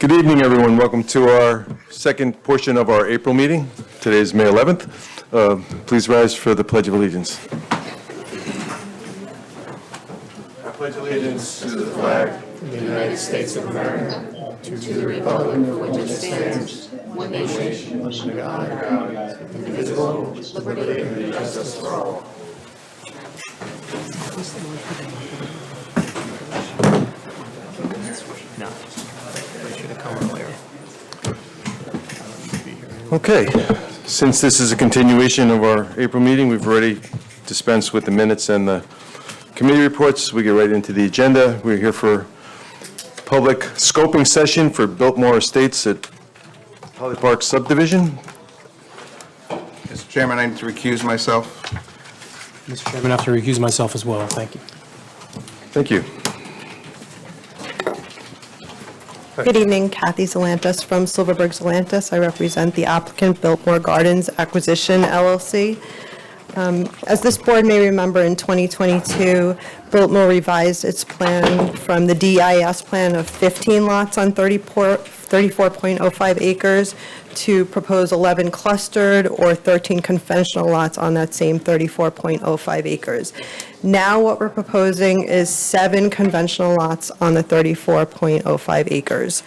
Good evening, everyone. Welcome to our second portion of our April meeting. Today is May 11th. Please rise for the Pledge of Allegiance. I pledge allegiance to the flag of the United States of America, to the republic for which it stands, one nation, under God, indivisible, with liberty and justice for all. No, they should have come earlier. Okay, since this is a continuation of our April meeting, we've already dispensed with the minutes and the committee reports. We get right into the agenda. We're here for public scoping session for Biltmore Estates at Holly Park subdivision. Mr. Chairman, I need to recuse myself. Mr. Chairman, I have to recuse myself as well. Thank you. Thank you. Good evening, Kathy Zelantis from Silverberg Zelantis. I represent the applicant Biltmore Gardens Acquisition, LLC. As this board may remember, in 2022, Biltmore revised its plan from the DEIS plan of 15 lots on 34.05 acres to propose 11 clustered or 13 conventional lots on that same 34.05 acres. Now what we're proposing is 7 conventional lots on the 34.05 acres.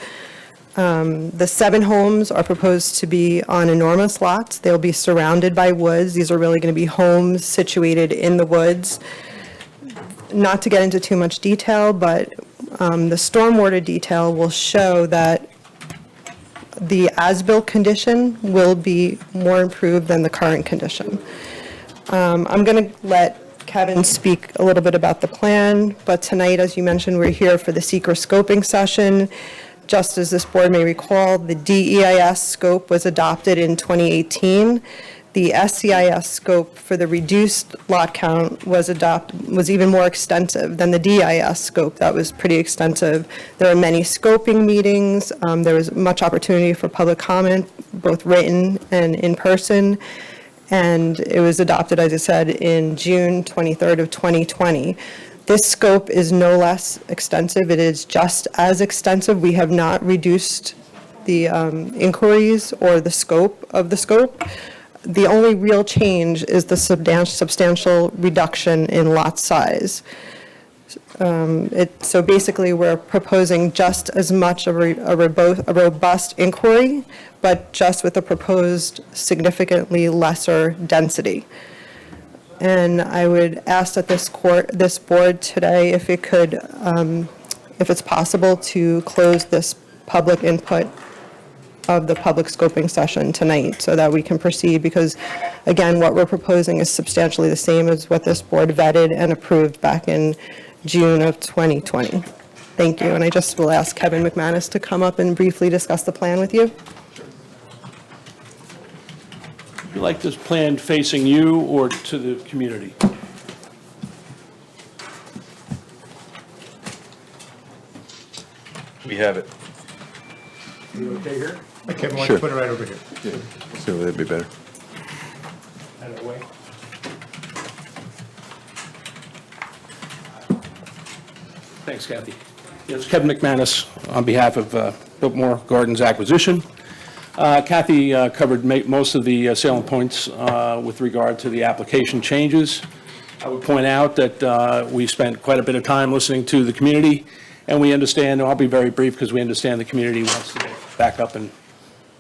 The 7 homes are proposed to be on enormous lots. They'll be surrounded by woods. These are really going to be homes situated in the woods. Not to get into too much detail, but the stormwater detail will show that the as-built condition will be more improved than the current condition. I'm going to let Kevin speak a little bit about the plan, but tonight, as you mentioned, we're here for the secret scoping session. Just as this board may recall, the DEIS scope was adopted in 2018. The SCIS scope for the reduced lot count was even more extensive than the DEIS scope. That was pretty extensive. There were many scoping meetings. There was much opportunity for public comment, both written and in person. And it was adopted, as I said, in June 23rd of 2020. This scope is no less extensive. It is just as extensive. We have not reduced the inquiries or the scope of the scope. The only real change is the substantial reduction in lot size. So basically, we're proposing just as much a robust inquiry, but just with a proposed significantly lesser density. And I would ask that this board today, if it could, if it's possible, to close this public input of the public scoping session tonight so that we can proceed, because again, what we're proposing is substantially the same as what this board vetted and approved back in June of 2020. Thank you. And I just will ask Kevin McManus to come up and briefly discuss the plan with you. Would you like this plan facing you or to the community? We have it. You okay here? Kevin, why don't Sure. you put it right over here? Yeah, so that'd be better. Out of the way. Thanks, Kathy. Yes, Kevin McManus on behalf of Biltmore Gardens Acquisition. Kathy covered most of the salient points with regard to the application changes. I would point out that we spent quite a bit of time listening to the community, and we understand, and I'll be very brief because we understand the community wants to get back up and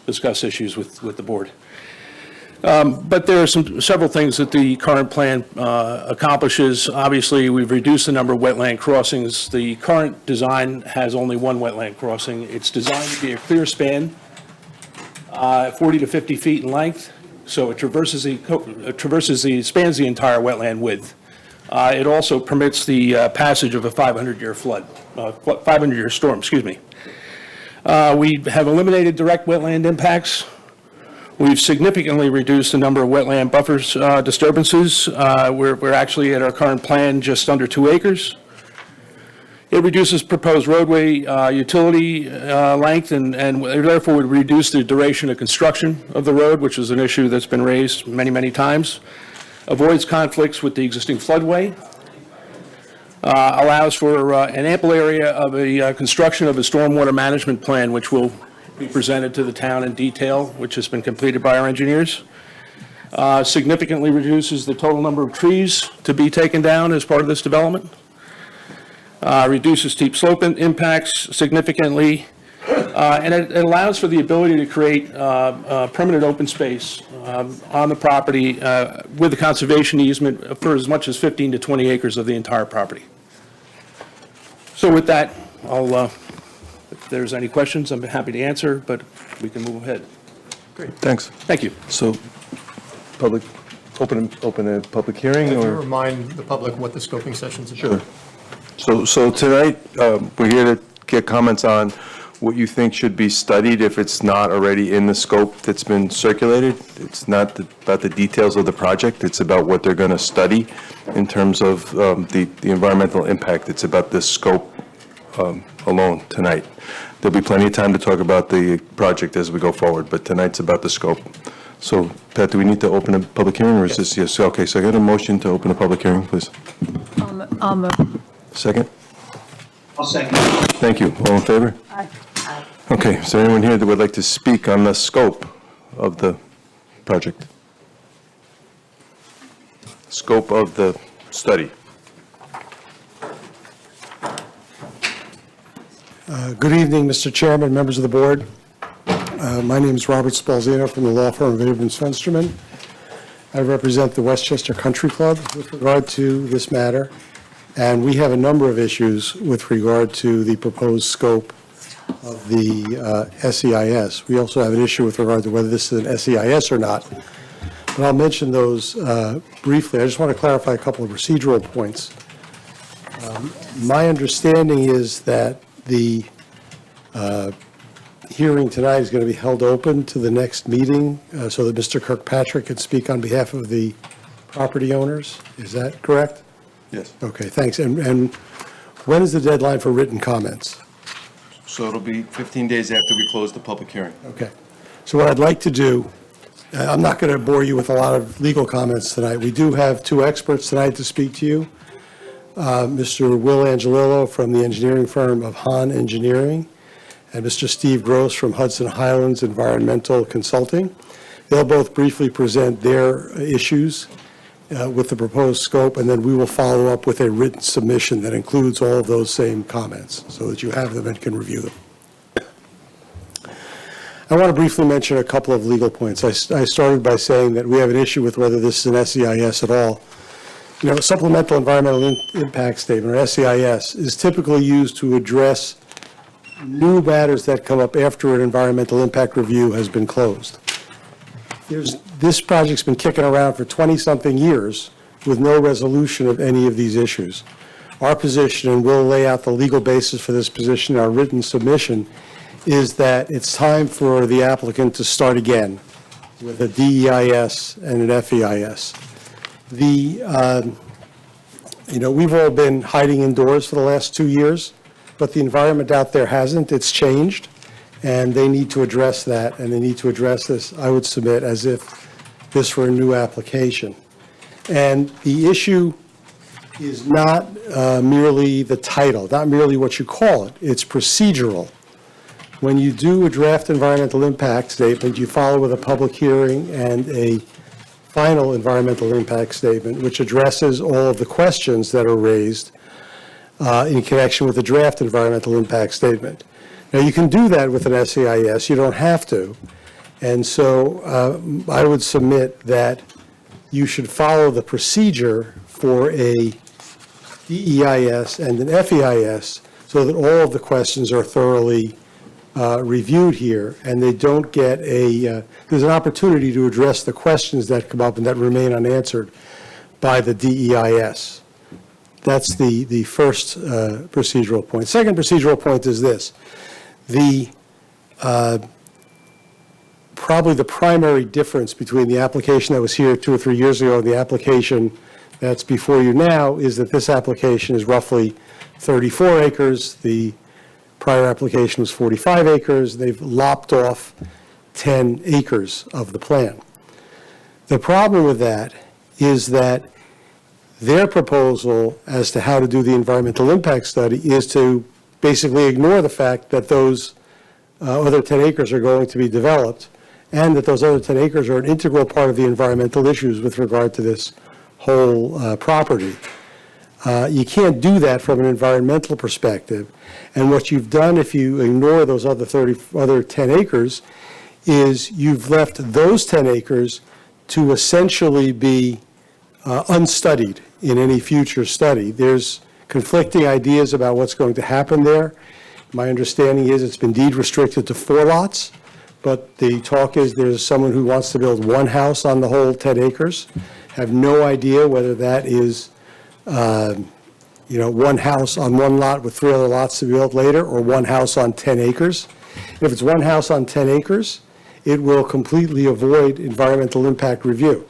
discuss issues with the board. But there are several things that the current plan accomplishes. Obviously, we've reduced the number of wetland crossings. The current design has only one wetland crossing. It's designed to be a clear span, 40 to 50 feet in length, so it spans the entire wetland width. It also permits the passage of a 500-year storm, excuse me. We have eliminated direct wetland impacts. We've significantly reduced the number of wetland buffers disturbances. We're actually at our current plan just under 2 acres. It reduces proposed roadway utility length and therefore would reduce the duration of construction of the road, which is an issue that's been raised many, many times. Avoids conflicts with the existing floodway. allows for an ample area of a construction of a stormwater management plan, which will be presented to the town in detail, which has been completed by our engineers. Significantly reduces the total number of trees to be taken down as part of this development. Reduces steep slope impacts significantly, and it allows for the ability to create permanent open space on the property with the conservation easement for as much as 15 to 20 acres of the entire property. So with that, if there's any questions, I'm happy to answer, but we can move ahead. Thanks. Thank you. So, public, open a public hearing, Can you or? remind the public what the scoping session's about? Sure. So tonight, we're here to get comments on what you think should be studied if it's not already in the scope that's been circulated. It's not about the details of the project, it's about what they're going to study in terms of the environmental impact. It's about the scope alone tonight. There'll be plenty of time to talk about the project as we go forward, but tonight's about the scope. So, Pat, do we need to open a public hearing, or is this, yes, okay, so I got a motion to open a public hearing, please. I'll move. Second? I'll second. Thank you. All in favor? Aye. Okay, is there anyone here that would like to speak on the scope of the project? Scope of the study? Good evening, Mr. Chairman, members of the board. My name is Robert Spalzino from the law firm of Abrams Fensterman. I represent the Westchester Country Club with regard to this matter, and we have a number of issues with regard to the proposed scope of the SEIS. We also have an issue with regard to whether this is an SEIS or not, but I'll mention those briefly. I just want to clarify a couple of procedural points. My understanding is that the hearing tonight is going to be held open to the next meeting so that Mr. Kirkpatrick can speak on behalf of the property owners. Is that correct? Yes. Okay, thanks. And when is the deadline for written comments? So it'll be 15 days after we close the public hearing. Okay. So what I'd like to do, I'm not going to bore you with a lot of legal comments tonight. We do have two experts tonight to speak to you. Mr. Will Angelillo from the engineering firm of Hahn Engineering, and Mr. Steve Gross from Hudson Highlands Environmental Consulting. They'll both briefly present their issues with the proposed scope, and then we will follow up with a written submission that includes all of those same comments so that you have them and can review them. I want to briefly mention a couple of legal points. I started by saying that we have an issue with whether this is an SEIS at all. You know, supplemental environmental impact statement, or SEIS, is typically used to address new matters that come up after an environmental impact review has been closed. This project's been kicking around for 20-something years with no resolution of any of these issues. Our position, and we'll lay out the legal basis for this position in our written submission, is that it's time for the applicant to start again with a DEIS and an FEIS. We've all been hiding indoors for the last 2 years, but the environment out there hasn't. It's changed, and they need to address that, and they need to address this, I would submit, as if this were a new application. And the issue is not merely the title, not merely what you call it. It's procedural. When you do a draft environmental impact statement, you follow with a public hearing and a final environmental impact statement, which addresses all of the questions that are raised in connection with the draft environmental impact statement. Now, you can do that with an SEIS. You don't have to. And so I would submit that you should follow the procedure for a DEIS and an FEIS so that all of the questions are thoroughly reviewed here, and they don't get there's an opportunity to address the questions that come up and that remain unanswered by the DEIS. That's the first procedural point. Second procedural point is this. Probably the primary difference between the application that was here 2 or 3 years ago and the application that's before you now is that this application is roughly 34 acres. The prior application was 45 acres. They've lopped off 10 acres of the plan. The problem with that is that Their proposal as to how to do the environmental impact study is to basically ignore the fact that those other 10 acres are going to be developed, and that those other 10 acres are an integral part of the environmental issues with regard to this whole property. You can't do that from an environmental perspective. And what you've done, if you ignore those other 10 acres, is you've left those 10 acres to essentially be unstudied in any future study. There's conflicting ideas about what's going to happen there. My understanding is it's been deed restricted to 4 lots, but the talk is there's someone who wants to build 1 house on the whole 10 acres. Have no idea whether that is, 1 house on 1 lot with 3 other lots to be built later, or 1 house on 10 acres. If it's 1 house on 10 acres, it will completely avoid environmental impact review.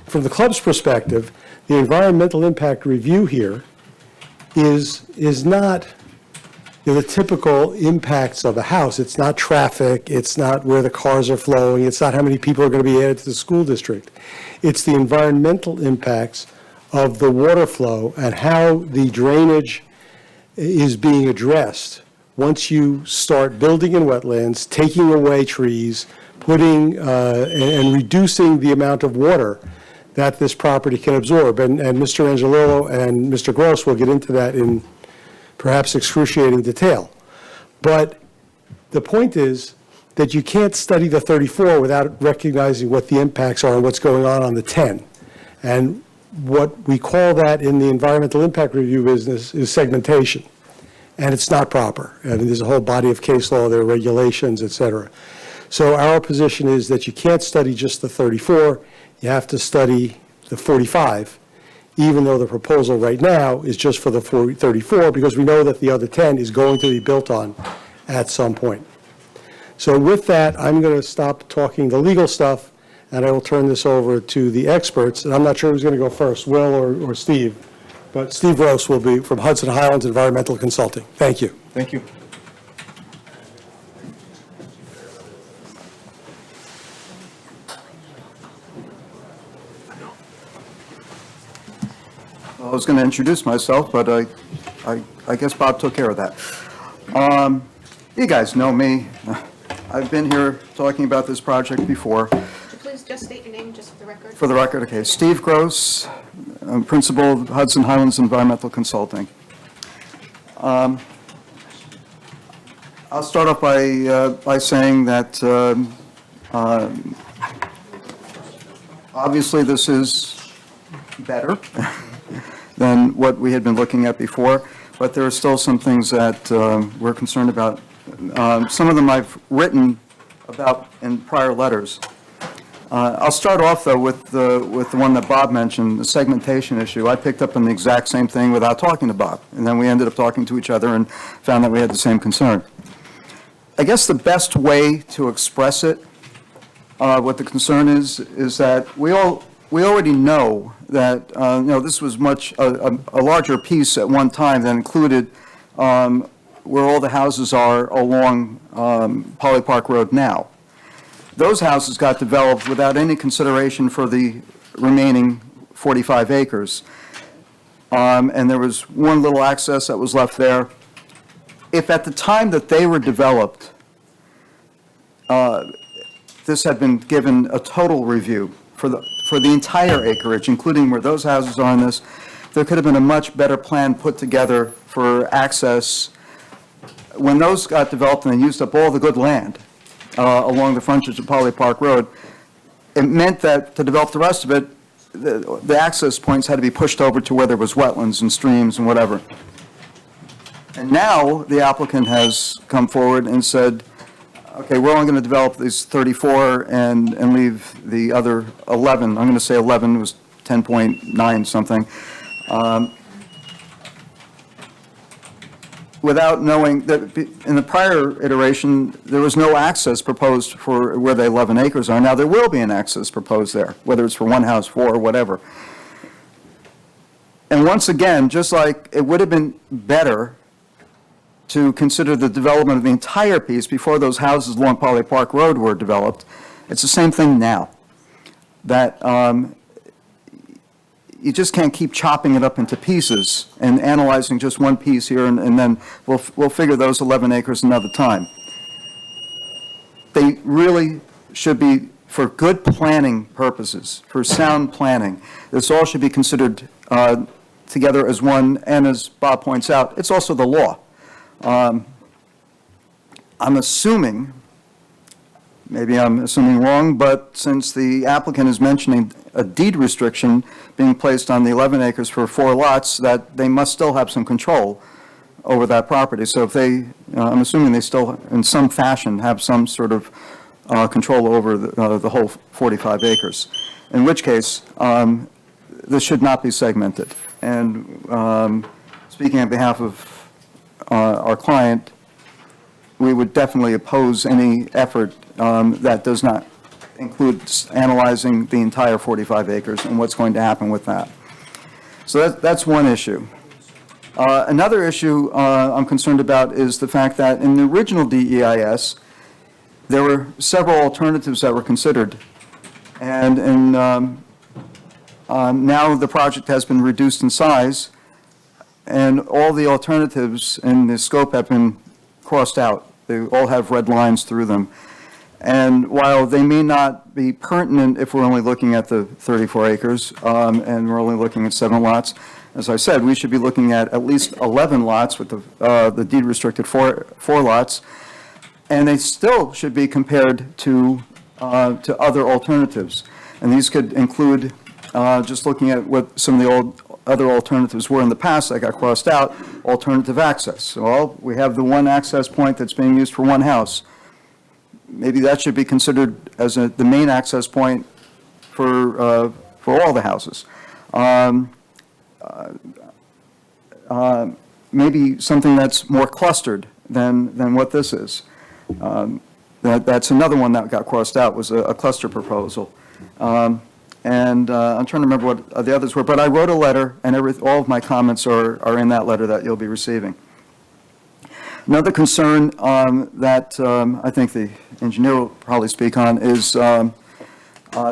From the club's perspective, the environmental impact review here is not the typical impacts of a house. It's not traffic, it's not where the cars are flowing, it's not how many people are going to be added to the school district. It's the environmental impacts of the water flow and how the drainage is being addressed once you start building in wetlands, taking away trees, putting and reducing the amount of water that this property can absorb. And Mr. Angelillo and Mr. Gross will get into that in perhaps excruciating detail. But the point is that you can't study the 34 without recognizing what the impacts are and what's going on the 10. And what we call that in the environmental impact review business is segmentation. And it's not proper. I mean, there's a whole body of case law, there are regulations, et cetera. So our position is that you can't study just the 34, you have to study the 45, even though the proposal right now is just for the 34, because we know that the other 10 is going to be built on at some point. So with that, I'm going to stop talking the legal stuff, and I will turn this over to the experts. And I'm not sure who's going to go first, Will or Steve, but Steve Gross will be from Hudson Highlands Environmental Consulting. Thank you. Thank you. Well, I was going to introduce myself, but I guess Bob took care of that. You guys know me. I've been here talking about this project before. Please just state your name, just for the record. For the record, okay, Steve Gross, Principal of Hudson Highlands Environmental Consulting. I'll start off by saying that obviously this is better than what we had been looking at before, but there are still some things that we're concerned about. Some of them I've written about in prior letters. I'll start off, though, with the one that Bob mentioned, the segmentation issue. I picked up on the exact same thing without talking to Bob, and then we ended up talking to each other and found that we had the same concern. I guess the best way to express it, what the concern is that we already know that this was a larger piece at one time that included where all the houses are along Poly Park Road now. Those houses got developed without any consideration for the remaining 45 acres. And there was one little access that was left there. If at the time that they were developed, this had been given a total review for the entire acreage, including where those houses are on this, there could have been a much better plan put together for access. When those got developed and they used up all the good land along the frontage of Poly Park Road, it meant that to develop the rest of it, the access points had to be pushed over to where there was wetlands and streams and whatever. And now the applicant has come forward and said, okay, we're only going to develop these 34 and leave the other 11. I'm going to say 11, it was 10.9 something. Without knowing that in the prior iteration, there was no access proposed for where the 11 acres are. Now there will be an access proposed there, whether it's for one house, 4, or whatever. And once again, just like it would have been better to consider the development of the entire piece before those houses along Poly Park Road were developed, it's the same thing now. That you just can't keep chopping it up into pieces and analyzing just one piece here, and then we'll figure those 11 acres another time. They really should be, for good planning purposes, for sound planning, this all should be considered together as one, and as Bob points out, it's also the law. I'm assuming, maybe I'm assuming wrong, but since the applicant is mentioning a deed restriction being placed on the 11 acres for 4 lots, that they must still have some control over that property. So if they, I'm assuming they still, in some fashion, have some sort of control over the whole 45 acres, in which case, this should not be segmented. And speaking on behalf of our client, we would definitely oppose any effort that does not include analyzing the entire 45 acres and what's going to happen with that. So that's one issue. Another issue I'm concerned about is the fact that in the original DEIS, there were several alternatives that were considered. And now the project has been reduced in size, and all the alternatives in the scope have been crossed out. They all have red lines through them. And while they may not be pertinent if we're only looking at the 34 acres, and we're only looking at 7 lots, as I said, we should be looking at least 11 lots with the deed restricted 4 lots, and they still should be compared to other alternatives. And these could include, just looking at what some of the other alternatives were in the past that got crossed out, alternative access. Well, we have the one access point that's being used for one house. Maybe that should be considered as the main access point for all the houses. Maybe something that's more clustered than what this is. That's another one that got crossed out, was a cluster proposal. And I'm trying to remember what the others were, but I wrote a letter, and all of my comments are in that letter that you'll be receiving. Another concern that I think the engineer will probably speak on is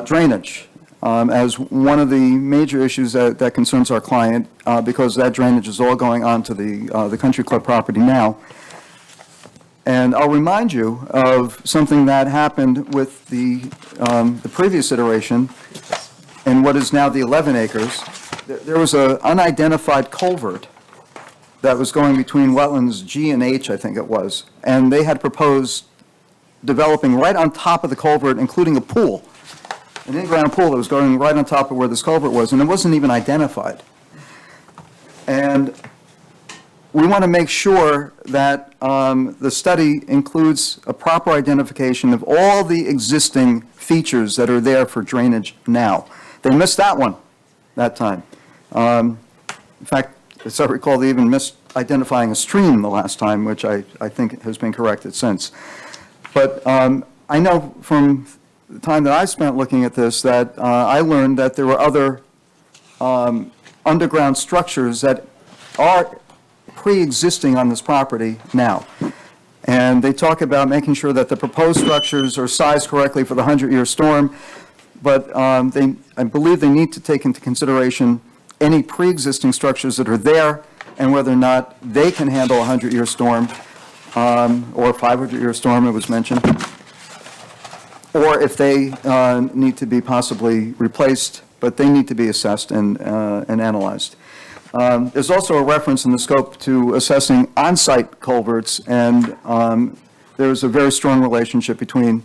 drainage, as one of the major issues that concerns our client, because that drainage is all going onto the country club property now. And I'll remind you of something that happened with the previous iteration and what is now the 11 acres. There was an unidentified culvert that was going between wetlands G and H, I think it was, and they had proposed developing right on top of the culvert, including a pool, an in-ground pool that was going right on top of where this culvert was, and it wasn't even identified. And we want to make sure that the study includes a proper identification of all the existing features that are there for drainage now. They missed that one that time. In fact, as I recall, they even missed identifying a stream the last time, which I think has been corrected since. But I know from the time that I spent looking at this that I learned that there were other underground structures that are pre-existing on this property now. And they talk about making sure that the proposed structures are sized correctly for the 100-year storm, but I believe they need to take into consideration any pre-existing structures that are there and whether or not they can handle a 100-year storm or a 500-year storm, it was mentioned, or if they need to be possibly replaced, but they need to be assessed and analyzed. There's also a reference in the scope to assessing on-site culverts, and there's a very strong relationship between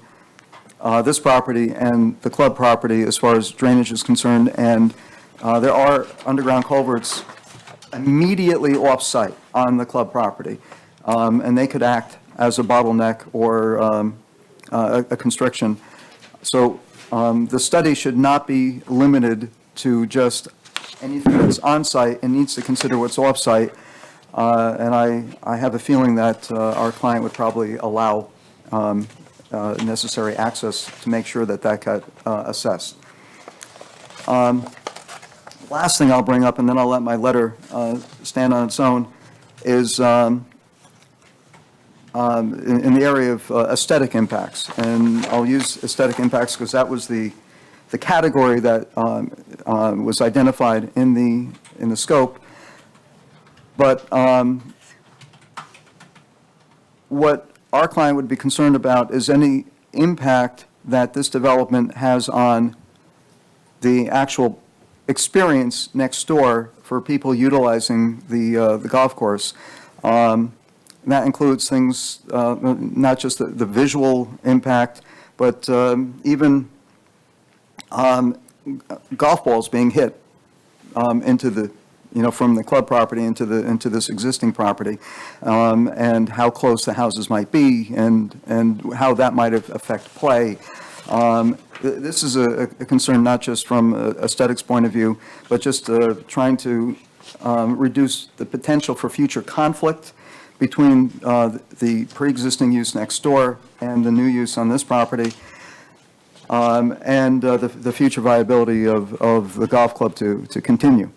this property and the club property as far as drainage is concerned, and there are underground culverts immediately off-site on the club property, and they could act as a bottleneck or a constriction. So the study should not be limited to just anything that's on-site and needs to consider what's off-site, and I have a feeling that our client would probably allow necessary access to make sure that that got assessed. Last thing I'll bring up, and then I'll let my letter stand on its own, is in the area of aesthetic impacts. And I'll use aesthetic impacts because that was the category that was identified in the scope. But what our client would be concerned about is any impact that this development has on the actual experience next door for people utilizing the golf course. That includes things, not just the visual impact, but even golf balls being hit into the, from the club property into this existing property, and how close the houses might be, and how that might affect play. This is a concern not just from aesthetics point of view, but just trying to reduce the potential for future conflict between the pre-existing use next door and the new use on this property, and the future viability of the golf club to continue.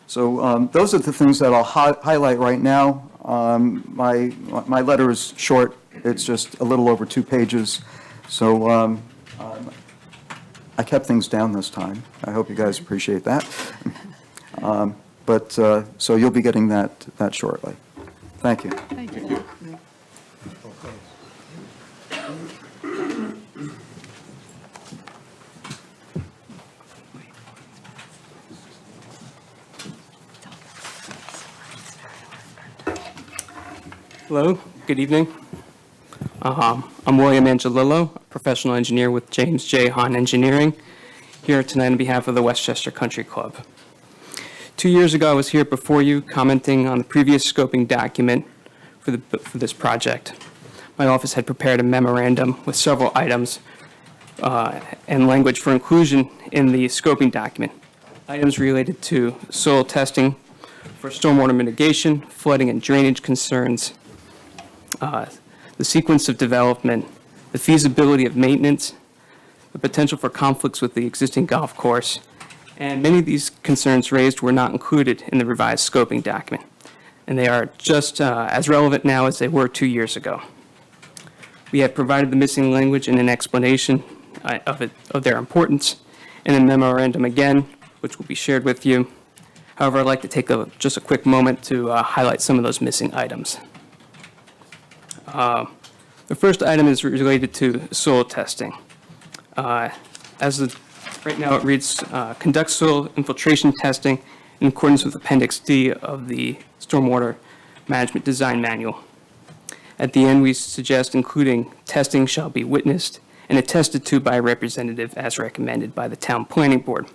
So those are the things that I'll highlight right now. My letter is short. It's just a little over 2 pages. So I kept things down this time. I hope you guys appreciate that. So you'll be getting that shortly. Thank you. Thank you. Hello, good evening. I'm William Angelillo, a professional engineer with James J. Hahn Engineering, here tonight on behalf of the Westchester Country Club. 2 years ago, I was here before you commenting on the previous scoping document for this project. My office had prepared a memorandum with several items and language for inclusion in the scoping document. Items related to soil testing for stormwater mitigation, flooding and drainage concerns, the sequence of development, the feasibility of maintenance, the potential for conflicts with the existing golf course, and many of these concerns raised were not included in the revised scoping document, and they are just as relevant now as they were 2 years ago. We have provided the missing language in an explanation of their importance in a memorandum again, which will be shared with you. However, I'd like to take just a quick moment to highlight some of those missing items. The first item is related to soil testing. Right now it reads, conduct soil infiltration testing in accordance with Appendix D of the Stormwater Management Design Manual. At the end, we suggest including testing shall be witnessed and attested to by a representative as recommended by the Town Planning Board.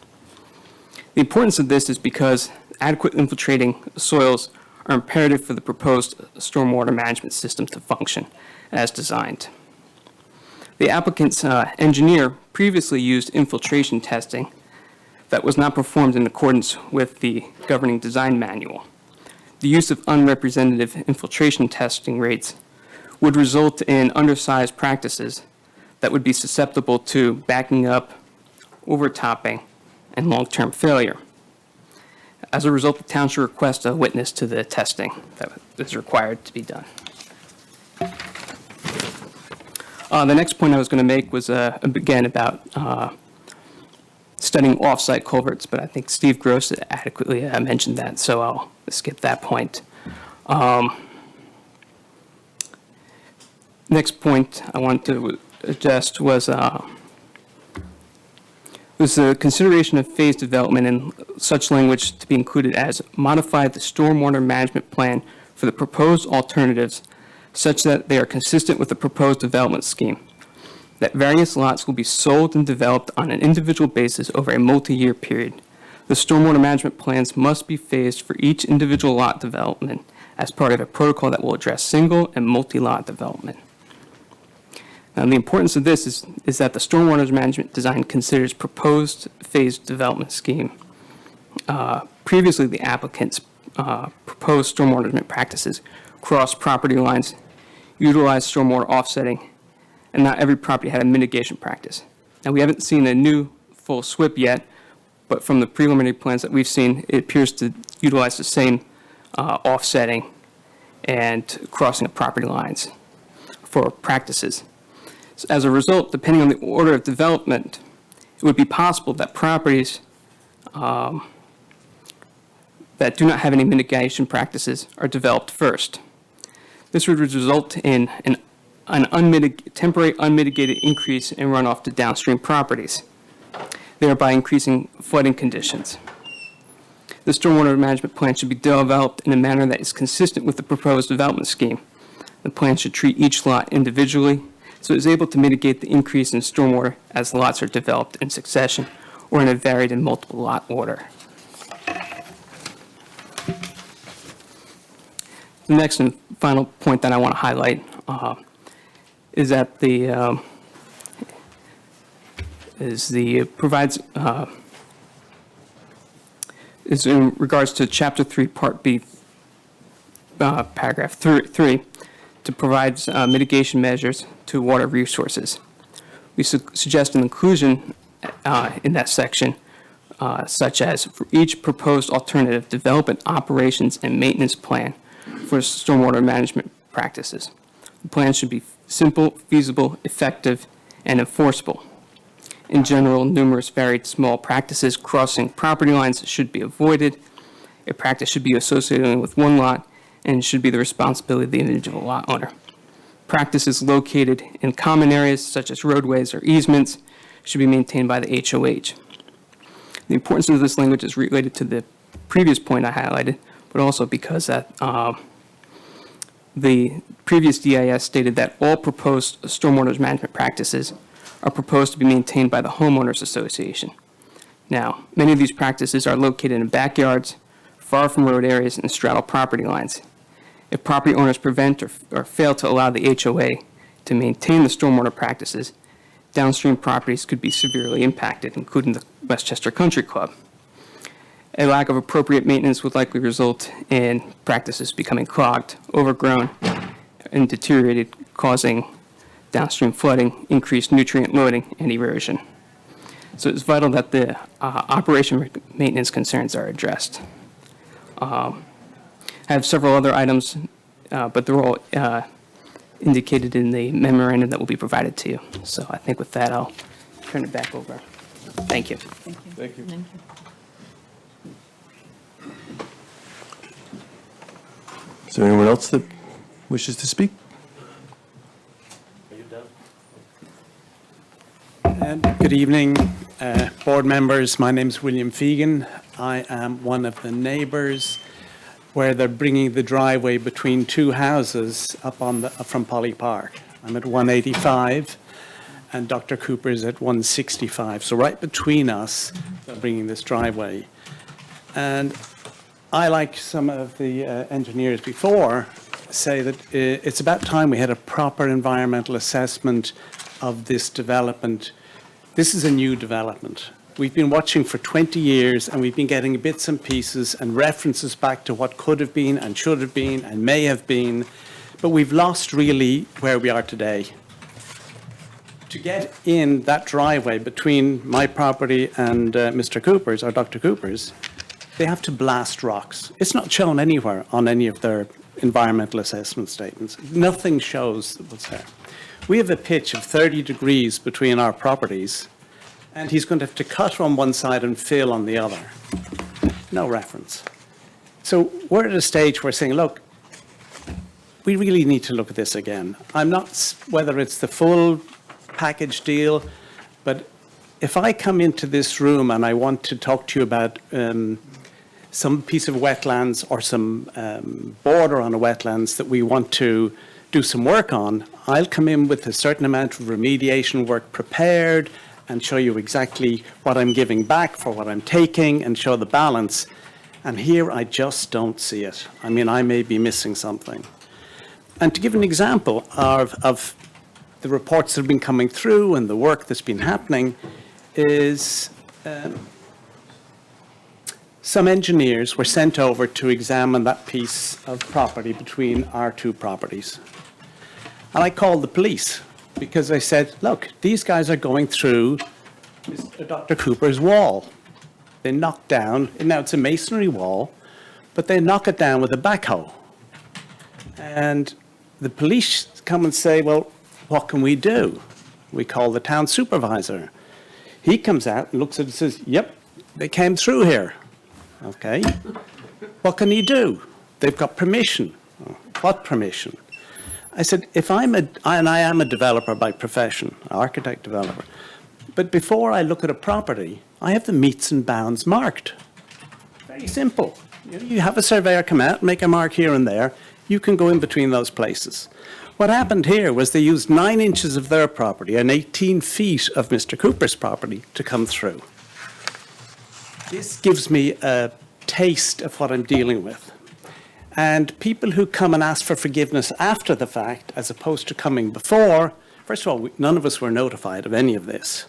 The importance of this is because adequate infiltrating soils are imperative for the proposed stormwater management system to function as designed. The applicant's engineer previously used infiltration testing that was not performed in accordance with the governing design manual. The use of unrepresentative infiltration testing rates would result in undersized practices that would be susceptible to backing up, overtopping, and long-term failure. As a result, the town should request a witness to the testing that is required to be done. The next point I was going to make was, again, about studying off-site culverts, but I think Steve Gross adequately mentioned that, so I'll skip that point. Next point I wanted to address was the consideration of phase development and such language to be included as modify the stormwater management plan for the proposed alternatives such that they are consistent with the proposed development scheme, that various lots will be sold and developed on an individual basis over a multi-year period. The stormwater management plans must be phased for each individual lot development as part of a protocol that will address single and multi-lot development. Now, the importance of this is that the stormwater management design considers proposed phased development scheme. Previously, the applicant's proposed stormwater management practices cross property lines, utilize stormwater offsetting, and not every property had a mitigation practice. Now, we haven't seen a new full SWIP yet, but from the preliminary plans that we've seen, it appears to utilize the same offsetting and crossing of property lines for practices. So as a result, depending on the order of development, it would be possible that properties that do not have any mitigation practices are developed first. This would result in an temporary unmitigated increase in runoff to downstream properties, thereby increasing flooding conditions. The stormwater management plan should be developed in a manner that is consistent with the proposed development scheme. The plan should treat each lot individually, so it is able to mitigate the increase in stormwater as the lots are developed in succession or in a varied and multiple lot order. The next and final point that I want to highlight is that is in regards to Chapter 3, Part B, Paragraph 3, to provide mitigation measures to water resources. We suggest an inclusion in that section, such as for each proposed alternative, develop an operations and maintenance plan for stormwater management practices. The plan should be simple, feasible, effective, and enforceable. In general, numerous varied small practices crossing property lines should be avoided. A practice should be associated only with one lot and should be the responsibility of the individual lot owner. Practices located in common areas such as roadways or easements should be maintained by the HOH. The importance of this language is related to the previous point I highlighted, but also because that the previous DIS stated that all proposed stormwater management practices are proposed to be maintained by the homeowners association. Now, many of these practices are located in backyards, far from road areas, and straddle property lines. If property owners prevent or fail to allow the HOA to maintain the stormwater practices, downstream properties could be severely impacted, including the Westchester Country Club. A lack of appropriate maintenance would likely result in practices becoming clogged, overgrown, and deteriorated, causing downstream flooding, increased nutrient loading, and erosion. So it's vital that the operation maintenance concerns are addressed. I have several other items, but they're all indicated in the memorandum that will be provided to you. So I think with that, I'll turn it back over. Thank you. Thank you. Is there anyone else that wishes to speak? Good evening, board members. My name is William Fegan. I am one of the neighbors where they're bringing the driveway between two houses up from Polly Park. I'm at 185 and Dr. Cooper's at 165. So right between us, they're bringing this driveway. And I, like some of the engineers before, say that it's about time we had a proper environmental assessment of this development. This is a new development. We've been watching for 20 years and we've been getting bits and pieces and references back to what could have been and should have been and may have been, but we've lost really where we are today. To get in that driveway between my property and Mr. Cooper's, or Dr. Cooper's, they have to blast rocks. It's not shown anywhere on any of their environmental assessment statements. Nothing shows what's there. We have a pitch of 30 degrees between our properties, and he's going to have to cut on one side and fill on the other. No reference. So we're at a stage where we're saying, look, we really need to look at this again. I'm not, whether it's the full package deal, but if I come into this room and I want to talk to you about some piece of wetlands or some border on a wetlands that we want to do some work on, I'll come in with a certain amount of remediation work prepared and show you exactly what I'm giving back for what I'm taking and show the balance. And here I just don't see it. I mean, I may be missing something. And to give an example of the reports that have been coming through and the work that's been happening is some engineers were sent over to examine that piece of property between our two properties. And I called the police because I said, look, these guys are going through Dr. Cooper's wall. They knock down, now it's a masonry wall, but they knock it down with a backhoe. And the police come and say, well, what can we do? We call the town supervisor. He comes out and looks at it and says, yep, They came through here. Okay. What can he do? They've got permission. What permission? I said, and I am a developer by profession, architect developer, but before I look at a property, I have the meets and bounds marked. Very simple. You have a surveyor come out, make a mark here and there, you can go in between those places. What happened here was they used 9 inches of their property and 18 feet of Mr. Cooper's property to come through. This gives me a taste of what I'm dealing with. And people who come and ask for forgiveness after the fact, as opposed to coming before, first of all, none of us were notified of any of this.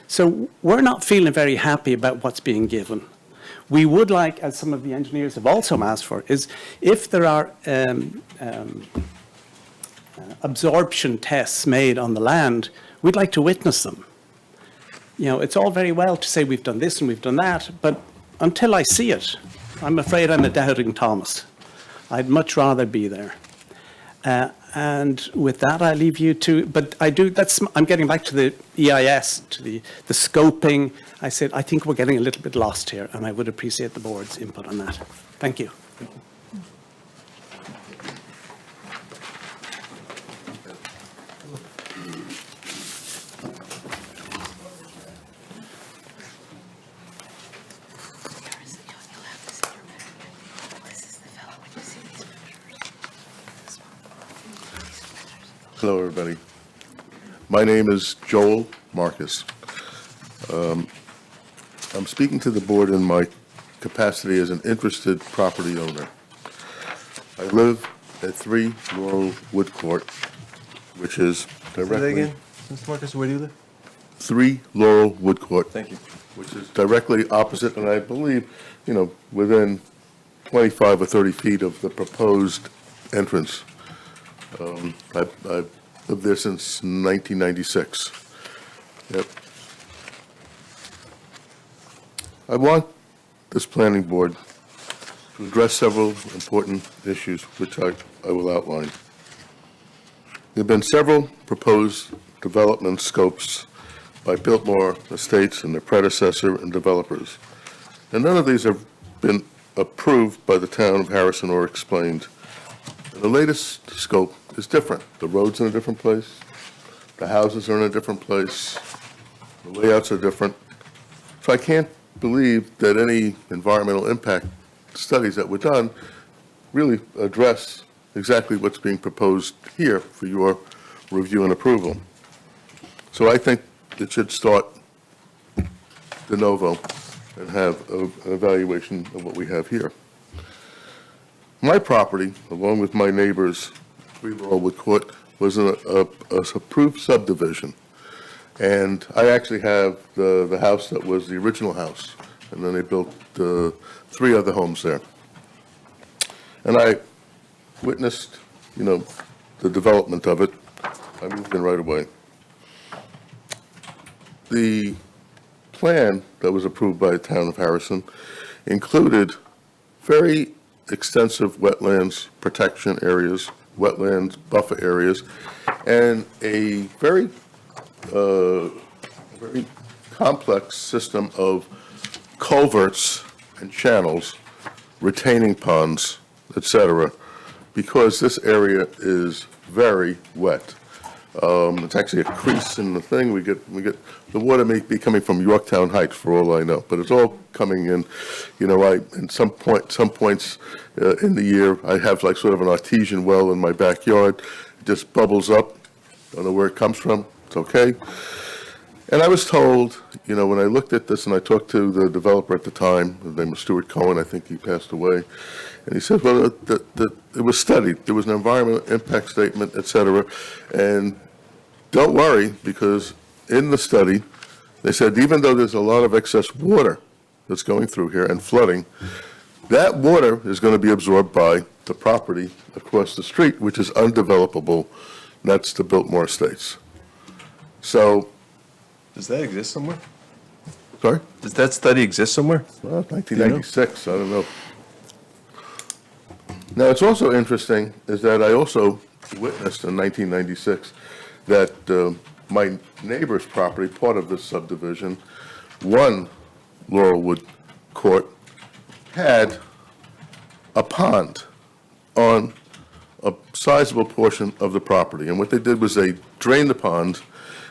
So we're not feeling very happy about what's being given. We would like, as some of the engineers have also asked for, is if there are absorption tests made on the land, we'd like to witness them. You know, it's all very well to say we've done this and we've done that, but until I see it, I'm afraid I'm a doubting Thomas. I'd much rather be there. And with that, I leave you to, but I'm getting back to the EIS, to the scoping. I said, I think we're getting a little bit lost here, and I would appreciate the board's input on that. Thank you. Hello, everybody. My name is Joel Marcus. I'm speaking to the board in my capacity as an interested property owner. I live at 3 Laurel Wood Court, which is directly... Say that again, Mr. Marcus, where do you live? 3 Laurel Wood Court. Thank you. Which is directly opposite, and I believe, within 25 or 30 feet of the proposed entrance. I've lived there since 1996. Yep. I want this planning board to address several important issues, which I will outline. There have been several proposed development scopes by Biltmore Estates and their predecessor and developers, and none of these have been approved by the town of Harrison or explained. And the latest scope is different. The road's in a different place, the houses are in a different place, the layouts are different. So I can't believe that any environmental impact studies that were done really address exactly what's being proposed here for your review and approval. So I think it should start de novo and have an evaluation of what we have here. My property, along with my neighbors, 3 Laurel Wood Court, was an approved subdivision. And I actually have the house that was the original house, and then they built 3 other homes there. And I witnessed, the development of it. I moved in right away. The plan that was approved by the town of Harrison included very extensive wetlands protection areas, wetlands buffer areas, and a very complex system of culverts and channels, retaining ponds, etc., because this area is very wet. It's actually a crease in the thing. We get the water may be coming from Yorktown Heights for all I know, but it's all coming in. In some points in the year, I have like sort of an artesian well in my backyard. It just bubbles up. Don't know where it comes from. It's okay. And I was told, when I looked at this and I talked to the developer at the time, his name was Stuart Cohen, I think he passed away, and he said, well, it was studied. There was an environmental impact statement, et cetera, and don't worry, because in the study, they said even though there's a lot of excess water that's going through here and flooding, that water is going to be absorbed by the property across the street, which is undevelopable. That's the Biltmore Estates. So... Does that exist somewhere? Sorry? Does that study exist somewhere? Well, 1996, I don't know. Now, it's also interesting is that I also witnessed in 1996 that my neighbor's property, part of this subdivision, won Laurelwood Court had a pond on a sizable portion of the property. And what they did was they drained the pond,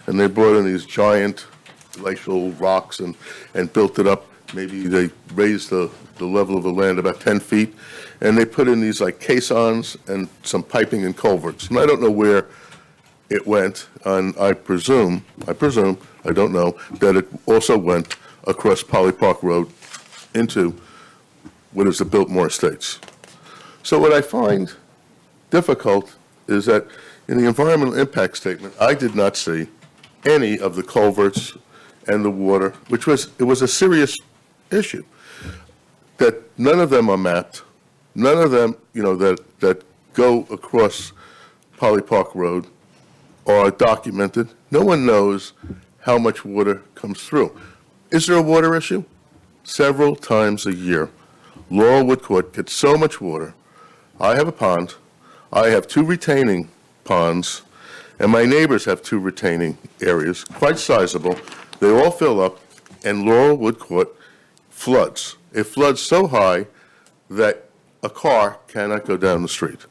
and they brought in these giant glacial rocks and built it up. Maybe they raised the level of the land about 10 feet, and they put in these like caissons and some piping and culverts. And I don't know where it went, and I presume, I don't know, that it also went across Poly Park Road into what is the Biltmore Estates. So what I find difficult is that in the environmental impact statement, I did not see any of the culverts and the water, which was a serious issue, that none of them are mapped, none of them, that go across Poly Park Road are documented. No one knows how much water comes through. Is there a water issue? Several times a year, Laurelwood Court gets so much water. I have a pond, I have 2 retaining ponds, and my neighbors have 2 retaining areas, quite sizable. They all fill up, and Laurelwood Court floods. It floods so high that a car cannot go down the street.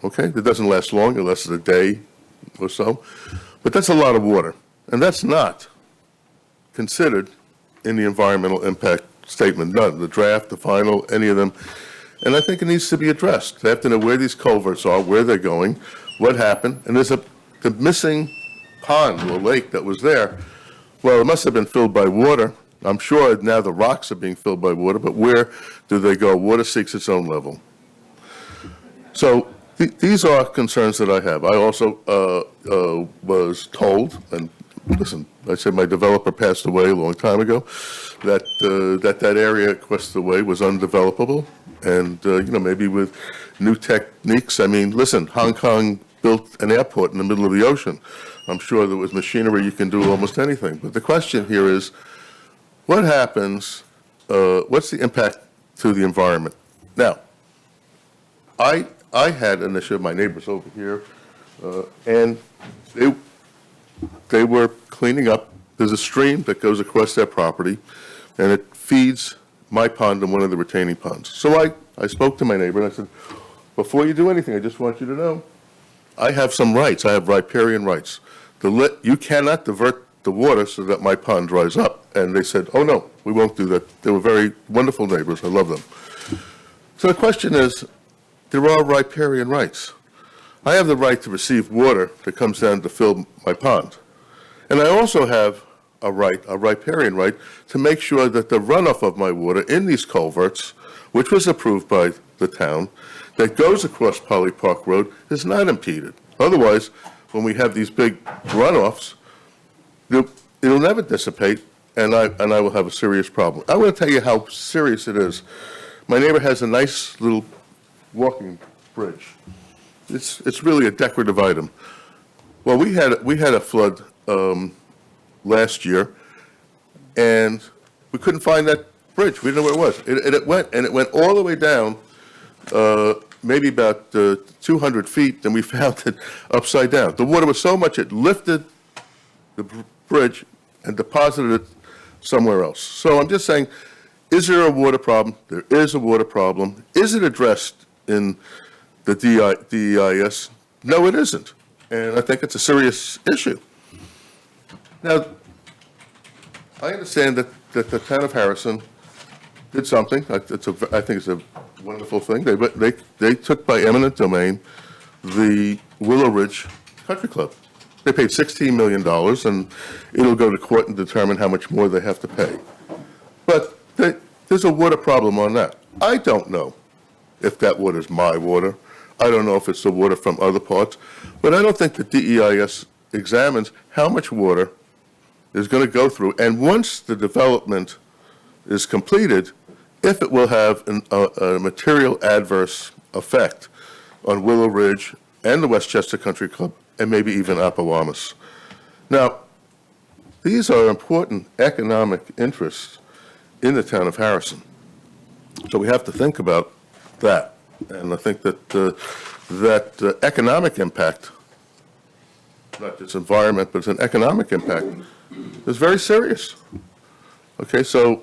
Okay? It doesn't last long, it lasts a day or so, but that's a lot of water, and that's not considered in the environmental impact statement, none, the draft, the final, any of them. And I think it needs to be addressed. They have to know where these culverts are, where they're going, what happened, and there's the missing pond or lake that was there. Well, it must have been filled by water. I'm sure now the rocks are being filled by water, but where do they go? Water seeks its own level. So these are concerns that I have. I also was told, and listen, I said my developer passed away a long time ago, that that area across the way was undevelopable, and maybe with new techniques. I mean, listen, Hong Kong built an airport in the middle of the ocean. I'm sure there was machinery, you can do almost anything. But the question here is, what happens, what's the impact to the environment? Now, I had an issue, my neighbors over here, and they were cleaning up. There's a stream that goes across their property, and it feeds my pond and one of the retaining ponds. So I spoke to my neighbor, and I said, before you do anything, I just want you to know, I have some rights. I have riparian rights. You cannot divert the water so that my pond dries up. And they said, oh, no, we won't do that. They were very wonderful neighbors. I love them. So the question is, there are riparian rights. I have the right to receive water that comes down to fill my pond. And I also have a riparian right, to make sure that the runoff of my water in these culverts, which was approved by the town, that goes across Poly Park Road is not impeded. Otherwise, when we have these big runoffs, it'll never dissipate, and I will have a serious problem. I want to tell you how serious it is. My neighbor has a nice little walking bridge. It's really a decorative item. Well, we had a flood last year, and we couldn't find that bridge. We didn't know where it was. It went all the way down, maybe about 200 feet, and we found it upside down. The water was so much it lifted the bridge and deposited it somewhere else. So I'm just saying, is there a water problem? There is a water problem. Is it addressed in the DEIS? No, it isn't. And I think it's a serious issue. Now, I understand that the town of Harrison did something. I think it's a wonderful thing. They took by eminent domain the Willow Ridge Country Club. They paid $16 million, and it'll go to court and determine how much more they have to pay. But there's a water problem on that. I don't know if that water is my water. I don't know if it's the water from other parts. But I don't think the DEIS examines how much water is going to go through. And once the development is completed, if it will have a material adverse effect on Willow Ridge and the Westchester Country Club, and maybe even Appowamus. Now, these are important economic interests in the town of Harrison. So we have to think about that. And I think that economic impact, not just environment, but it's an economic impact, is very serious. Okay, so,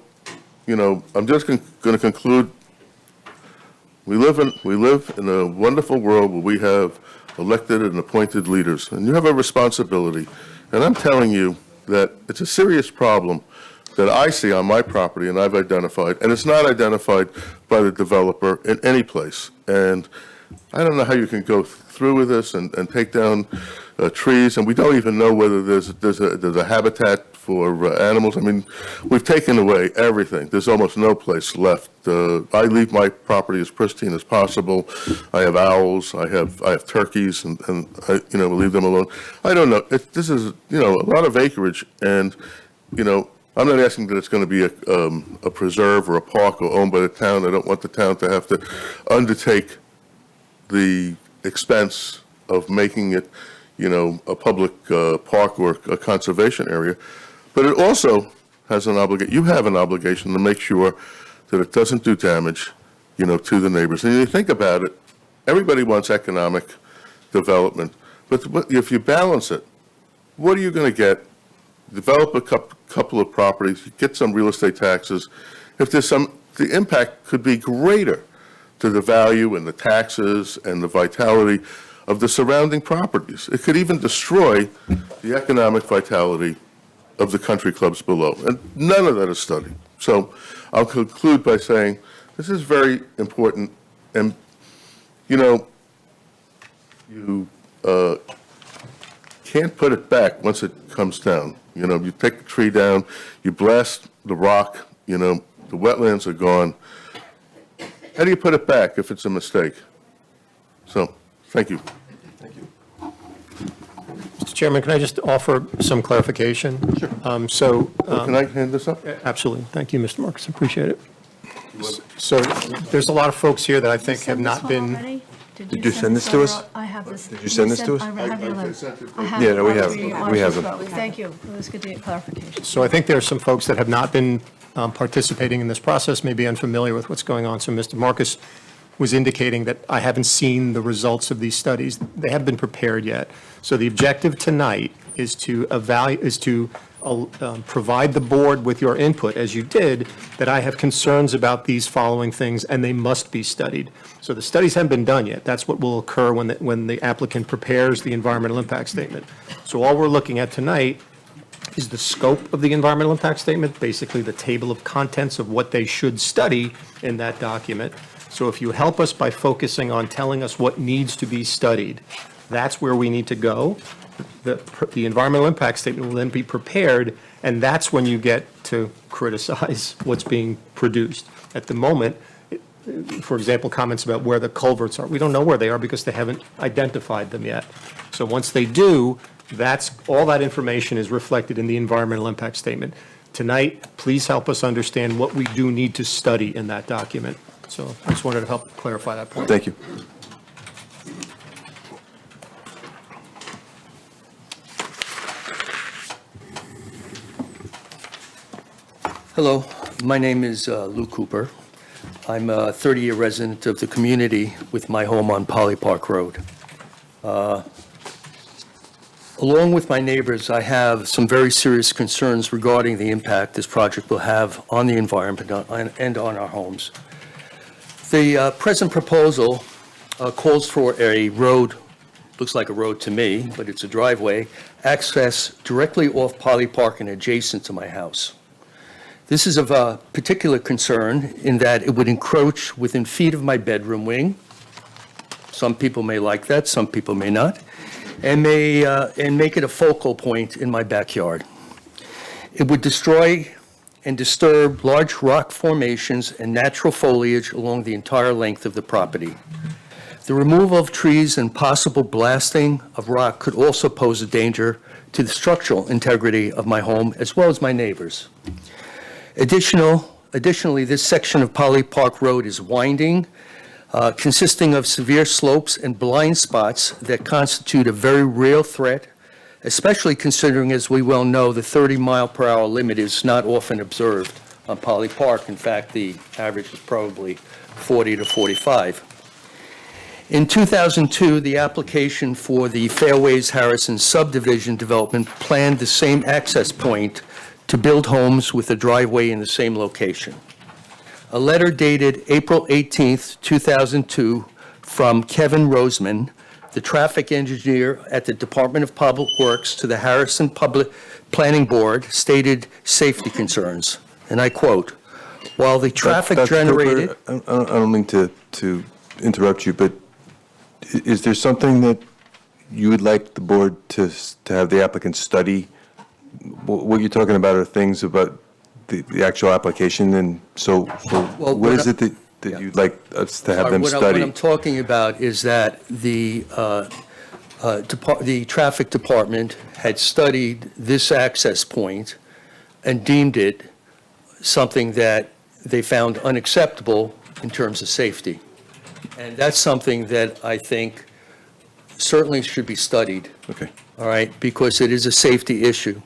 I'm just going to conclude. We live in a wonderful world where we have elected and appointed leaders, and you have a responsibility. And I'm telling you that it's a serious problem that I see on my property and I've identified, and it's not identified by the developer in any place. And I don't know how you can go through with this and take down trees, and we don't even know whether there's a habitat for animals. I mean, we've taken away everything. There's almost no place left. I leave my property as pristine as possible. I have owls, I have turkeys, and I, leave them alone. I don't know. This is, a lot of acreage, and, I'm not asking that it's going to be a preserve or a park or owned by the town. I don't want the town to have to undertake the expense of making it, a public park or a conservation area. But it also has you have an obligation to make sure that it doesn't do damage, to the neighbors. And you think about it, everybody wants economic development, but if you balance it, what are you going to get? Develop a couple of properties, get some real estate taxes. If there's the impact could be greater to the value and the taxes and the vitality of the surrounding properties. It could even destroy the economic vitality of the country clubs below, and none of that is studied. So I'll conclude by saying this is very important, and you can't put it back once it comes down. You take the tree down, you blast the rock, the wetlands are gone. How do you put it back if it's a mistake? So, thank you. Mr. Chairman, can I just offer some clarification? Sure. Can I hand this up? Absolutely. Thank you, Mr. Marcus. Appreciate it. So there's a lot of folks here that I think have not been. Did you send this to us? I have this. Did you send this to us? I have your letter. I have Yeah, no, we it. have- we have them. Thank you. It was good to get clarification. So I think there are some folks that have not been participating in this process, may be unfamiliar with what's going on. So Mr. Marcus was indicating that I haven't seen the results of these studies. They haven't been prepared yet. So the objective tonight is to provide the board with your input, as you did, that I have concerns about these following things, and they must be studied. So the studies haven't been done yet. That's what will occur when the applicant prepares the environmental impact statement. So all we're looking at tonight is the scope of the environmental impact statement, basically the table of contents of what they should study in that document. So if you help us by focusing on telling us what needs to be studied, that's where we need to go. The environmental impact statement will then be prepared, and that's when you get to criticize what's being produced. At the moment, for example, comments about where the culverts are, we don't know where they are because they haven't identified them yet. So once they do, all that information is reflected in the environmental impact statement. Tonight, please help us understand what we do need to study in that document. So I just wanted to help clarify that point. Thank you. Hello, my name is Lou Cooper. I'm a 30-year resident of the community with my home on Poly Park Road. Along with my neighbors, I have some very serious concerns regarding the impact this project will have on the environment and on our homes. The present proposal calls for a road, looks like a road to me, but it's a driveway, access directly off Poly Park and adjacent to my house. This is of a particular concern in that it would encroach within feet of my bedroom wing. Some people may like that, some people may not, and make it a focal point in my backyard. It would destroy and disturb large rock formations and natural foliage along the entire length of the property. The removal of trees and possible blasting of rock could also pose a danger to the structural integrity of my home as well as my neighbors. Additionally, this section of Poly Park Road is winding, consisting of severe slopes and blind spots that constitute a very real threat, especially considering, as we well know, the 30-mile-per-hour limit is not often observed on Poly Park. In fact, the average is probably 40 to 45. In 2002, the application for the Fairways Harrison subdivision development planned the same access point to build homes with a driveway in the same location. A letter dated April 18th, 2002, from Kevin Roseman, the traffic engineer at the Department of Public Works, to the Harrison Public Planning Board stated safety concerns, and I quote, "While the traffic Dr. generated..." Cooper, I don't mean to interrupt you, but is there something that you would like the board to have the applicant study? What you're talking about are things about the actual application, and so Well, what is it that you'd like us to have them What study? I'm talking about is that the traffic department had studied this access point and deemed it something that they found unacceptable in terms of safety. And that's something that I think certainly should be studied, Okay. all right, because it is a safety issue.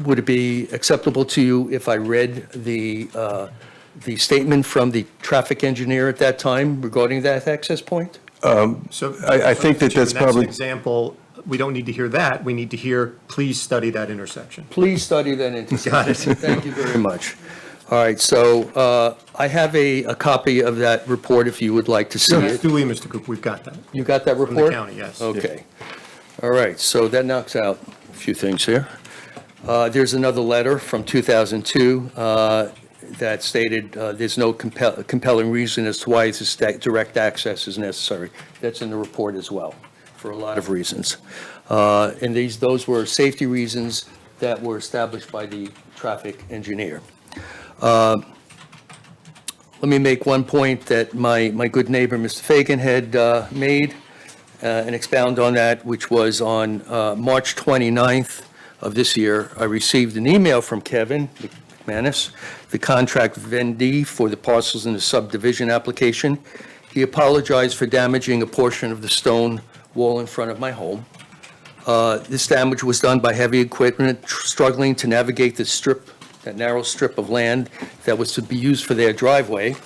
Would it be acceptable to you if I read the statement from the traffic engineer at that time regarding that access point? So I think that that's an probably- example, we don't need to hear that. We need to hear, please study that intersection. Please study that intersection. Thank you very much. All right, so I have a copy of that report if you would like to see it. Duly, Mr. Cooper, we've got that. You got that report? From the county, yes. Okay. All right, so that knocks out a few things here. There's another letter from 2002 that stated there's no compelling reason as to why this direct access is necessary. That's in the report as well, for a lot of reasons. And those were safety reasons that were established by the traffic engineer. Let me make one point that my good neighbor, Mr. Fagan, had made and expound on that, which was on March 29th of this year. I received an email from Kevin McManus, the contract vendee for the parcels in the subdivision application. He apologized for damaging a portion of the stone wall in front of my home. This damage was done by heavy equipment struggling to navigate that narrow strip of land that was to be used for their driveway.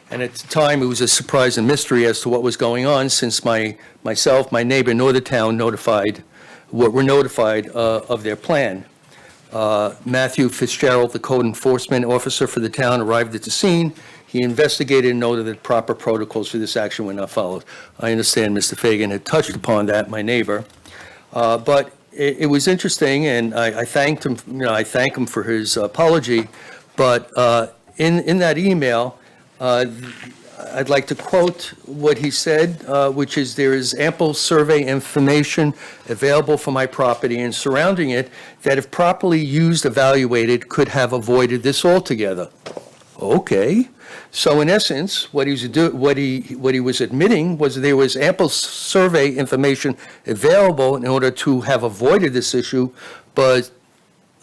And at the time, it was a surprise and mystery as to what was going on, since myself, my neighbor, nor the town were notified of their plan. Matthew Fitzgerald, the code enforcement officer for the town, arrived at the scene. He investigated and noted that proper protocols for this action were not followed. I understand Mr. Fagan had touched upon that, my neighbor. But it was interesting, and I thanked him, I thank him for his apology. But in that email, I'd like to quote what he said, which is, "There is ample survey information available for my property and surrounding it that, if properly used, evaluated, could have avoided this altogether." Okay. So in essence, what he was admitting was there was ample survey information available in order to have avoided this issue, but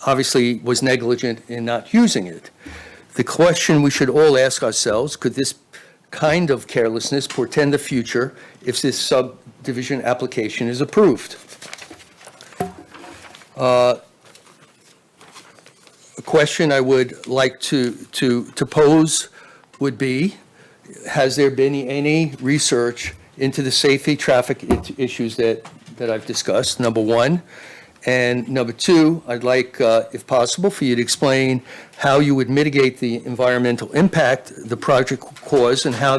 obviously was negligent in not using it. The question we should all ask ourselves, could this kind of carelessness portend the future if this subdivision application is approved? A question I would like to pose would be, has there been any research into the safety traffic issues that I've discussed, number one? And number two, I'd like, if possible, for you to explain how you would mitigate the environmental impact the project will cause, and how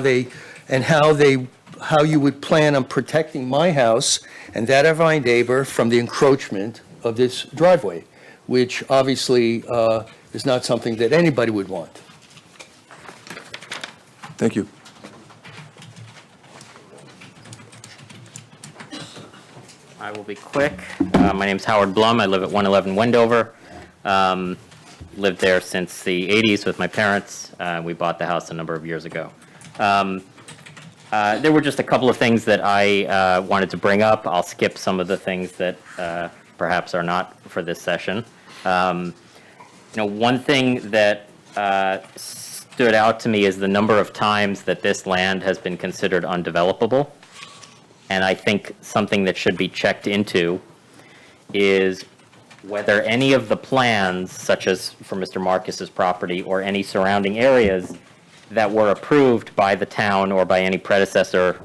you would plan on protecting my house and that of my neighbor from the encroachment of this driveway, which obviously is not something that anybody would want. Thank you. I will be quick. My name's Howard Blum. I live at 111 Wendover. Lived there since the 80s with my parents. We bought the house a number of years ago. There were just a couple of things that I wanted to bring up. I'll skip some of the things that perhaps are not for this session. One thing that stood out to me is the number of times that this land has been considered undevelopable. And I think something that should be checked into is whether any of the plans, such as for Mr. Marcus's property or any surrounding areas that were approved by the town or by any predecessor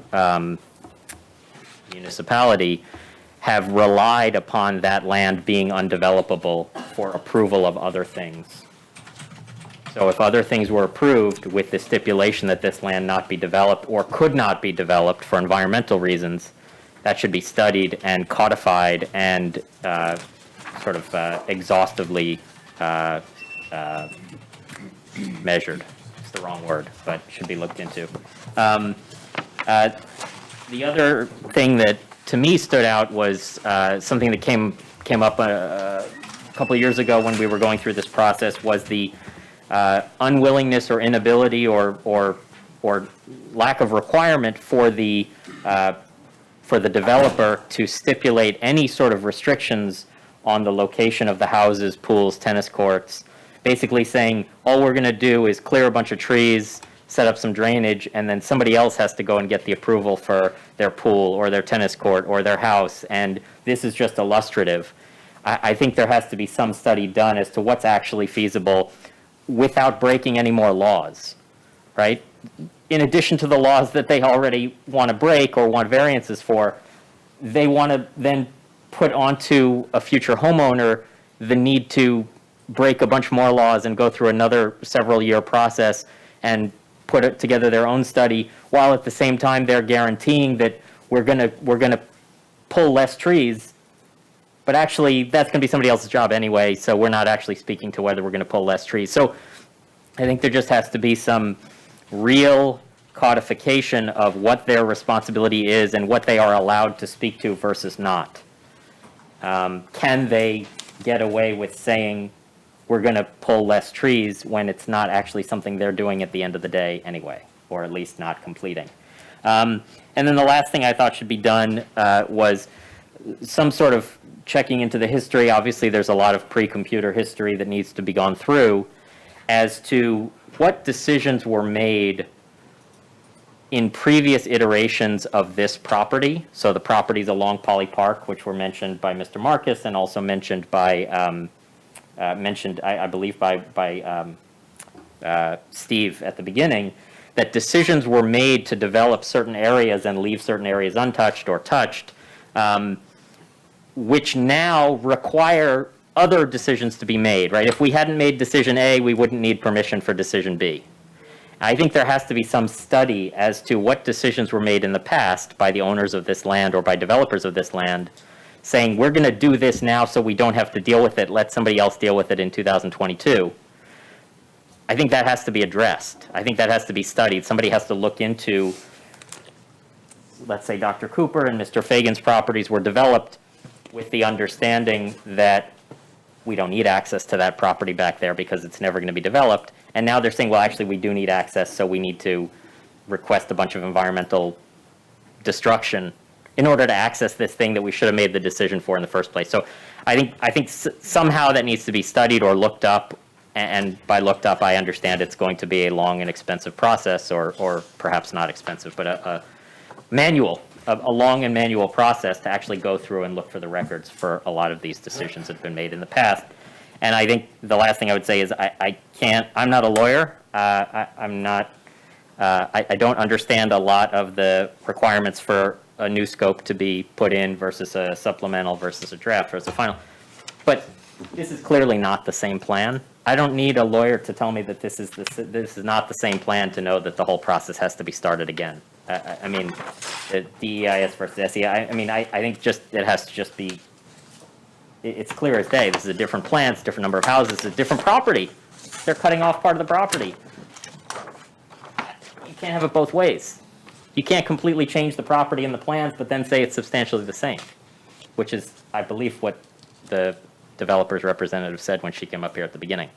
municipality, have relied upon that land being undevelopable for approval of other things. So if other things were approved with the stipulation that this land not be developed or could not be developed for environmental reasons, that should be studied and codified and sort of exhaustively measured. It's the wrong word, but should be looked into. The other thing that to me stood out was something that came up a couple of years ago when we were going through this process was the unwillingness or inability or lack of requirement for the developer to stipulate any sort of restrictions on the location of the houses, pools, tennis courts, basically saying all we're going to do is clear a bunch of trees, set up some drainage, and then somebody else has to go and get the approval for their pool or their tennis court or their house, and this is just illustrative. I think there has to be some study done as to what's actually feasible without breaking any more laws, right? In addition to the laws that they already want to break or want variances for, they want to then put onto a future homeowner the need to break a bunch more laws and go through another several-year process and put together their own study, while at the same time they're guaranteeing that we're gonna pull less trees, but actually that's going to be somebody else's job anyway, so we're not actually speaking to whether we're going to pull less trees. So I think there just has to be some real codification of what their responsibility is and what they are allowed to speak to versus not. Can they get away with saying we're going to pull less trees when it's not actually something they're doing at the end of the day anyway, or at least not completing? And then the last thing I thought should be done was some sort of checking into the history. Obviously, there's a lot of pre-computer history that needs to be gone through as to what decisions were made in previous iterations of this property. So the properties along Poly Park, which were mentioned by Mr. Marcus and also mentioned by, I believe, by Steve at the beginning, that decisions were made to develop certain areas and leave certain areas untouched or touched, which now require other decisions to be made, right? If we hadn't made decision A, we wouldn't need permission for decision B. I think there has to be some study as to what decisions were made in the past by the owners of this land or by developers of this land, saying we're going to do this now so we don't have to deal with it, let somebody else deal with it in 2022. I think that has to be addressed. I think that has to be studied. Somebody has to look into, let's say Dr. Cooper and Mr. Fagan's properties were developed with the understanding that we don't need access to that property back there because it's never going to be developed. And now they're saying, well, actually, we do need access, so we need to request a bunch of environmental destruction in order to access this thing that we should have made the decision for in the first place. So I think somehow that needs to be studied or looked up. And by looked up, I understand it's going to be a long and expensive process, or perhaps not expensive, but a long and manual process to actually go through and look for the records for a lot of these decisions that have been made in the past. And I think the last thing I would say is I'm not a lawyer. I don't understand a lot of the requirements for a new scope to be put in versus a supplemental versus a draft versus a final. But this is clearly not the same plan. I don't need a lawyer to tell me that this is not the same plan to know that the whole process has to be started again. I mean, the DEIS versus SEI, I think just it has to just be, it's clear as day. This is a different plan, it's a different number of houses, it's a different property. They're cutting off part of the property. You can't have it both ways. You can't completely change the property and the plans, but then say it's substantially the same, which is, I believe, what the developer's representative said when she came up here at the beginning.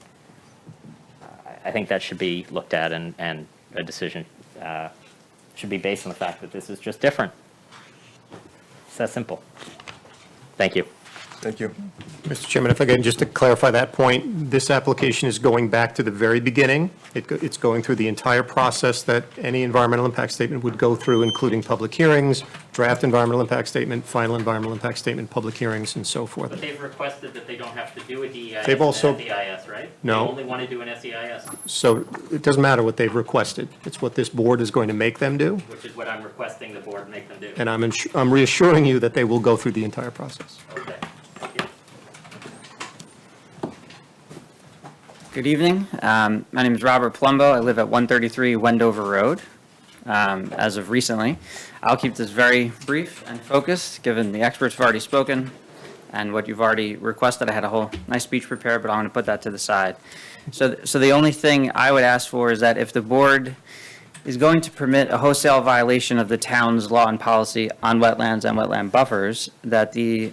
I think that should be looked at, and a decision should be based on the fact that this is just different. It's that simple. Thank you. Thank you. Mr. Chairman, if I can, just to clarify that point, this application is going back to the very beginning. It's going through the entire process that any environmental impact statement would go through, including public hearings, draft environmental impact statement, final environmental impact statement, public hearings, and so forth. But they've requested that they don't have to do a DEIS They've also- and SEIS, right? No. They only want to do an SEIS, So it doesn't matter what they've requested. It's what this board is going to make them do, which is what I'm requesting the board make them do. and I'm reassuring you that they will go through the entire process. Okay, thank you. Good evening. My name is Robert Plumbo. I live at 133 Wendover Road, as of recently. I'll keep this very brief and focused, given the experts have already spoken and what you've already requested. I had a whole nice speech prepared, but I'm going to put that to the side. So the only thing I would ask for is that if the board is going to permit a wholesale violation of the town's law and policy on wetlands and wetland buffers, that the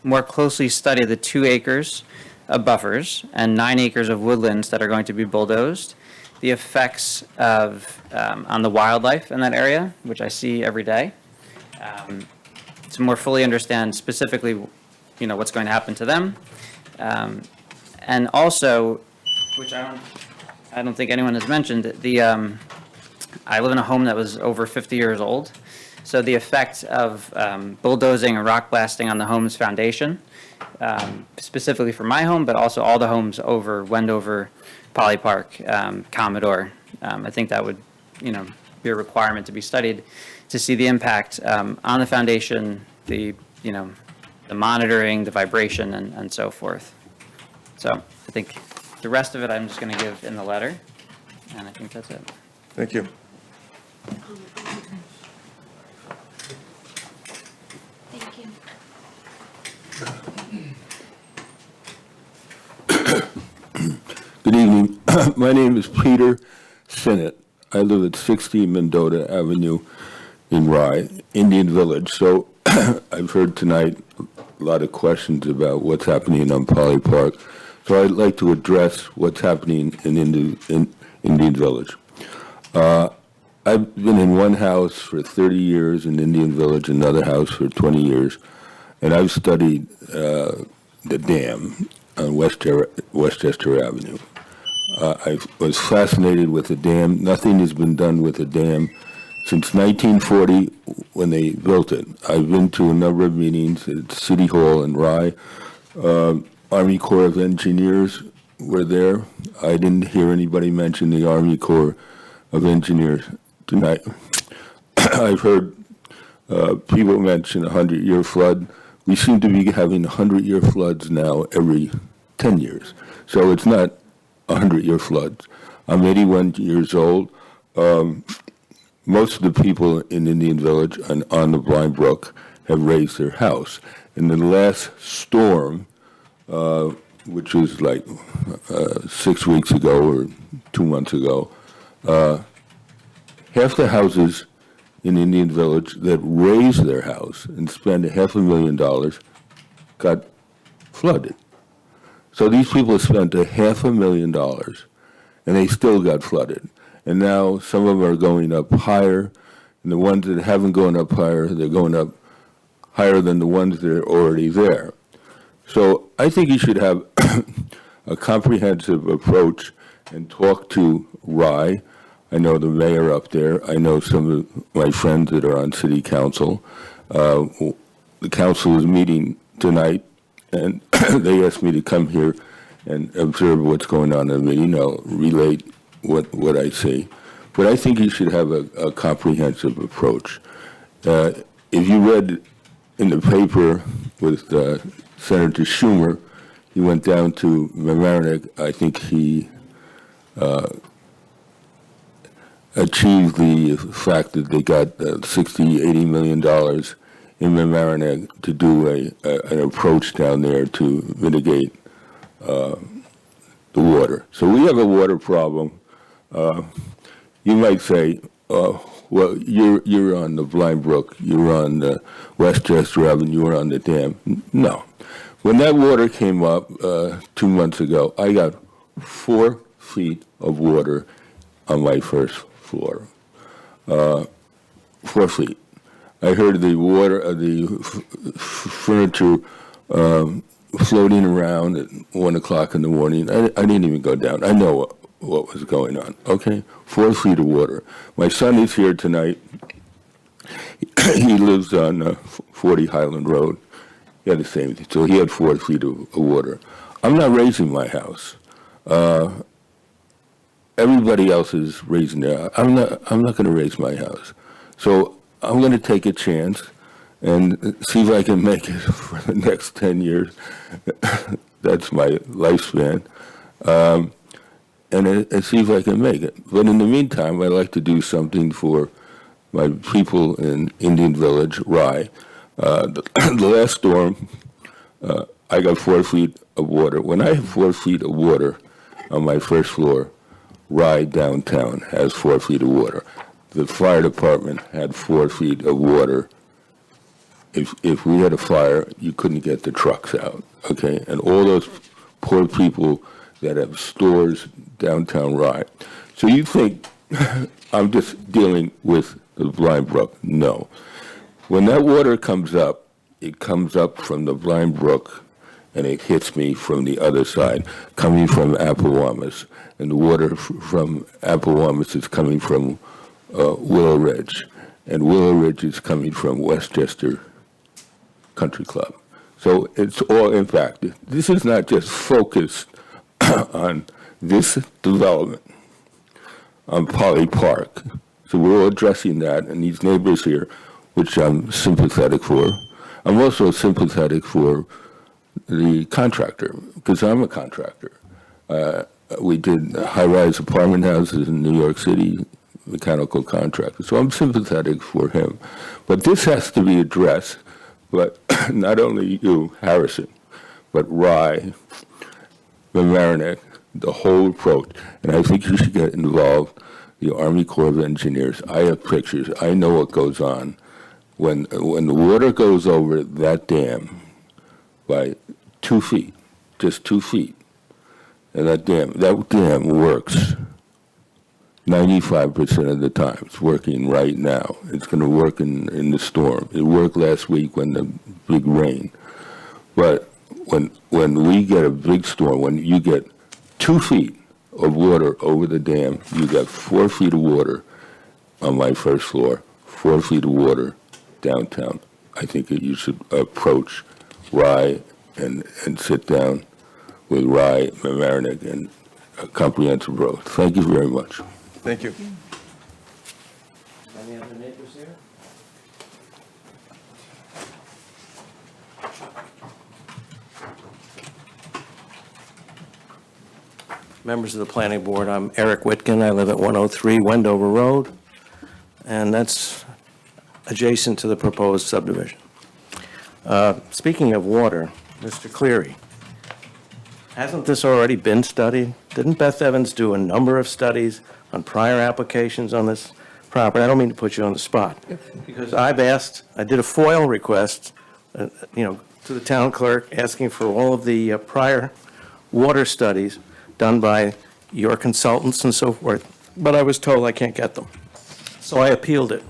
more closely study the 2 acres of buffers and 9 acres of woodlands that are going to be bulldozed, the effects of on the wildlife in that area, which I see every day, to more fully understand specifically, what's going to happen to them, and also, which I don't think anyone has mentioned, I live in a home that was over 50 years old, so the effect of bulldozing and rock blasting on the home's foundation, specifically for my home, but also all the homes over Wendover, Poly Park, Commodore. I think that would, be a requirement to be studied to see the impact on the foundation, the monitoring, the vibration, and so forth. So I think the rest of it I'm just going to give in the letter, and I think that's it. Thank you. Thank you. Good evening. My name is Peter Sinnott. I live at 60 Mendota Avenue in Rye, Indian Village. So I've heard tonight a lot of questions about what's happening on Poly Park. So I'd like to address what's happening in Indian Village. I've been in one house for 30 years in Indian Village, another house for 20 years, and I've studied the dam on Westchester Avenue. I was fascinated with the dam. Nothing has been done with the dam since 1940 when they built it. I've been to a number of meetings at City Hall in Rye. Army Corps of Engineers were there. I didn't hear anybody mention the Army Corps of Engineers tonight. I've heard people mention a 100-year flood. We seem to be having 100-year floods now every 10 years. So it's not 100-year floods. I'm 81 years old. Most of the people in Indian Village and on the Blind Brook have raised their house. In the last storm, which was like 6 weeks ago or 2 months ago, half the houses in Indian Village that raised their house and spent $500,000 got flooded. So these people spent $500,000 and they still got flooded. And now some of them are going up higher, and the ones that haven't gone up higher, they're going up higher than the ones that are already there. So I think you should have a comprehensive approach and talk to Rye. I know the mayor up there. I know some of my friends that are on city council. The council is meeting tonight, and they asked me to come here and observe what's going on in the meeting. I'll relate what I see. But I think you should have a comprehensive approach. If you read in the paper with Senator Schumer, he went down to Mamaroneck. I think he achieved the fact that they got $60–80 million in Mamaroneck to do an approach down there to mitigate the water. So we have a water problem. You might say, well, you're on the Blind Brook, you're on the Westchester Avenue, you're on the dam. No. When that water came up 2 months ago, I got 4 feet of water on my first floor. 4 feet. I heard the water, the furniture floating around at 1 o'clock in the morning. I didn't even go down. I know what was going on, okay? 4 feet of water. My son is here tonight. He lives on 40 Highland Road. He had the same thing. So he had 4 feet of water. I'm not raising my house. Everybody else is raising their house. I'm not going to raise my house. So I'm going to take a chance and see if I can make it for the next 10 years. That's my lifespan. And see if I can make it. But in the meantime, I'd like to do something for my people in Indian Village, Rye. The last storm, I got 4 feet of water. When I have 4 feet of water on my first floor, Rye downtown has 4 feet of water. The fire department had 4 feet of water. If we had a fire, you couldn't get the trucks out, okay? And all those poor people that have stores downtown Rye. So you think I'm just dealing with the Blind Brook? No. When that water comes up, it comes up from the Blind Brook and it hits me from the other side, coming from Appowamus. And the water from Appowamus is coming from Willow Ridge. And Willow Ridge is coming from Westchester Country Club. So it's all impacted. This is not just focused on this development on Poly Park. So we're all addressing that, and these neighbors here, which I'm sympathetic for. I'm also sympathetic for the contractor, because I'm a contractor. We did high-rise apartment houses in New York City, mechanical contractor. So I'm sympathetic for him. But this has to be addressed, but not only you, Harrison, but Rye, Mamaroneck, the whole approach. And I think you should get involved, the Army Corps of Engineers. I have pictures. I know what goes on. When the water goes over that dam by 2 feet, just 2 feet, and that dam works 95% of the time. It's working right now. It's going to work in the storm. It worked last week when the big rain. But when we get a big storm, when you get 2 feet of water over the dam, you got 4 feet of water on my first floor, 4 feet of water downtown. I think that you should approach Rye and sit down with Rye, Mamaroneck, and a comprehensive road. Thank you very much. Thank you. Any other neighbors here? Members of the planning board, I'm Eric Whitkin. I live at 103 Wendover Road, and that's adjacent to the proposed subdivision. Speaking of water, Mr. Cleary, hasn't this already been studied? Didn't Beth Evans do a number of studies on prior applications on this property? I don't mean to put you on the spot, because I did a FOIL request, to the town clerk, asking for all of the prior water studies done by your consultants and so forth, but I was told I can't get them. So I appealed it.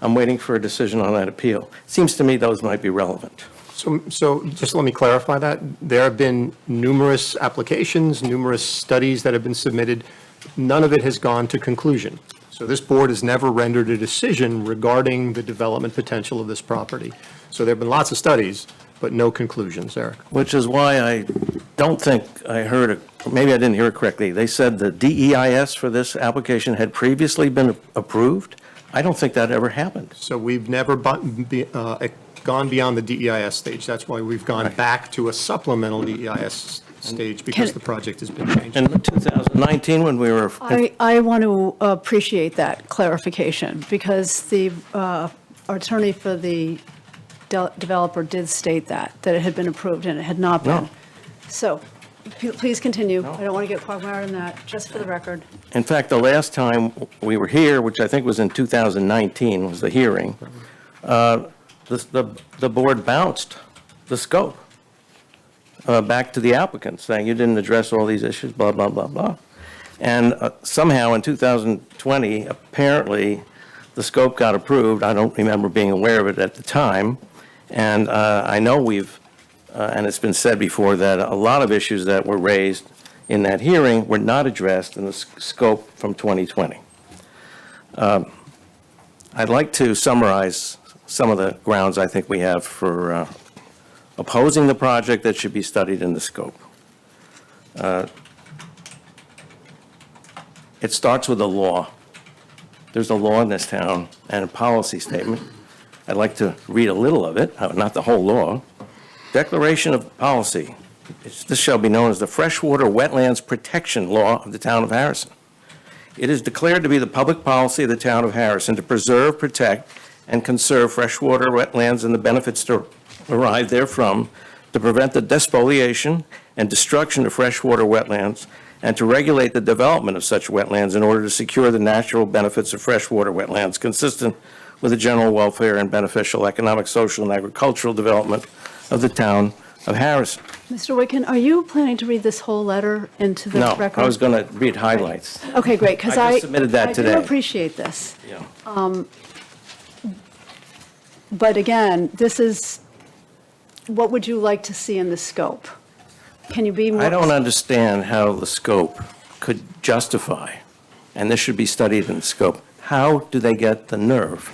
I'm waiting for a decision on that appeal. Seems to me those might be relevant. So just let me clarify that. There have been numerous applications, numerous studies that have been submitted. None of it has gone to conclusion. So this board has never rendered a decision regarding the development potential of this property. So there have been lots of studies, but no conclusions, Eric. Which is why I don't think I heard it, maybe I didn't hear it correctly. They said the DEIS for this application had previously been approved. I don't think that ever happened. So we've never gone beyond the DEIS stage. That's why we've gone back to a supplemental DEIS stage, because the project has been changed. In 2019, when we were... I want to appreciate that clarification, because the attorney for the developer did state that it had been approved and it had not been. No. So please continue. I don't want to get quagmired in that, just for the record. In fact, the last time we were here, which I think was in 2019, was the hearing, the board bounced the scope back to the applicant, saying you didn't address all these issues, blah, blah, blah, blah. And somehow in 2020, apparently, the scope got approved. I don't remember being aware of it at the time. And I know we've and it's been said before that a lot of issues that were raised in that hearing were not addressed in the scope from 2020. I'd like to summarize some of the grounds I think we have for opposing the project that should be studied in the scope. It starts with a law. There's a law in this town and a policy statement. I'd like to read a little of it, not the whole law. Declaration of policy. This shall be known as the Freshwater Wetlands Protection Law of the Town of Harrison. It is declared to be the public policy of the Town of Harrison to preserve, protect, and conserve freshwater wetlands and the benefits derived therefrom, to prevent the despoliation and destruction of freshwater wetlands, and to regulate the development of such wetlands in order to secure the natural benefits of freshwater wetlands consistent with the general welfare and beneficial economic, social, and agricultural development of the town of Harrison. Mr. Witkin, are you planning to read this whole letter into the No, record? I was going to read highlights. Okay, great, because I just submitted that today. I do appreciate this. Yeah. But again, this is, what would you like to see in the scope? Can you be more? I don't understand how the scope could justify, and this should be studied in the scope, how do they get the nerve?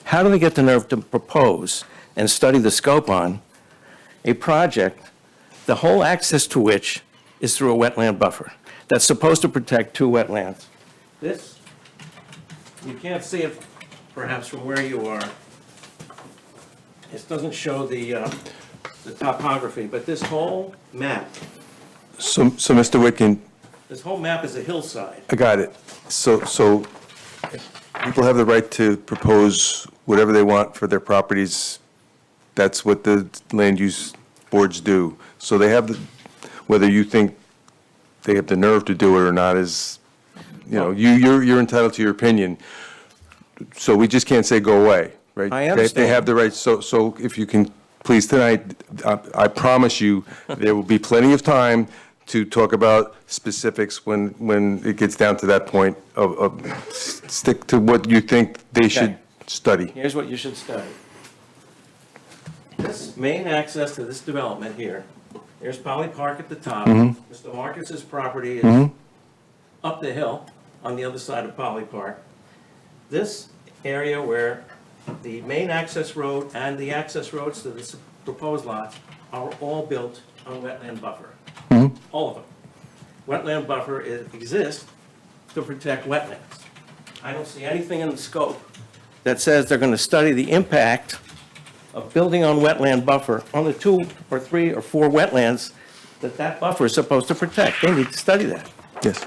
How do they get the nerve to propose and study the scope on a project, the whole access to which is through a wetland buffer that's supposed to protect two wetlands? This, you can't see it perhaps from where you are. This doesn't show the topography, but this whole map, So Mr. Witkin, this whole map is a hillside. I got it. So people have the right to propose whatever they want for their properties. That's what the land use boards do. So they have the, whether you think they have the nerve to do it or not is, you're entitled to your opinion. So we just can't say go away, right? I understand. They have the right, so if you can, please tonight, I promise you, there will be plenty of time to talk about specifics when it gets down to that point of stick to what you think they should study. Here's what you should study. This main access to this development here, here's Poly Park at the top. Mr. Marcus's property is up the hill on the other side of Poly Park. This area where the main access road and the access roads to this proposed lot are all built on wetland buffer. All of them. Wetland buffer exists to protect wetlands. I don't see anything in the scope that says they're going to study the impact of building on wetland buffer on the 2 or 3 or 4 wetlands that buffer is supposed to protect. They need to study that. Yes.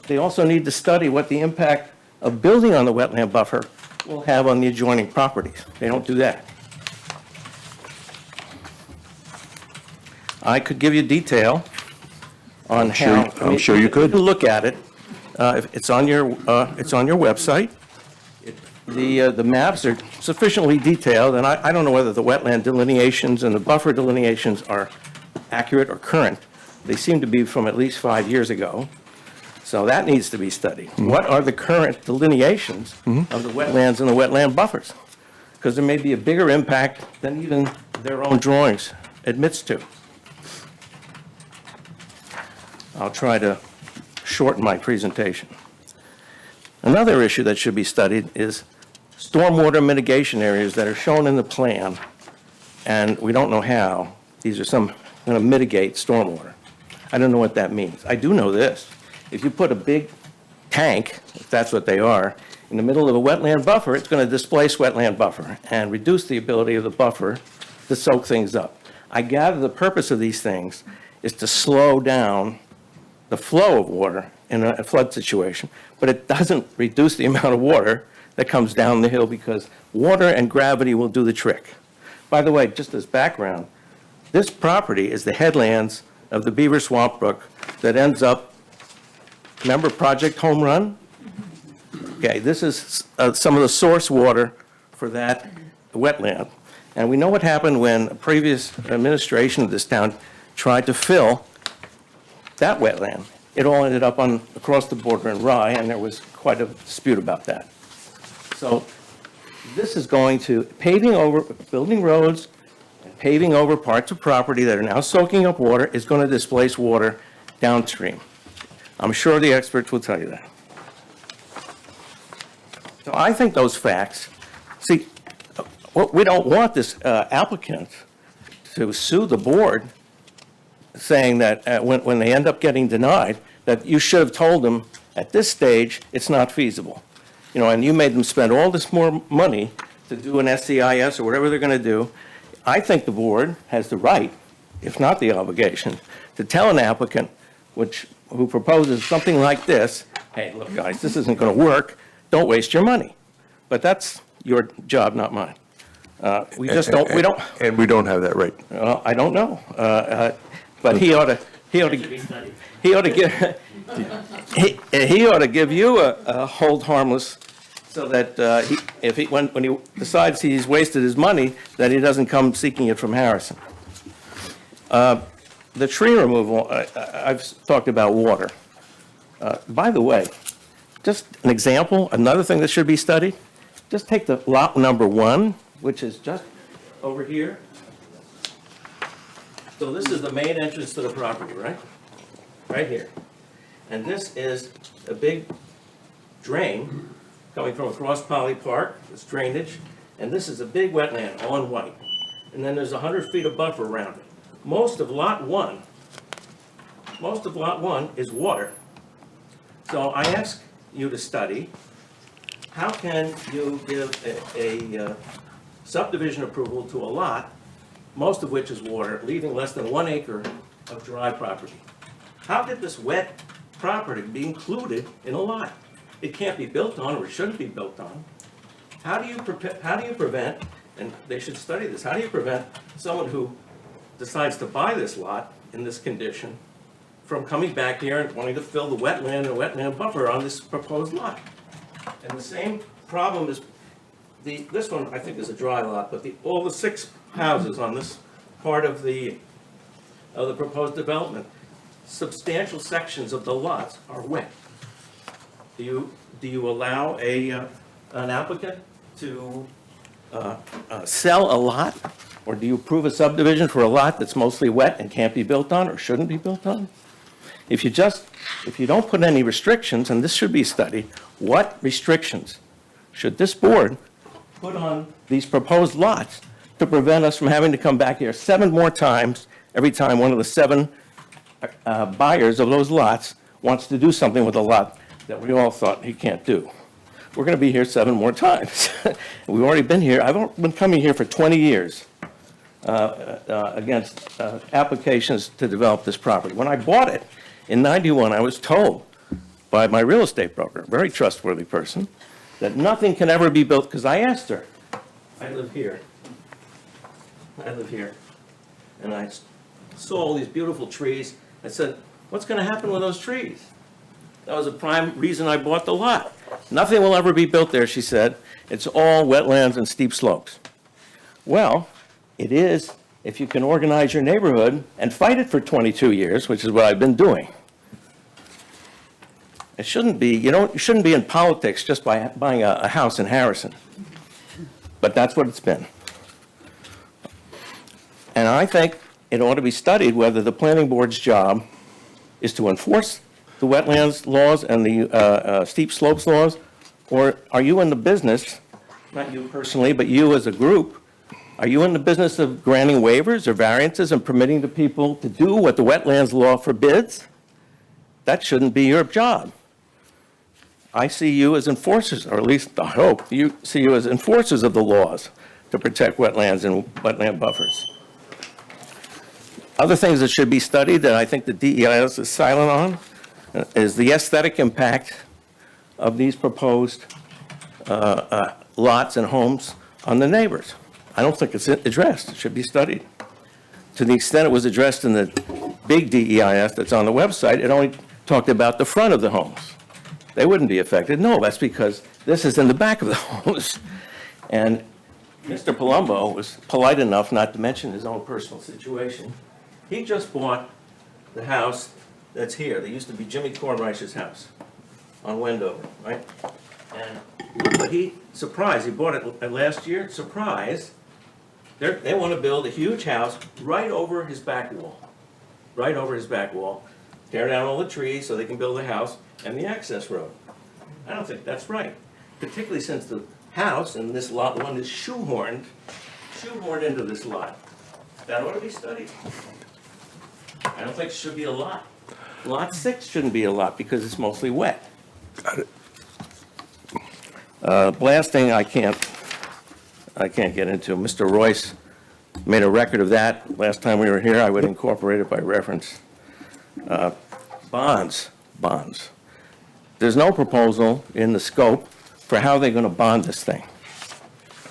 They also need to study what the impact of building on the wetland buffer will have on the adjoining properties. They don't do that. I could give you detail on how. I'm sure you could. You can look at it. It's on your website. The maps are sufficiently detailed, and I don't know whether the wetland delineations and the buffer delineations are accurate or current. They seem to be from at least 5 years ago. So that needs to be studied. What are the current delineations of the wetlands and the wetland buffers? Because there may be a bigger impact than even their own drawings admits to. I'll try to shorten my presentation. Another issue that should be studied is stormwater mitigation areas that are shown in the plan, and we don't know how. These are some going to mitigate stormwater. I don't know what that means. I do know this. If you put a big tank, if that's what they are, in the middle of a wetland buffer, it's going to displace wetland buffer and reduce the ability of the buffer to soak things up. I gather the purpose of these things is to slow down the flow of water in a flood situation, but it doesn't reduce the amount of water that comes down the hill because water and gravity will do the trick. By the way, just as background, this property is the headlands of the Beaver Swamp Brook that ends up, remember Project Home Run? Okay, this is some of the source water for that wetland. And we know what happened when a previous administration of this town tried to fill that wetland. It all ended up across the border in Rye, and there was quite a dispute about that. So this is going to, paving over, building roads and paving over parts of property that are now soaking up water is going to displace water downstream. I'm sure the experts will tell you that. So I think those facts, see, we don't want this applicant to sue the board saying that when they end up getting denied, that you should have told them at this stage, it's not feasible. You know, and you made them spend all this more money to do an SEIS or whatever they're going to do. I think the board has the right, if not the obligation, to tell an applicant who proposes something like this, hey, look, guys, this isn't going to work. Don't waste your money. But that's your job, not mine. We just don't, we don't. And we don't have that right. Well, I don't know. But he ought to give you a hold harmless so that when he decides he's wasted his money, that he doesn't come seeking it from Harrison. The tree removal, I've talked about water. By the way, just an example, another thing that should be studied, just take the lot number 1, which is just over here. So this is the main entrance to the property, right? Right here. And this is a big drain coming from across Poly Park, it's drainage, and this is a big wetland, all in white. And then there's 100 feet of buffer around it. Most of lot 1 is water. So I ask you to study, how can you give a subdivision approval to a lot, most of which is water, leaving less than 1 acre of dry property? How did this wet property be included in a lot? It can't be built on, or it shouldn't be built on. How do you prevent, and they should study this, how do you prevent someone who decides to buy this lot in this condition from coming back here and wanting to fill the wetland and wetland buffer on this proposed lot? And the same problem is, this one I think is a dry lot, but all the 6 houses on this part of the proposed development, substantial sections of the lots are wet. Do you allow an applicant to sell a lot, or do you approve a subdivision for a lot that's mostly wet and can't be built on or shouldn't be built on? If you don't put any restrictions, and this should be studied, what restrictions should this board put on these proposed lots to prevent us from having to come back here 7 more times every time one of the 7 buyers of those lots wants to do something with a lot that we all thought he can't do? We're going to be here 7 more times. We've already been here. I've been coming here for 20 years against applications to develop this property. When I bought it in '91, I was told by my real estate broker, a very trustworthy person, that nothing can ever be built, because I asked her, I live here, and I saw all these beautiful trees. I said, what's going to happen with those trees? That was a prime reason I bought the lot. Nothing will ever be built there, she said. It's all wetlands and steep slopes. Well, it is if you can organize your neighborhood and fight it for 22 years, which is what I've been doing. It shouldn't be, you shouldn't be in politics just by buying a house in Harrison. But that's what it's been. And I think it ought to be studied whether the planning board's job is to enforce the wetlands laws and the steep slopes laws, or are you in the business, not you personally, but you as a group, are you in the business of granting waivers or variances and permitting the people to do what the wetlands law forbids? That shouldn't be your job. I see you as enforcers, or at least I hope you see you as enforcers of the laws to protect wetlands and wetland buffers. Other things that should be studied that I think the DEIS is silent on is the aesthetic impact of these proposed lots and homes on the neighbors. I don't think it's addressed. It should be studied. To the extent it was addressed in the big DEIS that's on the website, it only talked about the front of the homes. They wouldn't be affected. No, that's because this is in the back of the homes. And Mr. Palumbo was polite enough not to mention his own personal situation. He just bought the house that's here. There used to be Jimmy Kornreich's house on Wendover, right? But he bought it last year, surprise, They want to build a huge house right over his back wall. Right over his back wall. Tear down all the trees so they can build a house and the access road. I don't think that's right, particularly since the house in this lot 1 is shoehorned into this lot. That ought to be studied. I don't think it should be a lot. Lot 6 shouldn't be a lot because it's mostly wet. Got it. Blasting, I can't get into. Mr. Royce made a record of that. Last time we were here, I would incorporate it by reference. Bonds. There's no proposal in the scope for how they're going to bond this thing.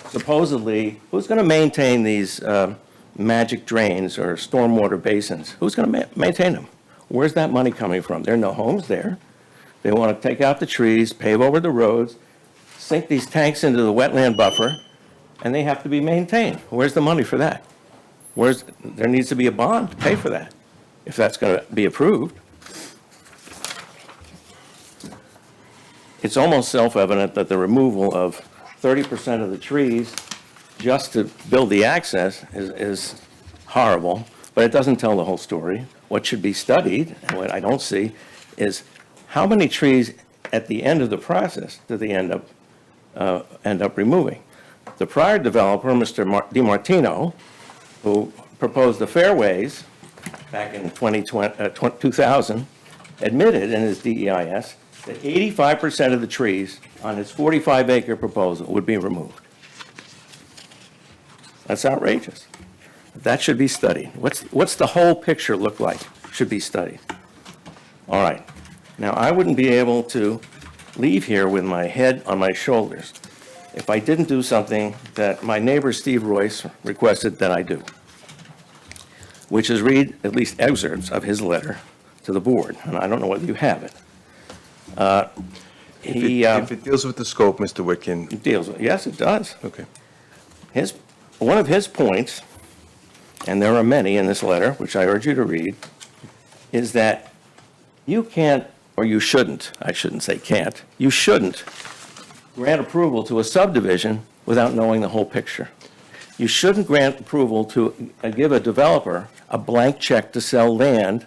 Supposedly, who's going to maintain these magic drains or stormwater basins? Who's going to maintain them? Where's that money coming from? There are no homes there. They want to take out the trees, pave over the roads, sink these tanks into the wetland buffer, and they have to be maintained. Where's the money for that? There needs to be a bond to pay for that, if that's going to be approved. It's almost self-evident that the removal of 30% of the trees just to build the access is horrible, but it doesn't tell the whole story. What should be studied, and what I don't see, is how many trees at the end of the process do they end up removing? The prior developer, Mr. DiMartino, who proposed the fairways back in 2000, admitted in his DEIS that 85% of the trees on his 45-acre proposal would be removed. That's outrageous. That should be studied. What's the whole picture look like? Should be studied. All right. Now, I wouldn't be able to leave here with my head on my shoulders if I didn't do something that my neighbor Steve Royce requested that I do, which is read at least excerpts of his letter to the board, and I don't know whether you have it. If it deals with the scope, Mr. Whitkin. It deals with, yes, it does. Okay. One of his points, and there are many in this letter, which I urge you to read, is that you can't, or you shouldn't, I shouldn't say can't, you shouldn't grant approval to a subdivision without knowing the whole picture. You shouldn't grant approval to give a developer a blank check to sell land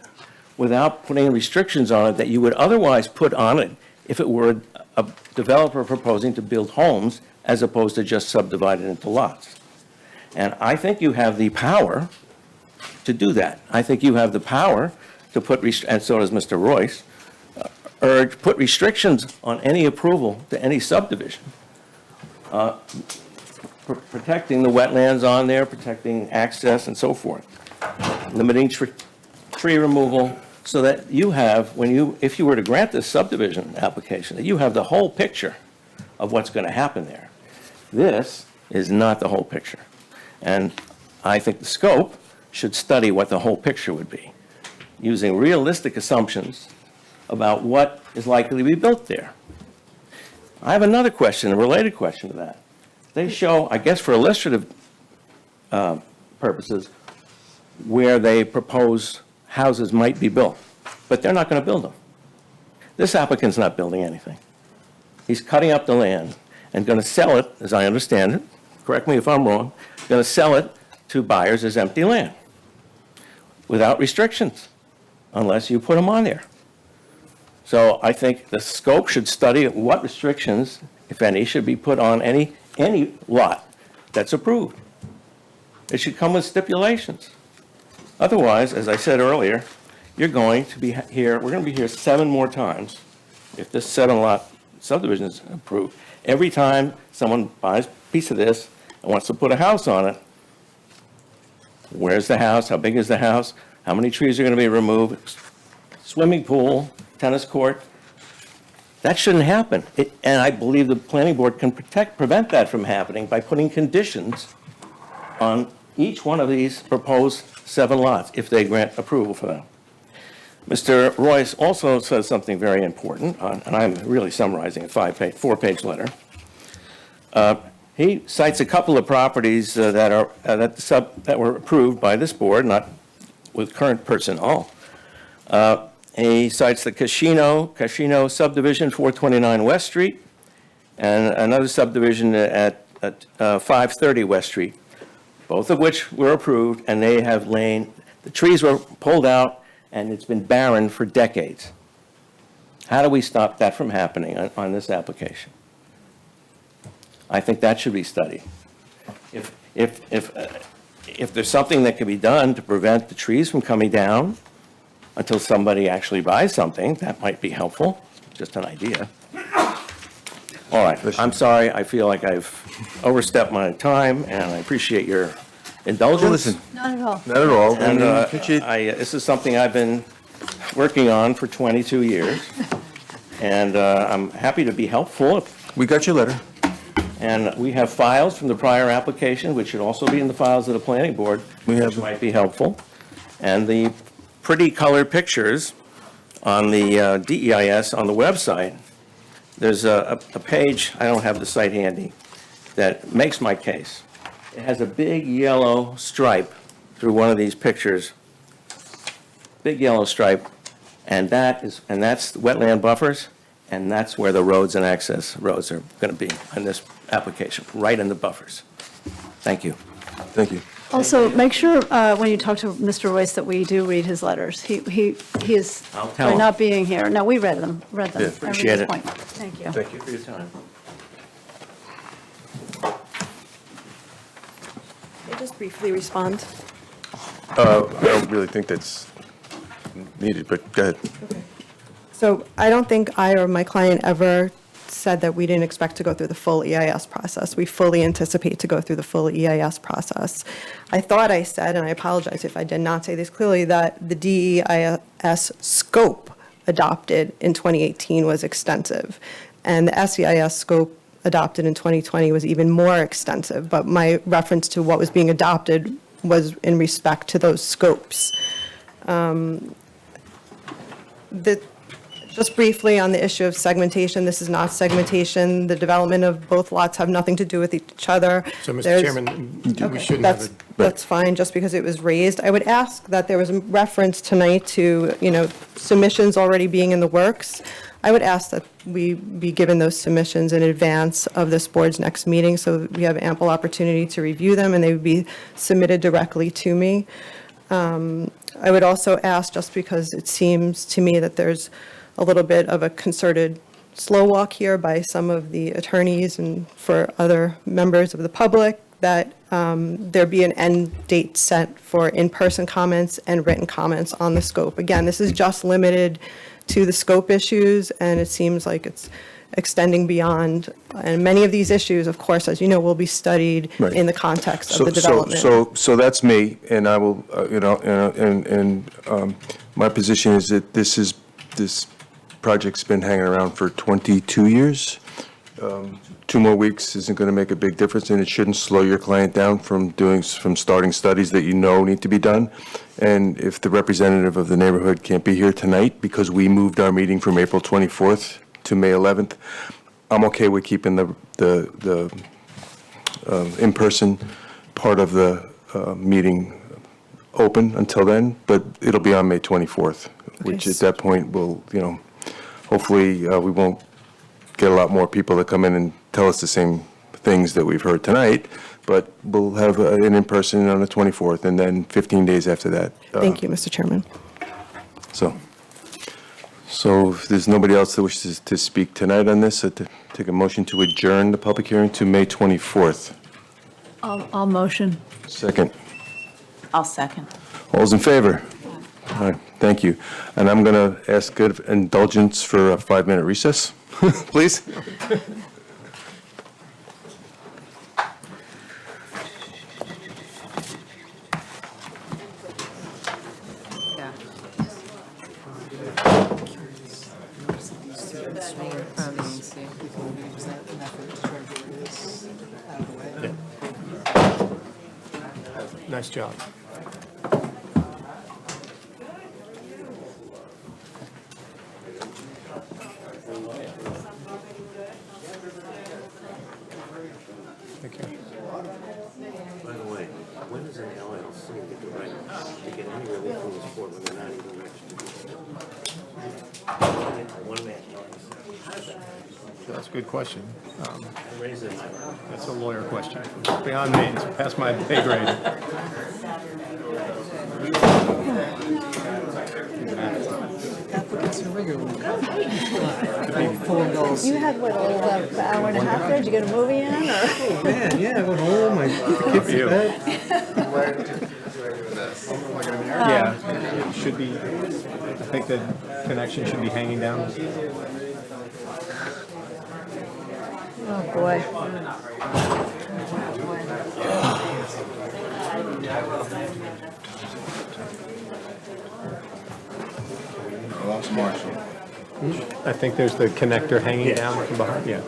without putting restrictions on it that you would otherwise put on it if it were a developer proposing to build homes as opposed to just subdivide it into lots. And I think you have the power to do that. I think you have the power to put, and so does Mr. Royce, put restrictions on any approval to any subdivision, protecting the wetlands on there, protecting access and so forth, limiting tree removal, so that you have, if you were to grant this subdivision application, that you have the whole picture of what's going to happen there. This is not the whole picture. And I think the scope should study what the whole picture would be, using realistic assumptions about what is likely to be built there. I have another question, a related question to that. They show, I guess for illustrative purposes, where they propose houses might be built, but they're not going to build them. This applicant's not building anything. He's cutting up the land and going to sell it, as I understand it, correct me if I'm wrong, going to sell it to buyers as empty land without restrictions, unless you put them on there. So I think the scope should study what restrictions, if any, should be put on any lot that's approved. It should come with stipulations. Otherwise, as I said earlier, you're going to be here, we're going to be here 7 more times if this 7-lot subdivision is approved. Every time someone buys a piece of this and wants to put a house on it, where's the house? How big is the house? How many trees are going to be removed? Swimming pool, tennis court. That shouldn't happen. And I believe the planning board can prevent that from happening by putting conditions on each one of these proposed 7 lots if they grant approval for them. Mr. Royce also says something very important, and I'm really summarizing a 4-page letter. He cites a couple of properties that were approved by this board, not with current personnel. He cites the Casino subdivision, 429 West Street, and another subdivision at 530 West Street. both of which were approved, and they have lain, the trees were pulled out, and it's been barren for decades. How do we stop that from happening on this application? I think that should be studied. If there's something that can be done to prevent the trees from coming down until somebody actually buys something, that might be helpful, just an idea. All right, I'm sorry, I feel like I've overstepped my time, and I appreciate your indulgence. Listen, Not at all. not at all. And appreciate- this is something I've been working on for 22 years, and I'm happy to be helpful. We got your letter. And we have files from the prior application, which should also be in the files of the planning board, which might be helpful. And the pretty colored pictures on the DEIS on the website. There's a page, I don't have the site handy, that makes my case. It has a big yellow stripe through one of these pictures. Big yellow stripe, and that's wetland buffers, and that's where the roads and access roads are going to be in this application, right in the buffers. Thank you. Thank you. Also, make sure when you talk to Mr. Royce that we do read his letters. He is, I'll tell by him. not being here. No, we read them. Yeah, Every appreciate it. point. Thank you. Thank you for your time. Can I just briefly respond? I don't really think that's needed, but go ahead. So I don't think I or my client ever said that we didn't expect to go through the full EIS process. We fully anticipate to go through the full EIS process. I thought I said, and I apologize if I did not say this clearly, that the DEIS scope adopted in 2018 was extensive, and the SEIS scope adopted in 2020 was even more extensive, but my reference to what was being adopted was in respect to those scopes. Just briefly on the issue of segmentation, this is not segmentation. The development of both lots have nothing to do with each other. So, Mr. There's- Chairman, we Okay, shouldn't have That's fine, just because it was raised. I would ask that there was a reference tonight to, submissions already being in the works. I would ask that we be given those submissions in advance of this board's next meeting, so that we have ample opportunity to review them, and they would be submitted directly to me. I would also ask, just because it seems to me that there's a little bit of a concerted slow walk here by some of the attorneys and for other members of the public, that there be an end date set for in-person comments and written comments on the scope. Again, this is just limited to the scope issues, and it seems like it's extending beyond. And many of these issues, of course, as you know, will be studied Right. in the context of the development. So that's me, and I will, my position is that this project's been hanging around for 22 years. 2 more weeks isn't going to make a big difference, and it shouldn't slow your client down from starting studies that need to be done. And if the representative of the neighborhood can't be here tonight because we moved our meeting from April 24th to May 11th, I'm okay with keeping the in-person part of the meeting open until then, but it'll be on May 24th, which at that point will, hopefully we won't get a lot more people that come in and tell us the same things that we've heard tonight, but we'll have an in-person on the 24th, and then 15 days after that. Thank you, Mr. Chairman. So if there's nobody else that wishes to speak tonight on this, I'd take a motion to adjourn the public hearing to May 24th. I'll motion. Second. I'll second. All those in favor? All right, thank you. And I'm going to ask good indulgence for a 5-minute recess, please. Nice job. By the way, when does an LLC get the right get any relief from this board when they're not even registered. One man. That's a good question. Raise it. That's a lawyer question. Beyond me, it's past my pay grade. You had, what, an hour and a half there? Did you get a movie in, or? Man, yeah, I went home, I put the kids to bed. Yeah, it should be, I think the connection should be hanging down. Oh, boy. I lost Marshall. I think there's the connector hanging down from behind, yeah.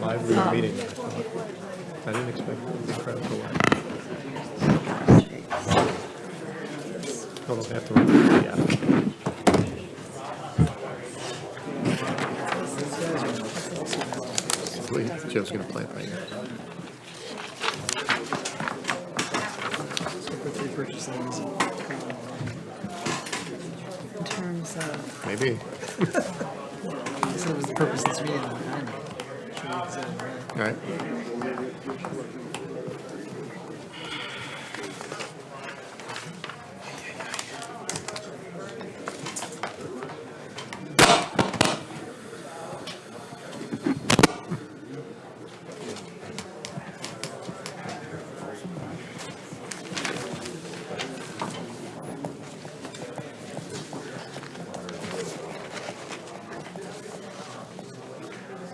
Live room meeting. I didn't expect it to be incredible. Hold on, I have to run the app. Joe's gonna play it right now. In terms of, Maybe. So it was the purpose of this meeting. All right.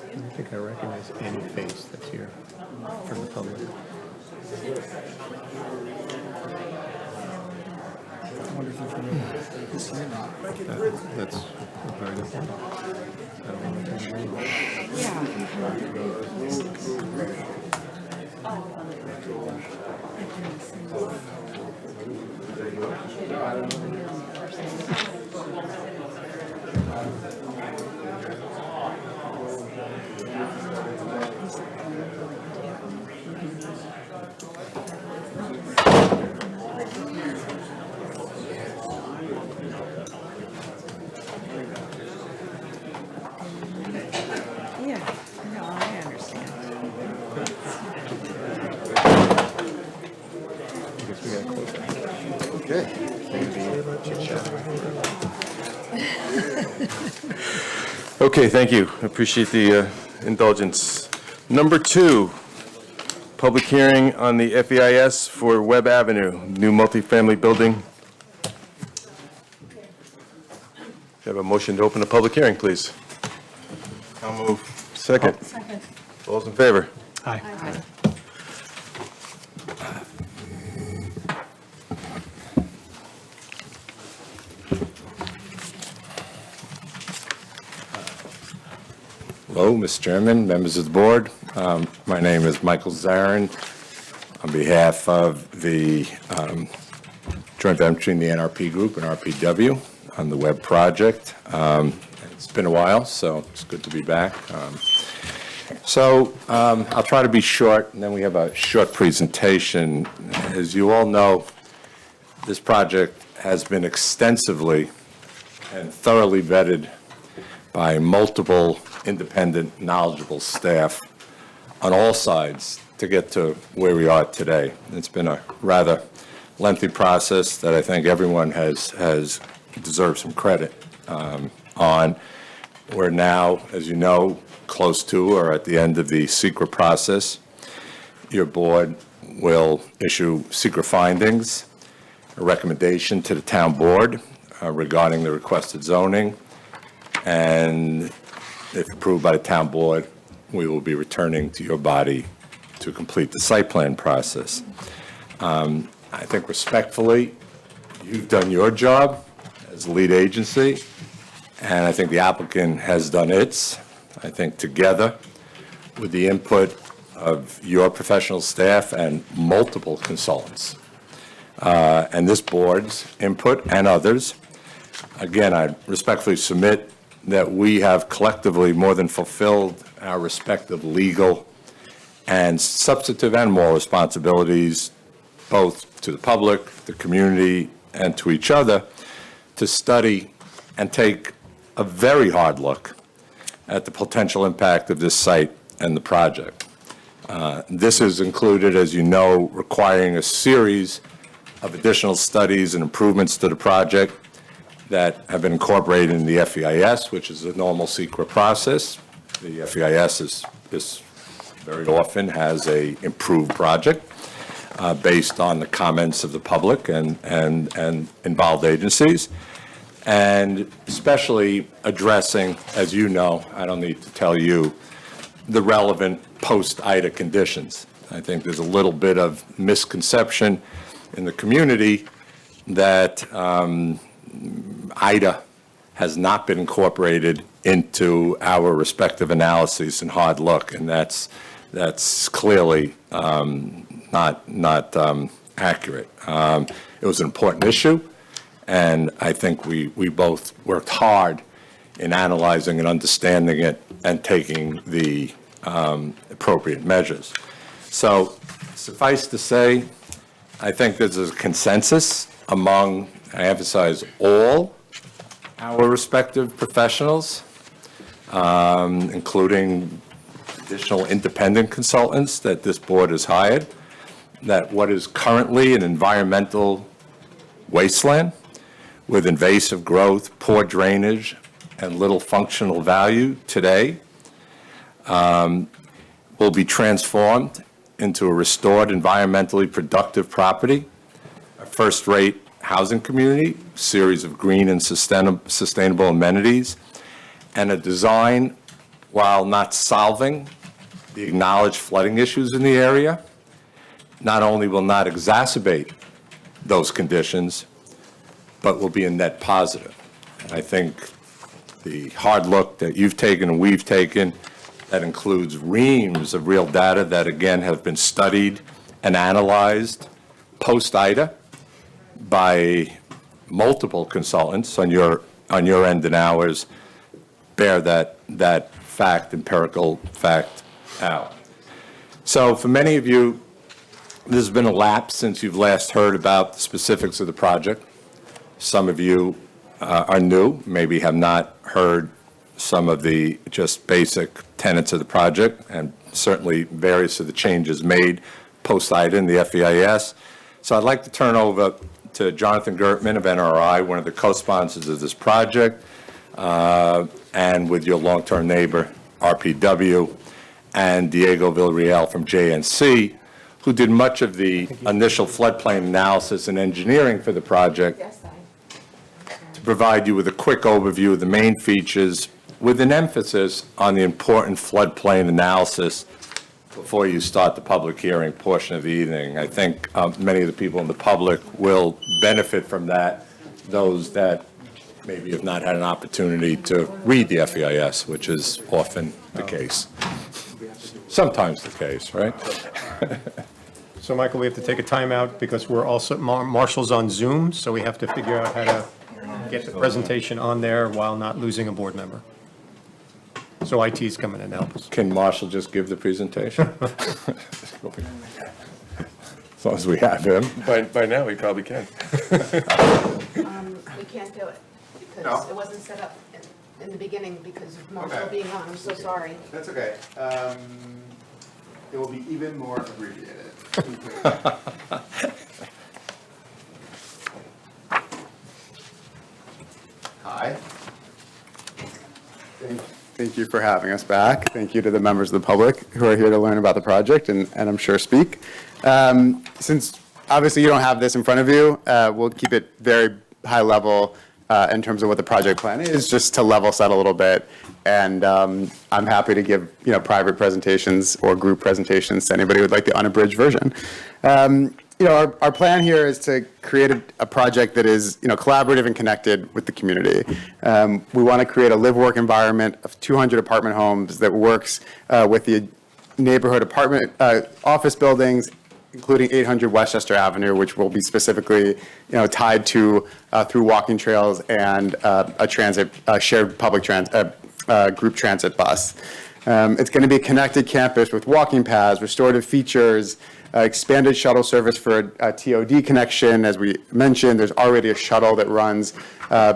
I don't think I recognize any face that's here from the public. I wonder if you're from this year now. That's a very good point. I don't know if there's any- Yeah, no, I understand. I guess we gotta close that. Okay. Okay, thank you. Appreciate the indulgence. Number 2, public hearing on the FEIS for Webb Avenue, new multifamily building. You have a motion to open the public hearing, please. I'll move. Second. second. All those in favor? Aye. Hello, Mr. Chairman, members of the board. My name is Michael Zarin. On behalf of the joint venture between the NRP Group and RPW on the Webb project. It's been a while, so it's good to be back. I'll try to be short, and then we have a short presentation. As you all know, this project has been extensively and thoroughly vetted by multiple independent, knowledgeable staff on all sides to get to where we are today. It's been a rather lengthy process that I think everyone has deserved some credit on. We're now, as you know, close to or at the end of the secret process. Your board will issue secret findings, a recommendation to the town board regarding the requested zoning, and if approved by the town board, we will be returning to your body to complete the site plan process. I think respectfully, you've done your job as the lead agency, and I think the applicant has done its. I think together, with the input of your professional staff and multiple consultants, and this board's input and others, again, I respectfully submit that we have collectively more than fulfilled our respective legal and substantive and moral responsibilities, both to the public, the community, and to each other, to study and take a very hard look at the potential impact of this site and the project. This is included, as you know, requiring a series of additional studies and improvements to the project that have been incorporated in the FEIS, which is a normal secret process. The FEIS is very often has a improved project based on the comments of the public and involved agencies, and especially addressing, as you know, I don't need to tell you, the relevant post-IDA conditions. I think there's a little bit of misconception in the community that IDA has not been incorporated into our respective analyses and hard look, and that's clearly not accurate. It was an important issue, and I think we both worked hard in analyzing and understanding it and taking the appropriate measures. So suffice to say, I think there's a consensus among, I emphasize, all our respective professionals, including additional independent consultants that this board has hired, that what is currently an environmental wasteland with invasive growth, poor drainage, and little functional value today will be transformed into a restored, environmentally productive property, a first-rate housing community, series of green and sustainable amenities, and a design, while not solving the acknowledged flooding issues in the area, not only will not exacerbate those conditions, but will be a net positive. And I think the hard look that you've taken and we've taken, that includes reams of real data that, again, have been studied and analyzed post-IDA by multiple consultants on your end and ours, bear that fact, empirical fact out. So for many of you, there's been a lapse since you've last heard about the specifics of the project. Some of you are new, maybe have not heard some of the just basic tenets of the project, and certainly various of the changes made post-IDA in the FEIS. So I'd like to turn over to Jonathan Gertman of NRI, one of the co-sponsors of this project, and with your long-term neighbor, RPW, and Diego Villarreal from JNC, who did much of the initial floodplain analysis and engineering for the project, to provide you with a quick overview of the main features with an emphasis on the important floodplain analysis before you start the public hearing portion of the evening. I think many of the people in the public will benefit from that, those that maybe have not had an opportunity to read the FEIS, which is often the case. Sometimes the case, right? So, Michael, we have to take a timeout because we're also, Marshall's on Zoom, so we have to figure out how to get the presentation on there while not losing a board member. So IT's coming in to help us. Can Marshall just give the presentation? As long as we have him. By now, we probably can. We can't do it because it wasn't set up in the beginning because of Marshall being on. I'm so sorry. That's okay. It will be even more abbreviated. Hi. Thank you for having us back. Thank you to the members of the public who are here to learn about the project and I'm sure speak. Since obviously you don't have this in front of you, we'll keep it very high level in terms of what the project plan is, just to level set a little bit. And I'm happy to give private presentations or group presentations to anybody who would like the unabridged version. Our plan here is to create a project that is collaborative and connected with the community. We want to create a live-work environment of 200 apartment homes that works with the neighborhood apartment office buildings, including 800 Westchester Avenue, which will be specifically tied to through walking trails and a shared public transit group transit bus. It's going to be a connected campus with walking paths, restorative features, expanded shuttle service for a TOD connection. As we mentioned, there's already a shuttle that runs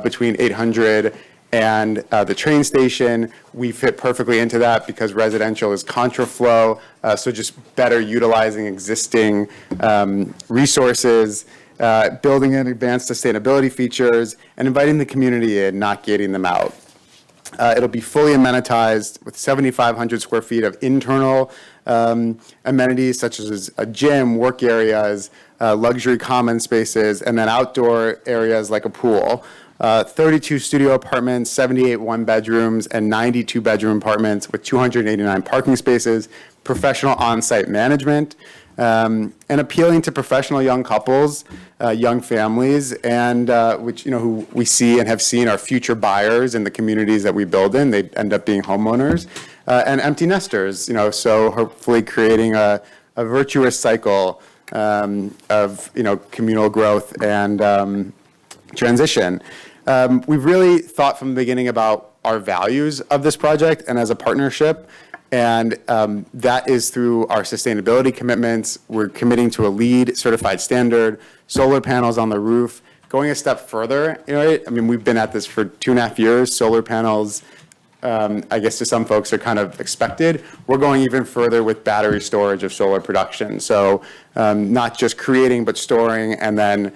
between 800 and the train station. We fit perfectly into that because residential is contraflow, so just better utilizing existing resources, building in advanced sustainability features, and inviting the community in, not gating them out. It'll be fully amenitized with 7,500 square feet of internal amenities such as a gym, work areas, luxury common spaces, and then outdoor areas like a pool. 32 studio apartments, 78 one-bedrooms, and 92 bedroom apartments with 289 parking spaces, professional on-site management, and appealing to professional young couples, young families, and which, who we see and have seen are future buyers in the communities that we build in. They end up being homeowners, and empty nesters, so hopefully creating a virtuous cycle of, communal growth and transition. We've really thought from the beginning about our values of this project and as a partnership, and that is through our sustainability commitments. We're committing to a LEED certified standard, solar panels on the roof. Going a step further, we've been at this for 2.5 years. Solar panels, I guess to some folks are kind of expected. We're going even further with battery storage of solar production. So not just creating, but storing, and then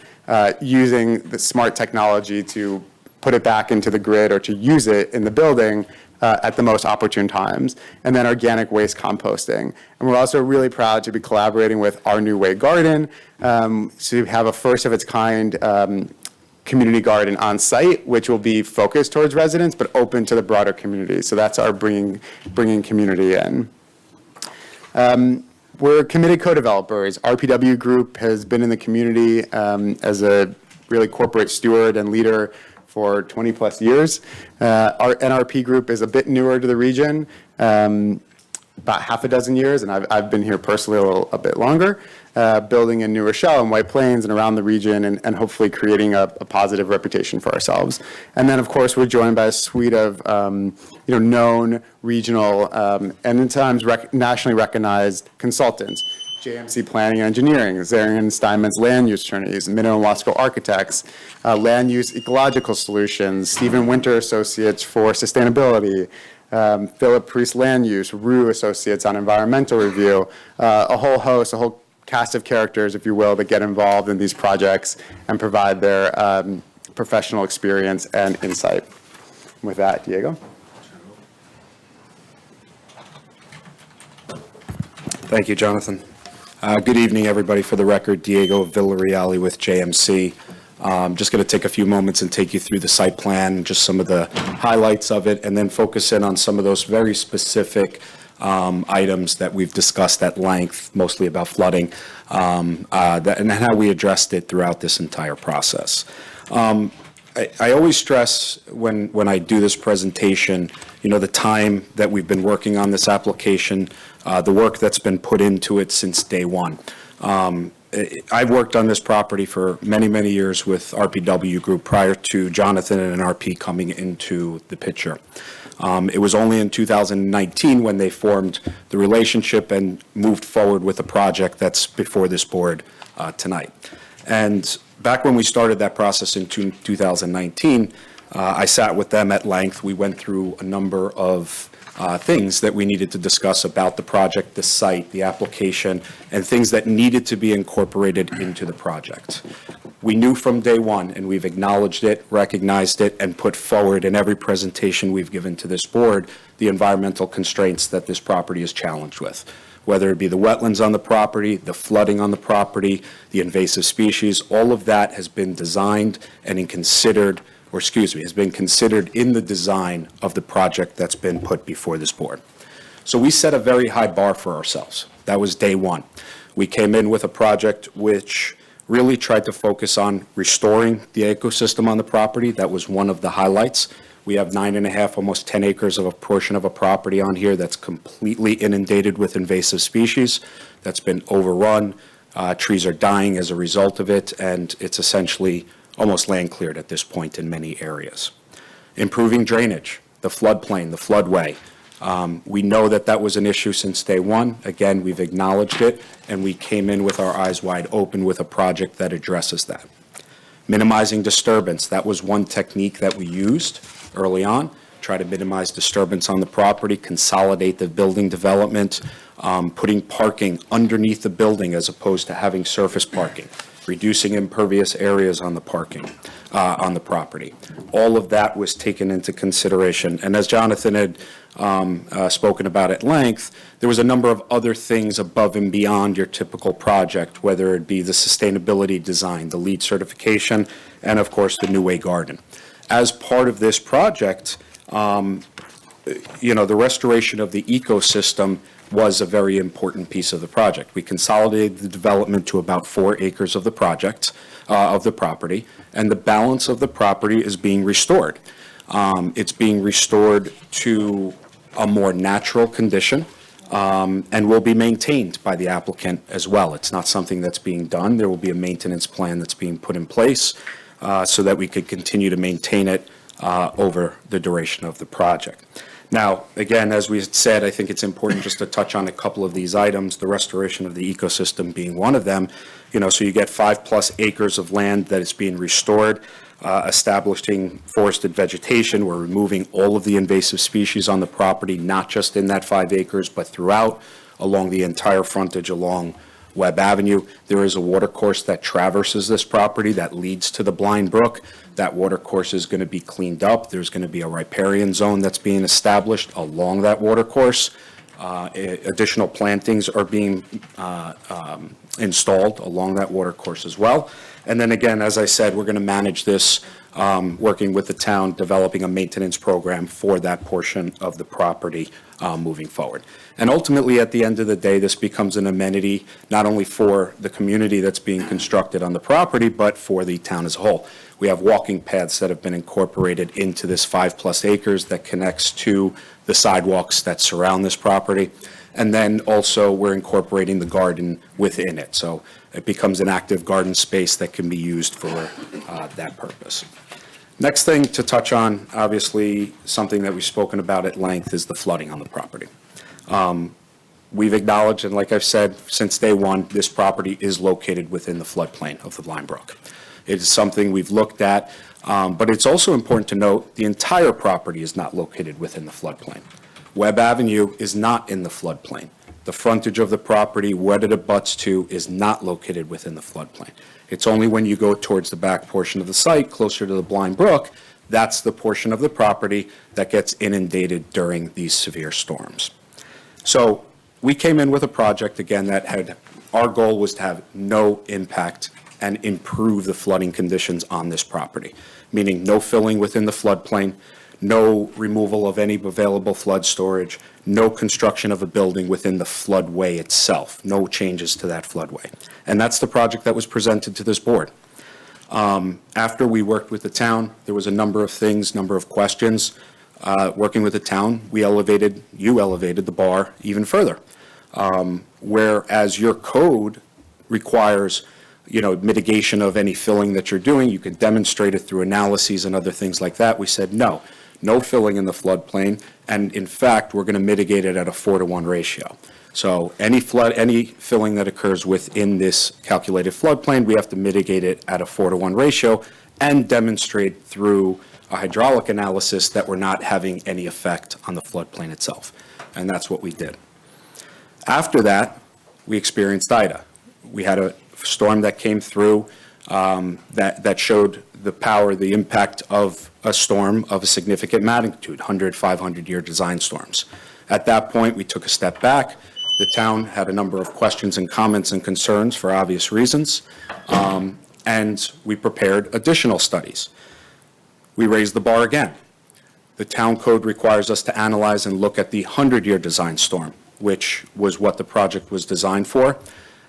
using the smart technology to put it back into the grid or to use it in the building at the most opportune times, and then organic waste composting. And we're also really proud to be collaborating with Our New Way Garden to have a first of its kind community garden on site, which will be focused towards residents, but open to the broader community. So that's our bringing community in. We're committed co-developers. RPW Group has been in the community as a really corporate steward and leader for 20 plus years. Our NRP Group is a bit newer to the region, about half a dozen years, and I've been here personally a bit longer, building in New Rochelle and White Plains and around the region, and hopefully creating a positive reputation for ourselves. And then, of course, we're joined by a suite of known regional and at times nationally recognized consultants. JMC Planning and Engineering, Zarian Steinman's Land Use Attorneys, Minnow and Wasco Architects, Land Use Ecological Solutions, Stephen Winter Associates for Sustainability, Philip Priest Land Use, Rue Associates on Environmental Review, a whole cast of characters, if you will, that get involved in these projects and provide their professional experience and insight. With that, Diego. Thank you, Jonathan. Good evening, everybody. For the record, Diego Villarreal with JMC. Just going to take a few moments and take you through the site plan, just some of the highlights of it, and then focus in on some of those very specific items that we've discussed at length, mostly about flooding, and how we addressed it throughout this entire process. I always stress when I do this presentation, the time that we've been working on this application, the work that's been put into it since day one. I've worked on this property for many, many years with RPW Group prior to Jonathan and NRP coming into the picture. It was only in 2019 when they formed the relationship and moved forward with a project that's before this board tonight. And back when we started that process in 2019, I sat with them at length. We went through a number of things that we needed to discuss about the project, the site, the application, and things that needed to be incorporated into the project. We knew from day one, and we've acknowledged it, recognized it, and put forward in every presentation we've given to this board, the environmental constraints that this property is challenged with, whether it be the wetlands on the property, the flooding on the property, the invasive species. All of that has been designed and has been considered in the design of the project that's been put before this board. So we set a very high bar for ourselves. That was day one. We came in with a project which really tried to focus on restoring the ecosystem on the property. That was one of the highlights. We have 9.5, almost 10 acres of a portion of a property on here that's completely inundated with invasive species, that's been overrun. Trees are dying as a result of it, and it's essentially almost land cleared at this point in many areas. Improving drainage, the floodplain, the floodway, We know that that was an issue since day one. Again, we've acknowledged it, and we came in with our eyes wide open with a project that addresses that. Minimizing disturbance, that was one technique that we used early on, try to minimize disturbance on the property, consolidate the building development, putting parking underneath the building as opposed to having surface parking, reducing impervious areas on the parking, on the property. All of that was taken into consideration. And as Jonathan had spoken about at length, there was a number of other things above and beyond your typical project, whether it be the sustainability design, the LEED certification, and of course, the New Way Garden. As part of this project, the restoration of the ecosystem was a very important piece of the project. We consolidated the development to about 4 acres of the project, of the property, and the balance of the property is being restored. It's being restored to a more natural condition, and will be maintained by the applicant as well. It's not something that's being done. There will be a maintenance plan that's being put in place so that we could continue to maintain it over the duration of the project. Now, again, as we had said, I think it's important just to touch on a couple of these items, the restoration of the ecosystem being one of them. So you get 5+ acres of land that is being restored, establishing forested vegetation. We're removing all of the invasive species on the property, not just in that 5 acres, but throughout, along the entire frontage along Webb Avenue. There is a watercourse that traverses this property that leads to the Blind Brook. That watercourse is going to be cleaned up. There's going to be a riparian zone that's being established along that watercourse. Additional plantings are being installed along that watercourse as well. And then again, as I said, we're going to manage this, working with the town, developing a maintenance program for that portion of the property moving forward. And ultimately, at the end of the day, this becomes an amenity not only for the community that's being constructed on the property, but for the town as a whole. We have walking paths that have been incorporated into this 5+ acres that connects to the sidewalks that surround this property. And then also, we're incorporating the garden within it. So it becomes an active garden space that can be used for that purpose. Next thing to touch on, obviously, something that we've spoken about at length is the flooding on the property. We've acknowledged, and like I've said, since day one, this property is located within the floodplain of the Blind Brook. It is something we've looked at, but it's also important to note the entire property is not located within the floodplain. Webb Avenue is not in the floodplain. The frontage of the property, what it abuts to, is not located within the floodplain. It's only when you go towards the back portion of the site, closer to the Blind Brook, that's the portion of the property that gets inundated during these severe storms. So we came in with a project, again, that had, our goal was to have no impact and improve the flooding conditions on this property, meaning no filling within the floodplain, no removal of any available flood storage, no construction of a building within the floodway itself, no changes to that floodway. And that's the project that was presented to this board. After we worked with the town, there was a number of things, number of questions. Working with the town, you elevated the bar even further. Whereas your code requires, mitigation of any filling that you're doing, you can demonstrate it through analyses and other things like that. We said, no filling in the floodplain, and in fact, we're going to mitigate it at a 4-to-1 ratio. So any filling that occurs within this calculated floodplain, we have to mitigate it at a 4-to-1 ratio and demonstrate through a hydraulic analysis that we're not having any effect on the floodplain itself. And that's what we did. After that, we experienced Ida. We had a storm that came through that showed the impact of a storm of a significant magnitude, 100, 500-year design storms. At that point, we took a step back. The town had a number of questions and comments and concerns for obvious reasons, and we prepared additional studies. We raised the bar again. The town code requires us to analyze and look at the 100-year design storm, which was what the project was designed for.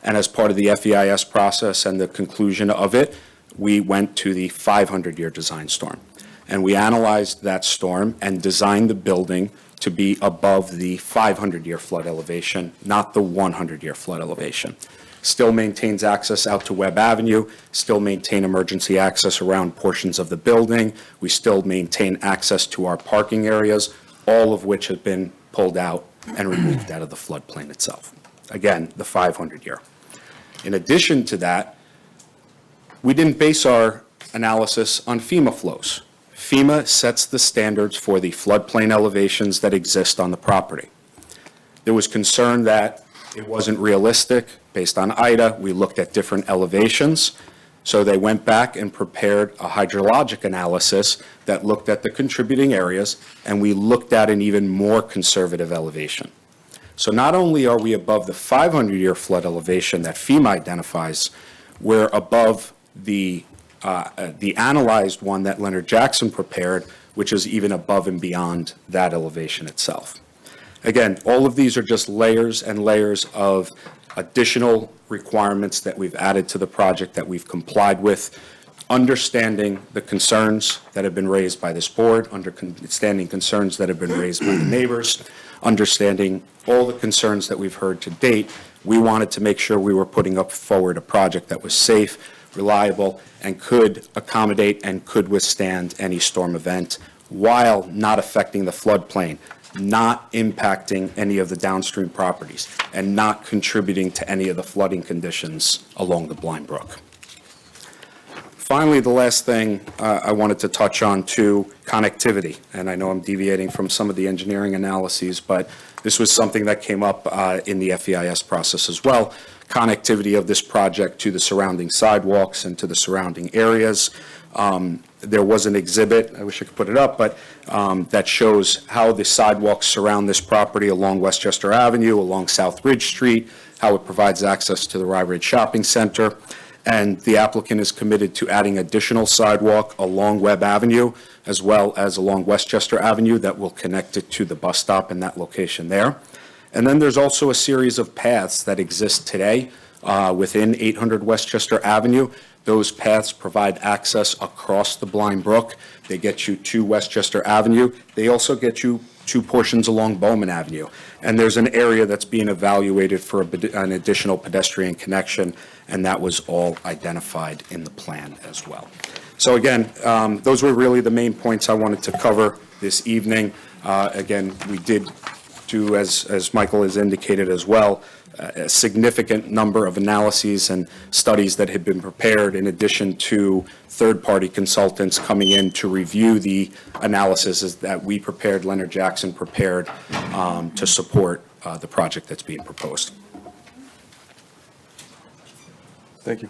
And as part of the FEIS process and the conclusion of it, we went to the 500-year design storm. And we analyzed that storm and designed the building to be above the 500-year flood elevation, not the 100-year flood elevation. Still maintains access out to Webb Avenue, still maintain emergency access around portions of the building. We still maintain access to our parking areas, all of which have been pulled out and removed out of the floodplain itself. Again, the 500-year. In addition to that, we didn't base our analysis on FEMA flows. FEMA sets the standards for the floodplain elevations that exist on the property. There was concern that it wasn't realistic. Based on IDA, we looked at different elevations. So they went back and prepared a hydrologic analysis that looked at the contributing areas, and we looked at an even more conservative elevation. So not only are we above the 500-year flood elevation that FEMA identifies, we're above the analyzed one that Leonard Jackson prepared, which is even above and beyond that elevation itself. Again, all of these are just layers and layers of additional requirements that we've added to the project that we've complied with, understanding the concerns that have been raised by this board, understanding concerns that have been raised by the neighbors, understanding all the concerns that we've heard to date. We wanted to make sure we were putting up forward a project that was safe, reliable, and could accommodate and could withstand any storm event while not affecting the floodplain, not impacting any of the downstream properties, and not contributing to any of the flooding conditions along the Blind Brook. Finally, the last thing I wanted to touch on too, connectivity. And I know I'm deviating from some of the engineering analyses, but this was something that came up in the FEIS process as well. Connectivity of this project to the surrounding sidewalks and to the surrounding areas. There was an exhibit, I wish I could put it up, but that shows how the sidewalks surround this property along Westchester Avenue, along South Ridge Street, how it provides access to the Rye Ridge Shopping Center. And the applicant is committed to adding additional sidewalk along Webb Avenue, as well as along Westchester Avenue that will connect it to the bus stop in that location there. And then there's also a series of paths that exist today within 800 Westchester Avenue. Those paths provide access across the Blind Brook. They get you to Westchester Avenue. They also get you two portions along Bowman Avenue. And there's an area that's being evaluated for an additional pedestrian connection, and that was all identified in the plan as well. So again, those were really the main points I wanted to cover this evening. Again, we did do, as Michael has indicated as well, a significant number of analyses and studies that had been prepared in addition to third-party consultants coming in to review the analysis that we prepared, Leonard Jackson prepared, to support the project that's being proposed. Thank you.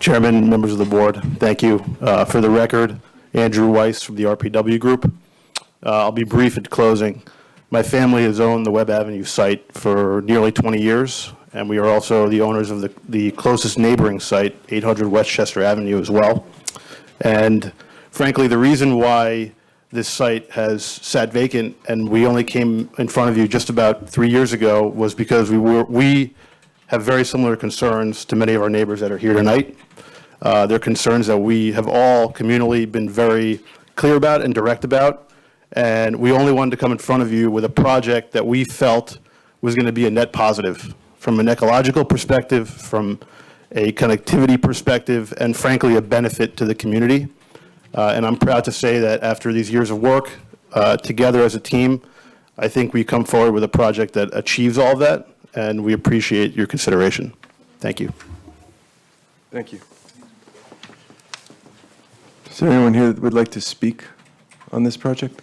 Chairman, members of the board, thank you. For the record, Andrew Weiss from the RPW Group. I'll be brief at closing. My family has owned the Webb Avenue site for nearly 20 years, and we are also the owners of the closest neighboring site, 800 Westchester Avenue as well. And frankly, the reason why this site has sat vacant and we only came in front of you just about 3 years ago was because we have very similar concerns to many of our neighbors that are here tonight. They're concerns that we have all communally been very clear about and direct about. And we only wanted to come in front of you with a project that we felt was going to be a net positive from an ecological perspective, from a connectivity perspective, and frankly, a benefit to the community. And I'm proud to say that after these years of work together as a team, I think we come forward with a project that achieves all of that, and we appreciate your consideration. Thank you. Thank you. Is there anyone here that would like to speak on this project?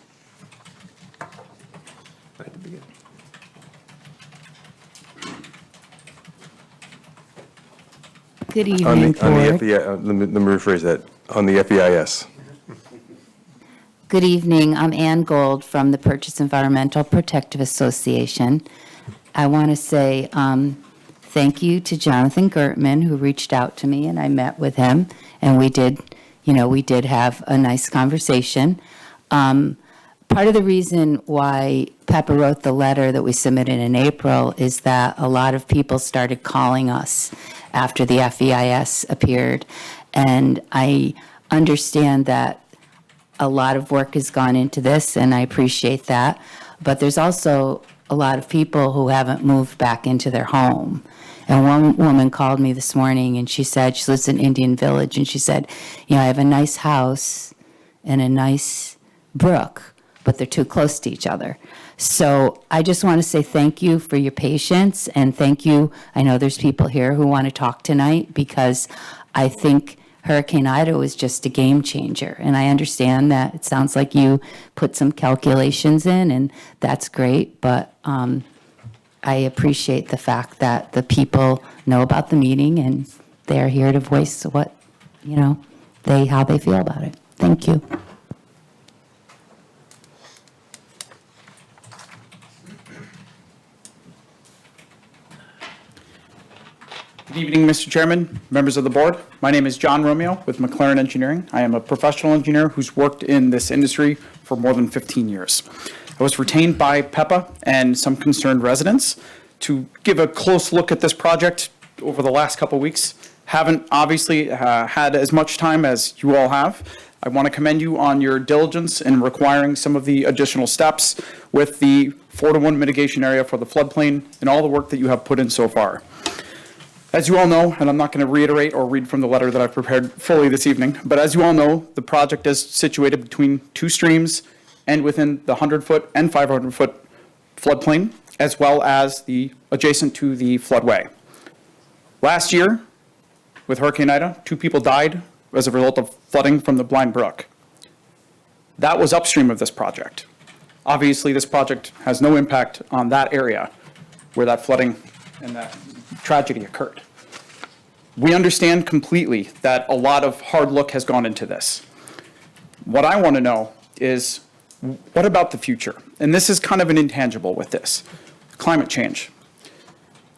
Good evening, On the Board. FEI, let me rephrase that, on the FEIS. Good evening. I'm Ann Gold from the Purchase Environmental Protective Association. I want to say thank you to Jonathan Gertman, who reached out to me, and I met with him, and we did have a nice conversation. Part of the reason why Pepper wrote the letter that we submitted in April is that a lot of people started calling us after the FEIS appeared. And I understand that a lot of work has gone into this, and I appreciate that. But there's also a lot of people who haven't moved back into their home. And one woman called me this morning, and she said, she lives in Indian Village, and she said, I have a nice house and a nice brook, but they're too close to each other. So I just want to say thank you for your patience, and thank you. I know there's people here who want to talk tonight, because I think Hurricane Ida was just a game changer. And I understand that it sounds like you put some calculations in, and that's great, but I appreciate the fact that the people know about the meeting and they're here to voice what, how they feel about it. Thank you. Good evening, Mr. Chairman, members of the board. My name is John Romeo with McLaren Engineering. I am a professional engineer who's worked in this industry for more than 15 years. I was retained by PEPA and some concerned residents to give a close look at this project over the last couple weeks. Haven't obviously had as much time as you all have. I want to commend you on your diligence in requiring some of the additional steps with the 4-to-1 mitigation area for the floodplain and all the work that you have put in so far. As you all know, and I'm not going to reiterate or read from the letter that I've prepared fully this evening, but as you all know, the project is situated between two streams and within the 100-foot and 500-foot floodplain, as well as the adjacent to the floodway. Last year, with Hurricane Ida, 2 people died as a result of flooding from the Blind Brook. That was upstream of this project. Obviously, this project has no impact on that area where that flooding and that tragedy occurred. We understand completely that a lot of hard look has gone into this. What I want to know is, what about the future? And this is kind of an intangible with this. Climate change.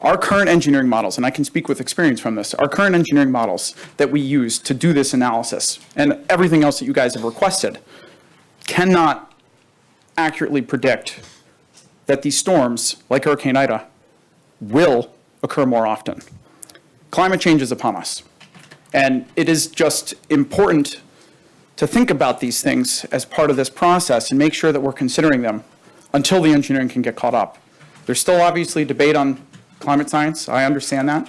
Our current engineering models, and I can speak with experience from this, our current engineering models that we use to do this analysis and everything else that you guys have requested cannot accurately predict that these storms, like Hurricane Ida, will occur more often. Climate change is upon us, and it is just important to think about these things as part of this process and make sure that we're considering them until the engineering can get caught up. There's still obviously debate on climate science, I understand that,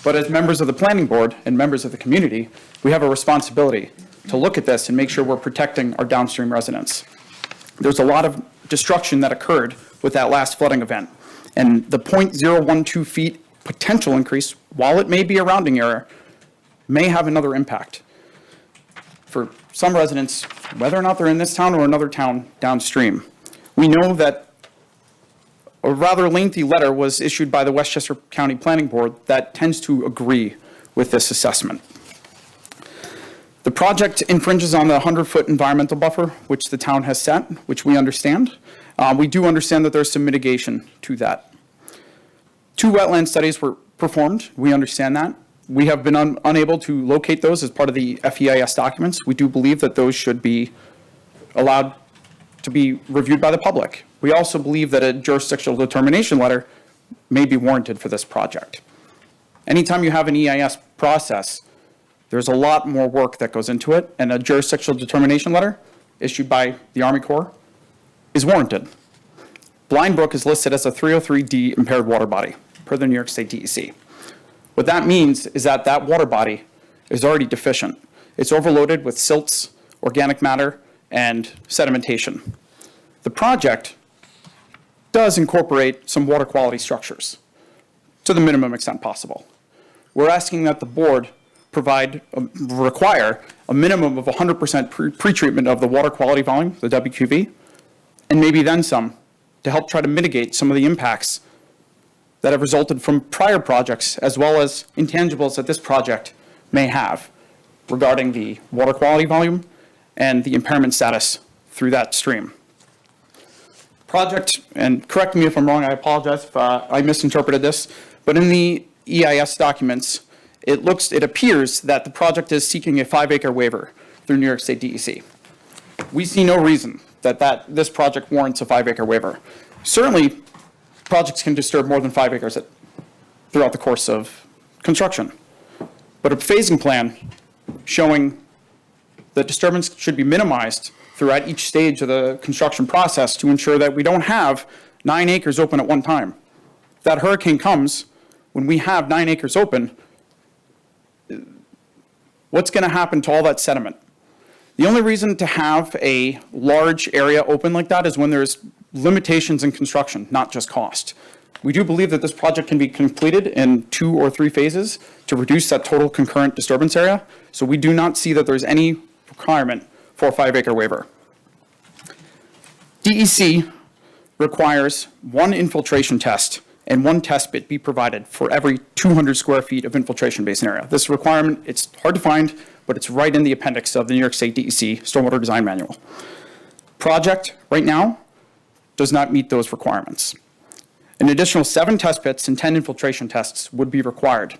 but as members of the planning board and members of the community, we have a responsibility to look at this and make sure we're protecting our downstream residents. There's a lot of destruction that occurred with that last flooding event. And the 0.012 feet potential increase, while it may be a rounding error, may have another impact for some residents, whether or not they're in this town or another town downstream. We know that a rather lengthy letter was issued by the Westchester County Planning Board that tends to agree with this assessment. The project infringes on the 100-foot environmental buffer, which the town has set, which we understand. We do understand that there's some mitigation to that. 2 wetland studies were performed. We understand that. We have been unable to locate those as part of the FEIS documents. We do believe that those should be allowed to be reviewed by the public. We also believe that a jurisdictional determination letter may be warranted for this project. Anytime you have an EIS process, there's a lot more work that goes into it, and a jurisdictional determination letter issued by the Army Corps is warranted. Blind Brook is listed as a 303D impaired water body per the New York State DEC. What that means is that that water body is already deficient. It's overloaded with silts, organic matter, and sedimentation. The project does incorporate some water quality structures to the minimum extent possible. We're asking that the board require a minimum of 100% pretreatment of the water quality volume, the WQV, and maybe then some, to help try to mitigate some of the impacts that have resulted from prior projects, as well as intangibles that this project may have regarding the water quality volume and the impairment status through that stream. Project, and correct me if I'm wrong, I apologize if I misinterpreted this, but in the EIS documents, it appears that the project is seeking a 5-acre waiver through New York State DEC. We see no reason that this project warrants a 5-acre waiver. Certainly, projects can disturb more than 5 acres throughout the course of construction. But a phasing plan showing that disturbance should be minimized throughout each stage of the construction process to ensure that we don't have 9 acres open at one time. If that hurricane comes, when we have 9 acres open, what's going to happen to all that sediment? The only reason to have a large area open like that is when there's limitations in construction, not just cost. We do believe that this project can be completed in 2 or 3 phases to reduce that total concurrent disturbance area, so we do not see that there's any requirement for a 5-acre waiver. DEC requires 1 infiltration test and 1 test pit be provided for every 200 square feet of infiltration basin area. This requirement, it's hard to find, but it's right in the appendix of the New York State DEC Stormwater Design Manual. Project, right now, does not meet those requirements. An additional 7 test pits and 10 infiltration tests would be required.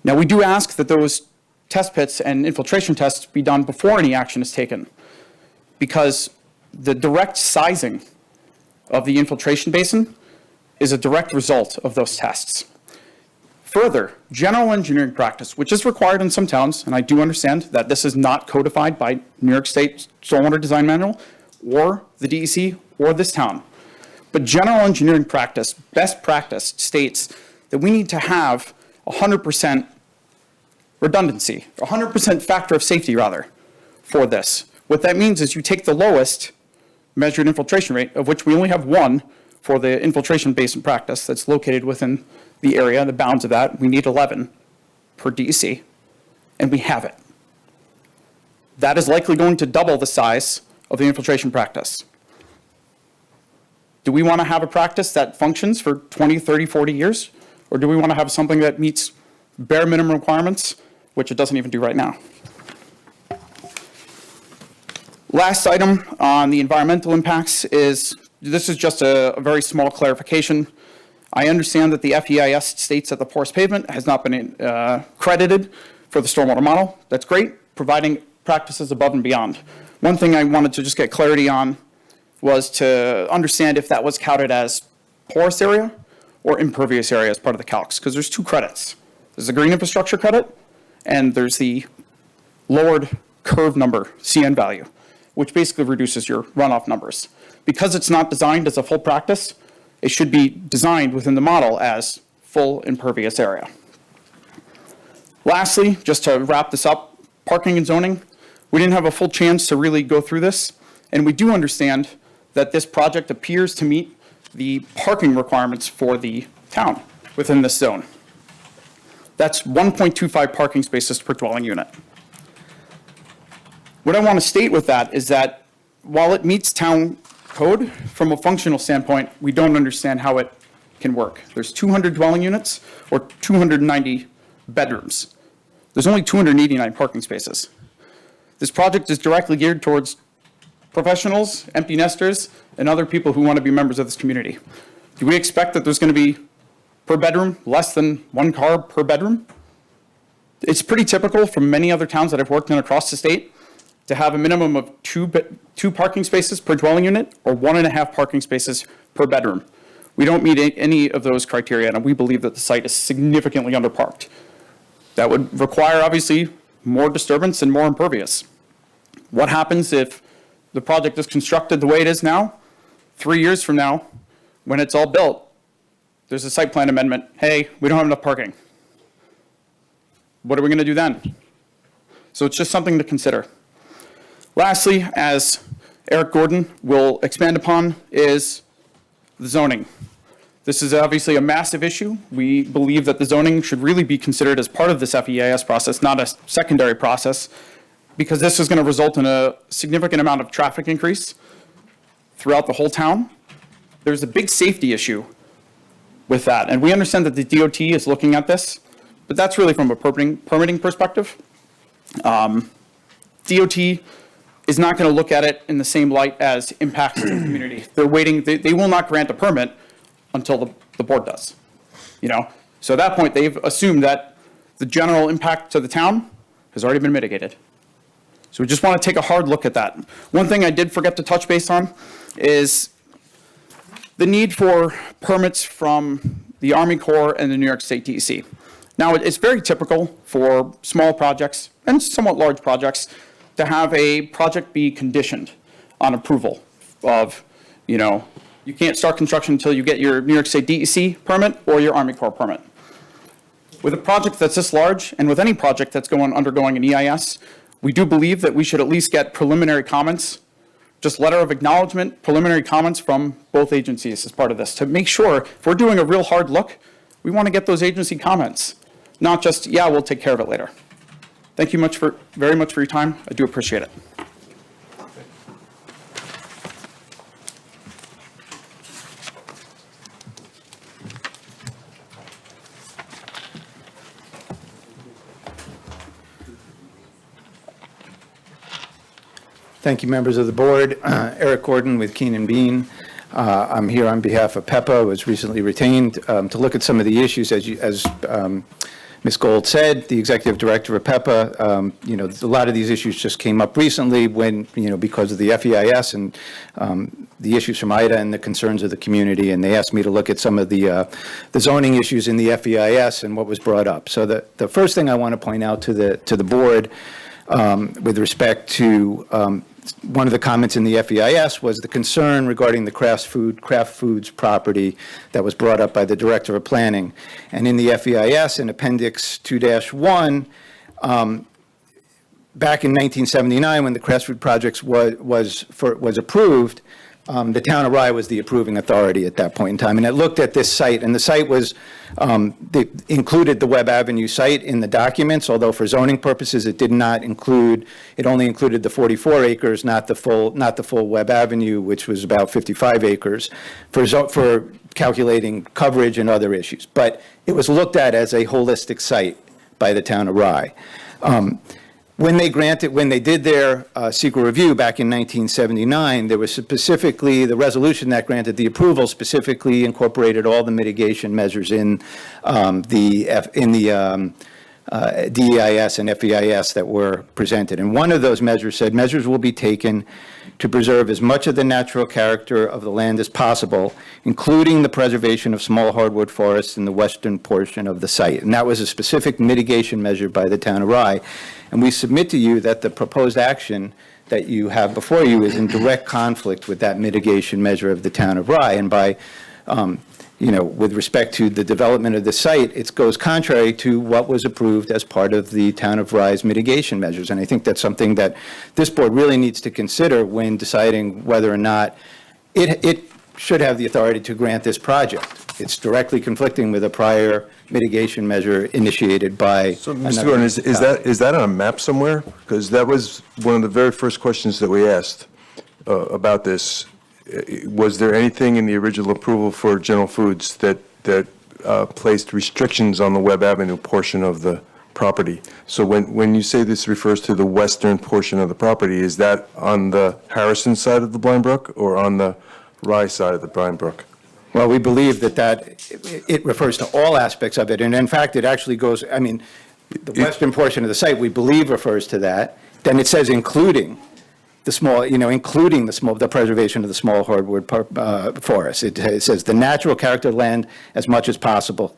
Now, we do ask that those test pits and infiltration tests be done before any action is taken, because the direct sizing of the infiltration basin is a direct result of those tests. Further, general engineering practice, which is required in some towns, and I do understand that this is not codified by New York State Stormwater Design Manual or the DEC or this town, but general engineering practice, best practice, states that we need to have 100% redundancy, 100% factor of safety, rather, for this. What that means is you take the lowest measured infiltration rate, of which we only have 1 for the infiltration basin practice that's located within the area, the bounds of that. We need 11 per DEC, and we have it. That is likely going to double the size of the infiltration practice. Do we want to have a practice that functions for 20, 30, 40 years? Or do we want to have something that meets bare minimum requirements, which it doesn't even do right now? Last item on the environmental impacts is, this is just a very small clarification. I understand that the FEIS states that the porous pavement has not been credited for the stormwater model. That's great, providing practices above and beyond. One thing I wanted to just get clarity on was to understand if that was counted as porous area or impervious area as part of the calcs, because there's 2 credits. There's the green infrastructure credit, and there's the lowered curve number, CN value, which basically reduces your runoff numbers. Because it's not designed as a full practice, it should be designed within the model as full impervious area. Lastly, just to wrap this up, parking and zoning, we didn't have a full chance to really go through this, and we do understand that this project appears to meet the parking requirements for the town within this zone. That's 1.25 parking spaces per dwelling unit. What I want to state with that is that while it meets town code, from a functional standpoint, we don't understand how it can work. There's 200 dwelling units or 290 bedrooms. There's only 289 parking spaces. This project is directly geared towards professionals, empty nesters, and other people who want to be members of this community. Do we expect that there's going to be, per bedroom, less than 1 car per bedroom? It's pretty typical from many other towns that I've worked in across the state to have a minimum of 2 parking spaces per dwelling unit or 1.5 parking spaces per bedroom. We don't meet any of those criteria, and we believe that the site is significantly underparked. That would require, obviously, more disturbance and more impervious. What happens if the project is constructed the way it is now? 3 years from now, when it's all built, there's a site plan amendment. Hey, we don't have enough parking. What are we going to do then? So it's just something to consider. Lastly, as Eric Gordon will expand upon, is the zoning. This is obviously a massive issue. We believe that the zoning should really be considered as part of this FEIS process, not a secondary process, because this is going to result in a significant amount of traffic increase throughout the whole town. There's a big safety issue with that, and we understand that the DOT is looking at this, but that's really from a permitting perspective. DOT is not going to look at it in the same light as impacts to the community. They're waiting, they will not grant a permit until the board does, you know? So at that point, they've assumed that the general impact to the town has already been mitigated. So we just want to take a hard look at that. One thing I did forget to touch base on is the need for permits from the Army Corps and the New York State DEC. Now, it's very typical for small projects and somewhat large projects to have a project be conditioned on approval of, you know, you can't start construction until you get your New York State DEC permit or your Army Corps permit. With a project that's this large, and with any project that's undergoing an EIS, we do believe that we should at least get preliminary comments, just letter of acknowledgement, preliminary comments from both agencies as part of this, to make sure if we're doing a real hard look, we want to get those agency comments, not just, yeah, we'll take care of it later. Thank you very much for your time. I do appreciate it. Thank you, members of the board. Eric Gordon with Keenan Bean. I'm here on behalf of PEPA. I was recently retained to look at some of the issues. As Ms. Gold said, the executive director of PEPA, a lot of these issues just came up recently when, because of the FEIS and the issues from IDA and the concerns of the community, and they asked me to look at some of the zoning issues in the FEIS and what was brought up. So the first thing I want to point out to the board with respect to one of the comments in the FEIS was the concern regarding the Kraft Foods property that was brought up by the Director of Planning. And in the FEIS, in Appendix 2-1, back in 1979, when the Kraft Food project was approved, the town of Rye was the approving authority at that point in time. And it looked at this site, and the site was, they included the Webb Avenue site in the documents, although for zoning purposes, it did not include, it only included the 44 acres, not the full Webb Avenue, which was about 55 acres, for calculating coverage and other issues. But it was looked at as a holistic site by the town of Rye. When they did their secret review back in 1979, there was specifically, the resolution that granted the approval specifically incorporated all the mitigation measures in the DEIS and FEIS that were presented. And one of those measures said measures will be taken to preserve as much of the natural character of the land as possible, including the preservation of small hardwood forests in the western portion of the site. And that was a specific mitigation measure by the town of Rye. And we submit to you that the proposed action that you have before you is in direct conflict with that mitigation measure of the town of Rye. And by, with respect to the development of the site, it goes contrary to what was approved as part of the town of Rye's mitigation measures. And I think that's something that this board really needs to consider when deciding whether or not it should have the authority to grant this project. It's directly conflicting with a prior mitigation measure initiated by. So, Mr. Gordon, is that on a map somewhere? Because that was one of the very first questions that we asked about this. Was there anything in the original approval for General Foods that placed restrictions on the Webb Avenue portion of the property? So when you say this refers to the western portion of the property, is that on the Harrison side of the Blind Brook or on the Rye side of the Blind Brook? Well, we believe that it refers to all aspects of it. And in fact, it actually goes, the western portion of the site, we believe refers to that. Then it says including the small, including the preservation of the small hardwood forest. It says the natural character of land as much as possible,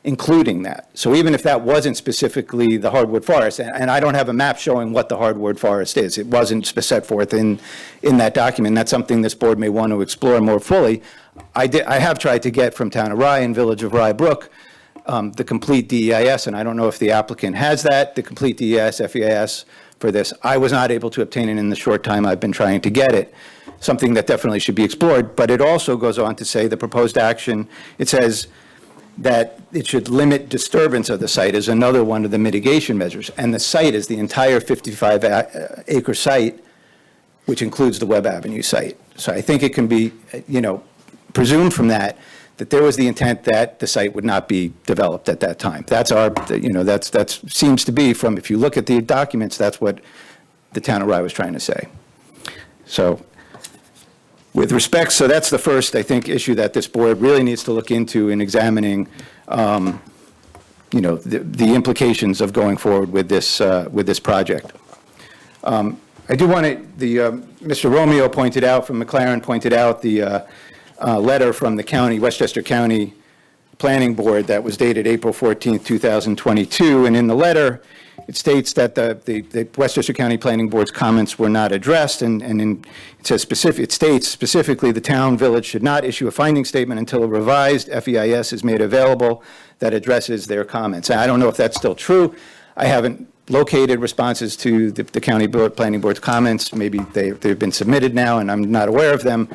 including that. So even if that wasn't specifically the hardwood forest, and I don't have a map showing what the hardwood forest is, it wasn't set forth in that document. That's something this board may want to explore more fully. I have tried to get from Town of Rye and Village of Rye Brook the complete DEIS, and I don't know if the applicant has that, the complete DEIS, FEIS for this. I was not able to obtain it in the short time I've been trying to get it, something that definitely should be explored. But it also goes on to say the proposed action, it says that it should limit disturbance of the site is another one of the mitigation measures. And the site is the entire 55-acre site, which includes the Webb Avenue site. So I think it can be, presumed from that there was the intent that the site would not be developed at that time. That's that seems to be from, if you look at the documents, that's what the town of Rye was trying to say. So with respect, so that's the first, I think, issue that this board really needs to look into in examining, the implications of going forward with this project. I do want to, Mr. Romeo pointed out, from McLaren pointed out the letter from the county, Westchester County Planning Board that was dated April 14th, 2022. And in the letter, it states that the Westchester County Planning Board's comments were not addressed, and it states specifically the town village should not issue a finding statement until a revised FEIS is made available that addresses their comments. And I don't know if that's still true. I haven't located responses to the county planning board's comments. Maybe they've been submitted now and I'm not aware of them,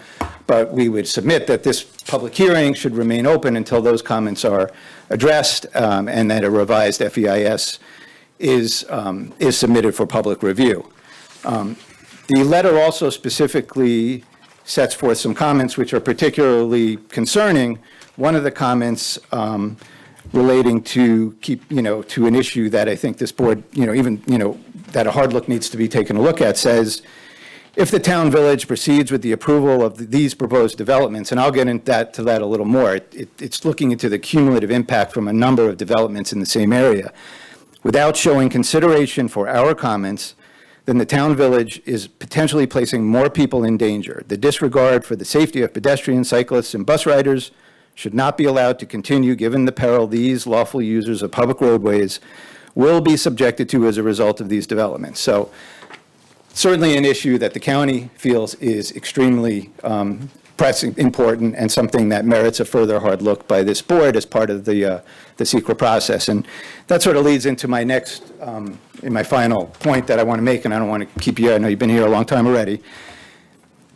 but we would submit that this public hearing should remain open until those comments are addressed, and that a revised FEIS is submitted for public review. The letter also specifically sets forth some comments which are particularly concerning. One of the comments relating to to an issue that I think this board, that a hard look needs to be taken a look at, says, if the town village proceeds with the approval of these proposed developments, and I'll get into that a little more, it's looking into the cumulative impact from a number of developments in the same area. Without showing consideration for our comments, then the town village is potentially placing more people in danger. The disregard for the safety of pedestrians, cyclists, and bus riders should not be allowed to continue, given the peril these lawful users of public roadways will be subjected to as a result of these developments. So certainly an issue that the county feels is extremely pressing, important, and something that merits a further hard look by this board as part of the SEQRA process. And that sort of leads into my next, in my final point that I want to make, and I don't want to keep you, I know you've been here a long time already.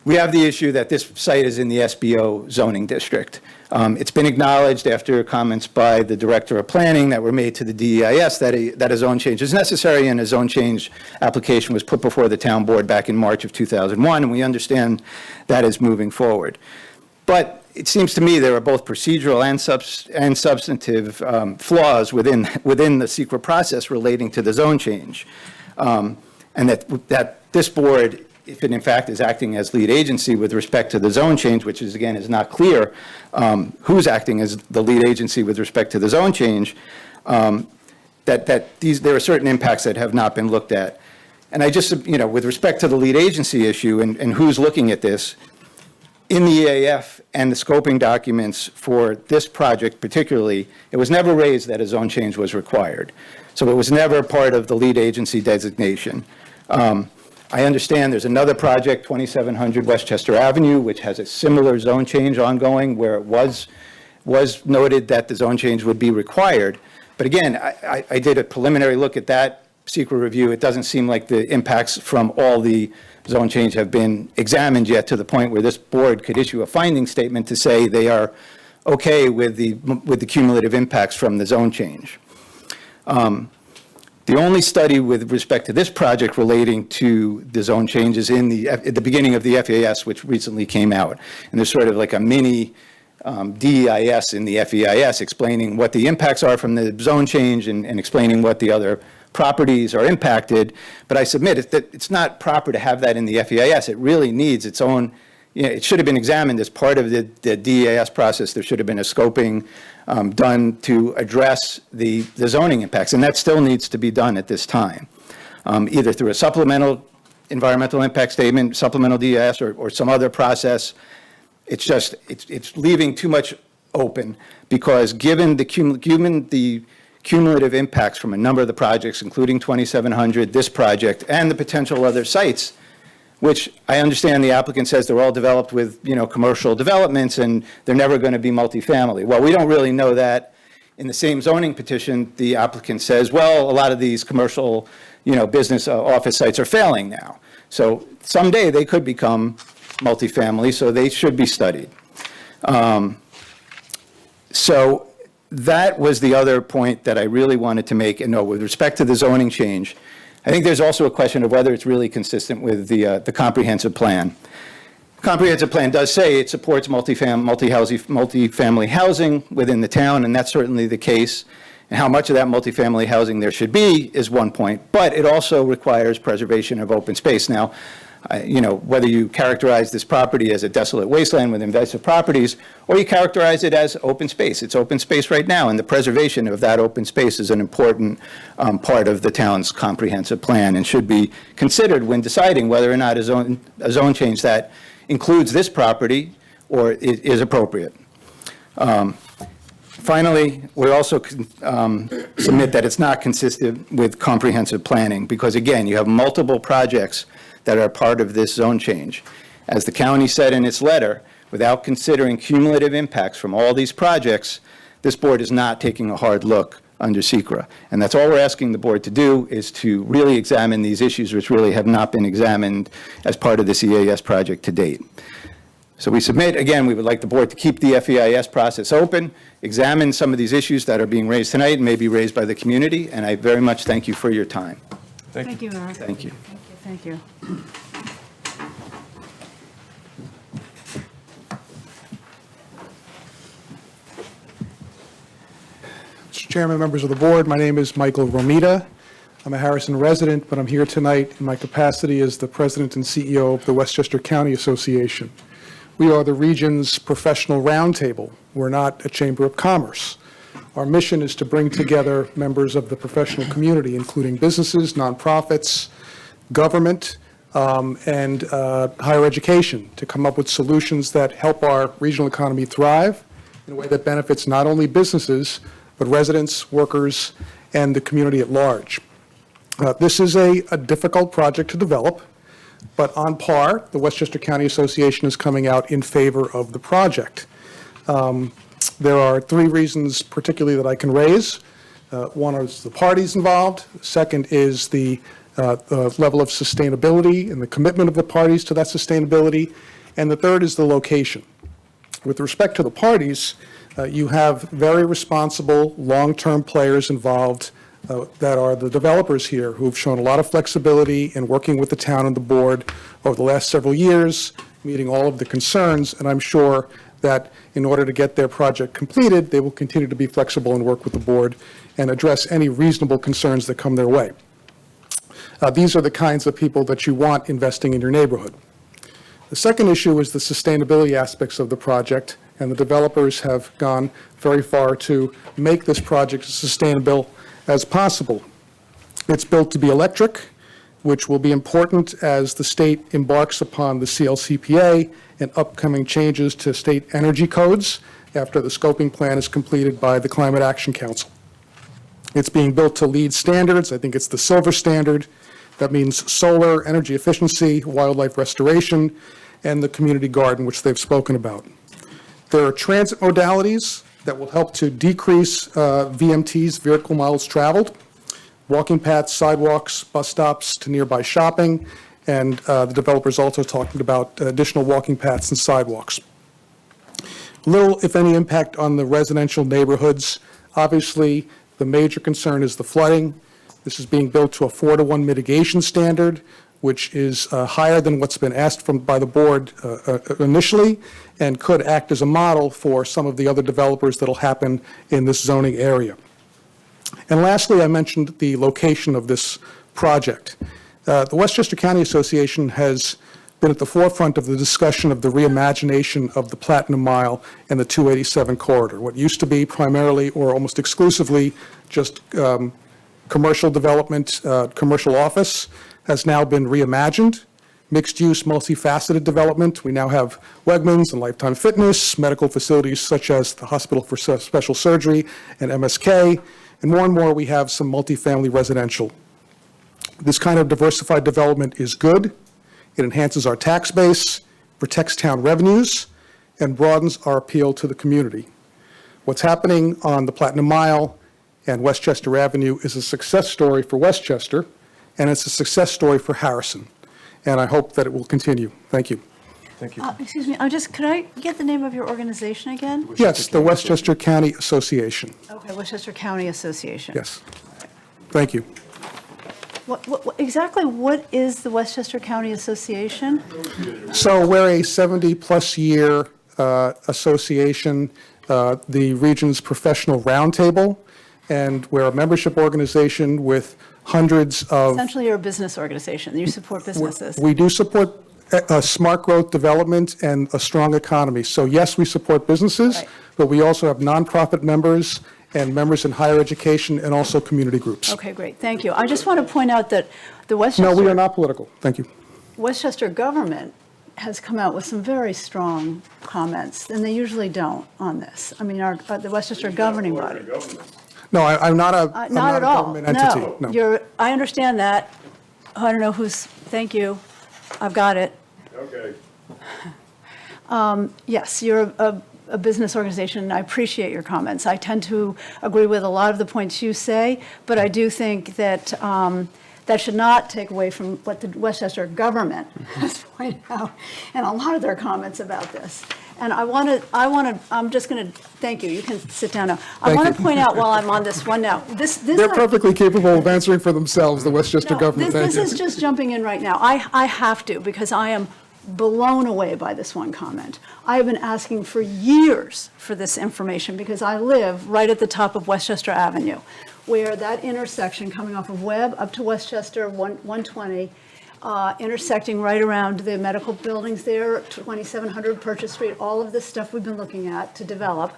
We have the issue that this site is in the SBO zoning district. It's been acknowledged after comments by the Director of Planning that were made to the DEIS that a zone change is necessary, and a zone change application was put before the town board back in March of 2001, and we understand that is moving forward. But it seems to me there are both procedural and substantive flaws within the SEQRA process relating to the zone change, and that this board, if it in fact is acting as lead agency with respect to the zone change, which is, again, is not clear who's acting as the lead agency with respect to the zone change, there are certain impacts that have not been looked at. And I just, with respect to the lead agency issue and who's looking at this, in the EAF and the scoping documents for this project particularly, it was never raised that a zone change was required. So it was never part of the lead agency designation. I understand there's another project, 2700 Westchester Avenue, which has a similar zone change ongoing, where it was noted that the zone change would be required. But again, I did a preliminary look at that SEQRA review. It doesn't seem like the impacts from all the zone change have been examined yet to the point where this board could issue a finding statement to say they are okay with the cumulative impacts from the zone change. The only study with respect to this project relating to the zone changes at the beginning of the FEIS, which recently came out. And there's sort of like a mini DEIS in the FEIS explaining what the impacts are from the zone change and explaining what the other properties are impacted. But I submit that it's not proper to have that in the FEIS. It really needs its own, it should have been examined as part of the DEIS process. There should have been a scoping done to address the zoning impacts, and that still needs to be done at this time, either through a supplemental environmental impact statement, supplemental DEIS, or some other process. It's just, it's leaving too much open, because given the cumulative impacts from a number of the projects, including 2700, this project, and the potential other sites, which I understand the applicant says they're all developed with, commercial developments and they're never going to be multifamily. Well, we don't really know that. In the same zoning petition, the applicant says, well, a lot of these commercial, business office sites are failing now. So someday they could become multifamily, so they should be studied. So that was the other point that I really wanted to make. And no, with respect to the zoning change, I think there's also a question of whether it's really consistent with the comprehensive plan. Comprehensive plan does say it supports multifamily housing within the town, and that's certainly the case. And how much of that multifamily housing there should be is one point, but it also requires preservation of open space. Now, whether you characterize this property as a desolate wasteland with invasive properties, or you characterize it as open space. It's open space right now, and the preservation of that open space is an important part of the town's comprehensive plan and should be considered when deciding whether or not a zone change that includes this property or is appropriate. Finally, we also submit that it's not consistent with comprehensive planning, because again, you have multiple projects that are part of this zone change. As the county said in its letter, without considering cumulative impacts from all these projects, this board is not taking a hard look under SECRA. And that's all we're asking the board to do, is to really examine these issues which really have not been examined as part of this EAS project to date. So we submit, again, we would like the board to keep the FEIS process open, examine some of these issues that are being raised tonight and may be raised by the community, and I very much thank you for your time. Thank you, Eric. Thank you. Thank you. Mr. Chairman, members of the board, my name is Michael Romita. I'm a Harrison resident, but I'm here tonight in my capacity as the president and CEO of the Westchester County Association. We are the region's professional roundtable. We're not a chamber of commerce. Our mission is to bring together members of the professional community, including businesses, nonprofits, government, and higher education, to come up with solutions that help our regional economy thrive in a way that benefits not only businesses, but residents, workers, and the community at large. This is a difficult project to develop, but on par, the Westchester County Association is coming out in favor of the project. There are three reasons particularly that I can raise. One is the parties involved. Second is the level of sustainability and the commitment of the parties to that sustainability. And the third is the location. With respect to the parties, you have very responsible, long-term players involved that are the developers here, who have shown a lot of flexibility in working with the town and the board over the last several years, meeting all of the concerns, and I'm sure that in order to get their project completed, they will continue to be flexible and work with the board and address any reasonable concerns that come their way. These are the kinds of people that you want investing in your neighborhood. The second issue is the sustainability aspects of the project, and the developers have gone very far to make this project as sustainable as possible. It's built to be electric, which will be important as the state embarks upon the CLCPA and upcoming changes to state energy codes after the scoping plan is completed by the Climate Action Council. It's being built to LEED standards. I think it's the silver standard. That means solar, energy efficiency, wildlife restoration, and the community garden, which they've spoken about. There are transit modalities that will help to decrease VMTs, vehicle miles traveled, walking paths, sidewalks, bus stops to nearby shopping, and the developer's also talking about additional walking paths and sidewalks. Little, if any, impact on the residential neighborhoods. Obviously, the major concern is the flooding. This is being built to a 4-to-1 mitigation standard, which is higher than what's been asked by the board initially, and could act as a model for some of the other developers that will happen in this zoning area. And lastly, I mentioned the location of this project. The Westchester County Association has been at the forefront of the discussion of the reimagination of the Platinum Mile and the 287 corridor. What used to be primarily or almost exclusively just commercial development, commercial office, has now been reimagined. Mixed-use, multifaceted development. We now have Wegmans and Lifetime Fitness, medical facilities such as the Hospital for Special Surgery and MSK, and more we have some multifamily residential. This kind of diversified development is good. It enhances our tax base, protects town revenues, and broadens our appeal to the community. What's happening on the Platinum Mile and Westchester Avenue is a success story for Westchester, and it's a success story for Harrison. And I hope that it will continue. Thank you. Thank you. Excuse me, could I get the name of your organization again? Yes, the Westchester County Association. Okay, Westchester County Association. Yes. Thank you. Exactly what is the Westchester County Association? So we're a 70-plus year association, the region's professional roundtable, and we're a membership organization with hundreds of... Essentially, you're a business organization. You support businesses. We do support smart growth development and a strong economy. So yes, we support businesses, Right. but we also have nonprofit members and members in higher education and also community groups. Okay, great. Thank you. I just want to point out that the Westchester... No, we are not political. Thank you. Westchester government has come out with some very strong comments, and they usually don't on this. I mean, the Westchester governing body. No, I'm not a Not at all. government entity. No, I understand that. I don't know who's, thank you. I've got it. Okay. Yes, you're a business organization, and I appreciate your comments. I tend to agree with a lot of the points you say, but I do think that that should not take away from what the Westchester government has pointed out in a lot of their comments about this. And I'm just going to, thank you, you can sit down now. I want to point out while I'm on this one now, They're perfectly capable of answering for themselves, the Westchester government. This Thank is you. just jumping in right now. I have to, because I am blown away by this one comment. I have been asking for years for this information because I live right at the top of Westchester Avenue, where that intersection coming off of Webb up to Westchester 120, intersecting right around the medical buildings there, 2700 Purchase Street, all of this stuff we've been looking at to develop.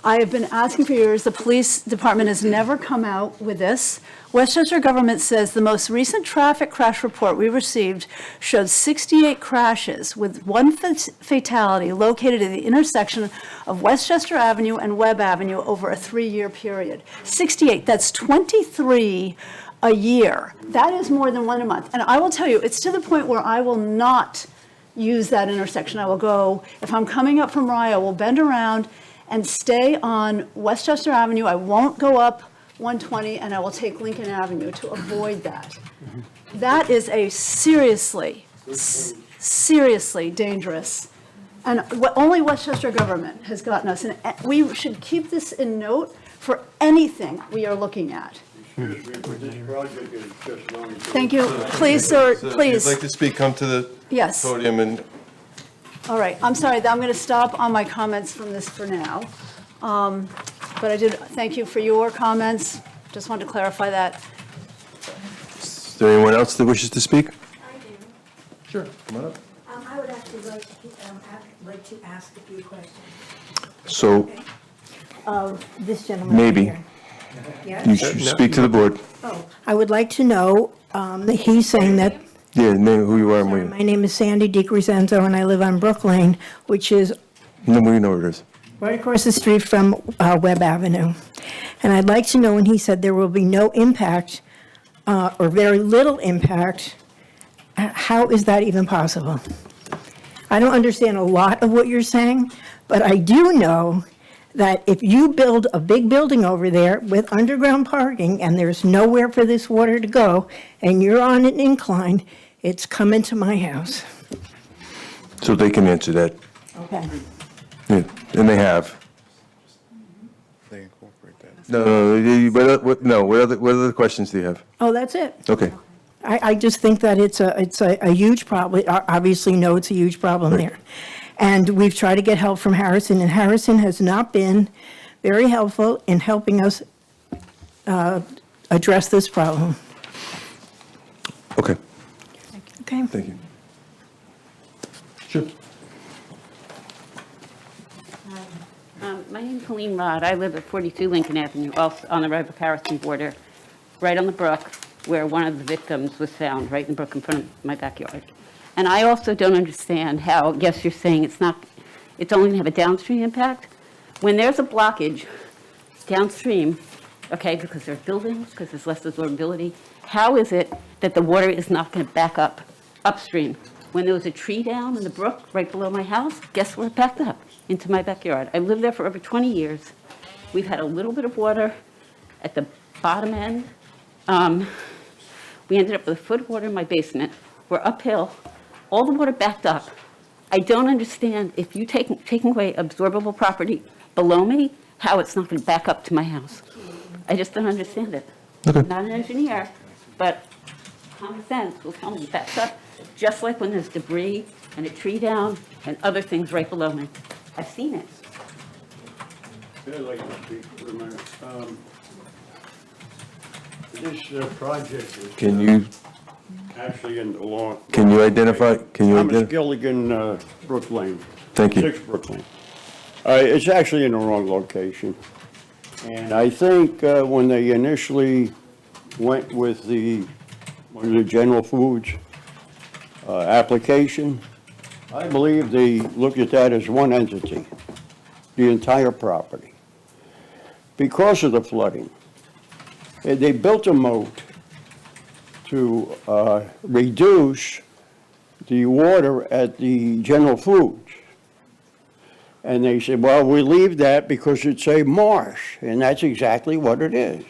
I have been asking for years. The police department has never come out with this. Westchester government says the most recent traffic crash report we received showed 68 crashes with one fatality located at the intersection of Westchester Avenue and Webb Avenue over a 3-year period. 68, that's 23 a year. That is more than one a month. And I will tell you, it's to the point where I will not use that intersection. I will go, if I'm coming up from Rye, I will bend around and stay on Westchester Avenue. I won't go up 120, and I will take Lincoln Avenue to avoid that. That is a seriously dangerous, and only Westchester government has gotten us. And we should keep this in note for anything we are looking at. Thank you. Please, sir, please. If you'd like to speak, come to the Yes. podium and All right, I'm sorry, I'm going to stop on my comments from this for now. But I did, thank you for your comments. Just wanted to clarify that. is there anyone else that wishes to speak? I do. Sure, come on up. I would actually like to ask a few questions. So Of this gentleman maybe here. Yes? you should speak to the board. Oh, I would like to know, he's saying that, Yeah, name who you are and where. my name is Sandy DiCrescenzo, and I live on Brook Lane, which is No, we know where it is. right across the street from Webb Avenue. And I'd like to know, when he said there will be no impact, or very little impact, how is that even possible? I don't understand a lot of what you're saying, but I do know that if you build a big building over there with underground parking and there's nowhere for this water to go, and you're on an incline, it's coming to my house. So they can answer that. Okay. Yeah, and they have. They incorporate that. No, what other questions do you have? Oh, that's it. Okay. I just think that it's a huge problem. Obviously, no, it's a huge problem there. And we've tried to get help from Harrison, and Harrison has not been very helpful in helping us address this problem. Okay, Okay? thank you. Sure. My name's Helene Rod. I live at 42 Lincoln Avenue, also on the River-Harrison border, right on the brook where one of the victims was found, right in the brook in front of my backyard. And I also don't understand how, yes, you're saying it's only going to have a downstream impact. When there's a blockage downstream, okay, because there's buildings, because there's less absorbability, how is it that the water is not going to back up upstream? When there was a tree down in the brook right below my house, guess where it backed up? Into my backyard. I've lived there for over 20 years. We've had a little bit of water at the bottom end. We ended up with a foot of water in my basement. We're uphill. All the water backed up. I don't understand, if you taking away absorbable property below me, how it's not going to back up to my house. I just don't understand it. I'm not an engineer, but common sense will tell me it backs up, just like when there's debris and a tree down and other things right below me. I've seen it. I'd like to speak for a minute. This project is Can you actually in the law. identify, Thomas Gilligan, Brook Lane. Thank you. 6 Brook Lane. It's actually in the wrong location. And I think when they initially went with the General Foods application, I believe they looked at that as one entity, the entire property. Because of the flooding, they built a moat to reduce the water at the General Foods. And they said, well, we leave that because it's a marsh, and that's exactly what it is.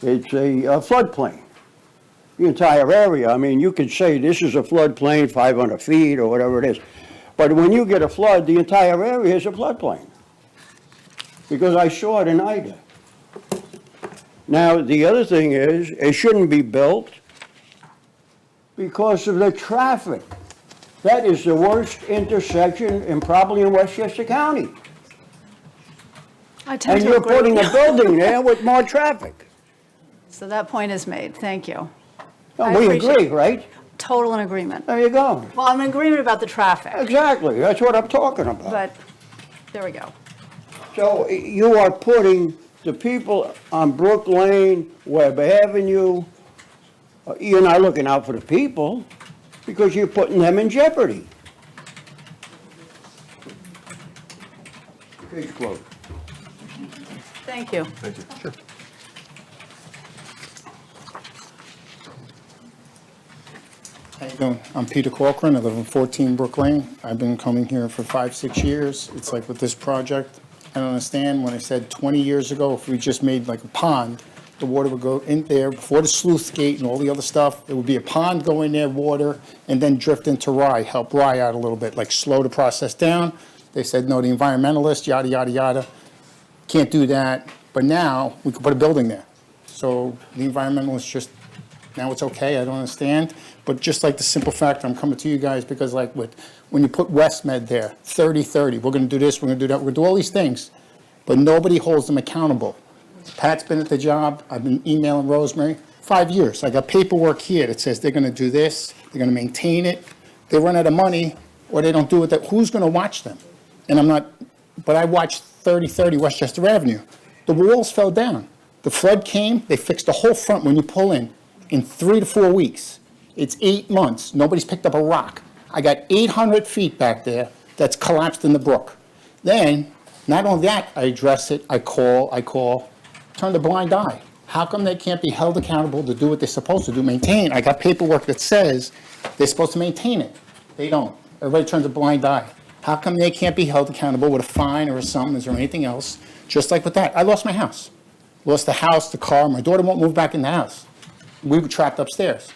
It's a floodplain, the entire area. I mean, you could say this is a floodplain, 500 feet or whatever it is. But when you get a flood, the entire area is a floodplain. Because I saw it in Ida. Now, the other thing is, it shouldn't be built because of the traffic. That is the worst intersection probably in Westchester County. I tend And to you're agree putting with a you. building there with more traffic. So that point is made. Thank you. No, I we appreciate agree, it. right? Total in agreement. There you go. Well, I'm in agreement about the traffic, Exactly, that's what I'm talking about. but there we go. So you are putting the people on Brook Lane, Webb Avenue, you're not looking out for the people because you're putting them in jeopardy. Case closed. Thank you. Thank you. Sure. How you doing? I'm Peter Corcoran. I live in 14 Brook Lane. I've been coming here for 5-6 years. It's like with this project, I don't understand when I said 20 years ago, if we just made like a pond, the water would go in there before the sluice gate and all the other stuff. It would be a pond go in there, water, and then drift into Rye, help Rye out a little bit, like slow the process down. They said, no, the environmentalists, yada, yada, yada, can't do that. But now we could put a building there. So the environmentalists just, now it's okay, I don't understand. But just like the simple fact, I'm coming to you guys because like when you put WestMed there, 30-30, we're gonna do this, we're gonna do that, we're gonna do all these things, but nobody holds them accountable. Pat's been at the job, I've been emailing Rosemary, 5 years. I got paperwork here that says they're gonna do this, they're gonna maintain it. They run out of money or they don't do it, who's gonna watch them? And I'm not, but I watched 30-30 Westchester Avenue. The walls fell down. The flood came, they fixed the whole front when you pull in 3 to 4 weeks. It's 8 months. Nobody's picked up a rock. I got 800 feet back there that's collapsed in the brook. Then, not only that, I address it, I call, turn the blind eye. How come they can't be held accountable to do what they're supposed to do, maintain? I got paperwork that says they're supposed to maintain it. They don't. Everybody turns a blind eye. How come they can't be held accountable with a fine or a summons or anything else? Just like with that. I lost my house. Lost the house, the car. My daughter won't move back in the house. We were trapped upstairs.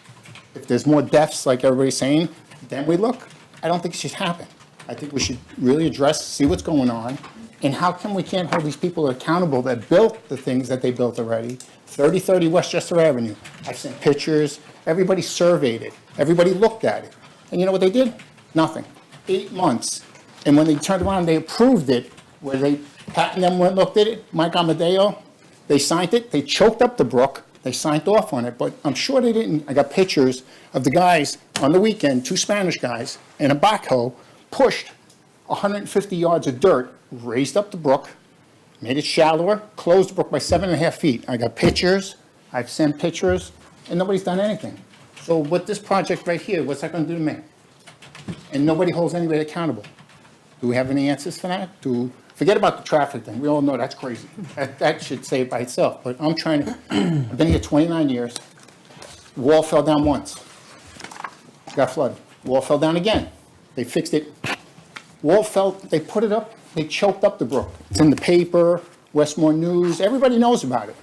If there's more deaths, like everybody's saying, then we look. I don't think it should happen. I think we should really address, see what's going on, and how come we can't hold these people accountable that built the things that they built already? 30-30 Westchester Avenue. I sent pictures. Everybody surveyed it. Everybody looked at it. And you know what they did? Nothing. 8 months. And when they turned around, they approved it, where Pat and them went and looked at it, Mike Amadeo, they signed it, they choked up the brook, they signed off on it, but I'm sure they didn't. I got pictures of the guys on the weekend, 2 Spanish guys, in a backhoe, pushed 150 yards of dirt, raised up the brook, made it shallower, closed the brook by 7.5 feet. I got pictures, I've sent pictures, and nobody's done anything. So with this project right here, what's that gonna do to me? And nobody holds anybody accountable. Do we have any answers for that? Forget about the traffic thing, we all know that's crazy. That should say it by itself, but I'm trying to, I've been here 29 years. Wall fell down once, got flooded. Wall fell down again, they fixed it. Wall fell, they put it up, they choked up the brook. It's in the paper, Westmore News, everybody knows about it,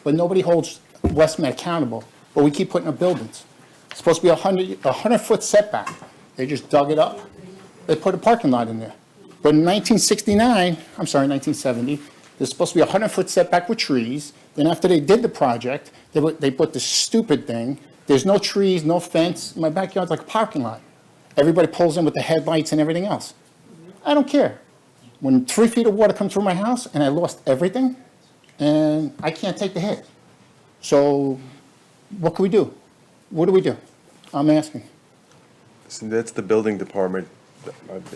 but nobody holds WestMed accountable, but we keep putting up buildings. It's supposed to be a 100-foot setback. They just dug it up, they put a parking lot in there. But in 1970, there's supposed to be a 100-foot setback with trees. Then after they did the project, they put this stupid thing. There's no trees, no fence. My backyard's like a parking lot. Everybody pulls in with the headlights and everything else. I don't care. When 3 feet of water come through my house and I lost everything, and I can't take the hit. So what can we do? What do we do? I'm asking. Listen, that's the building department.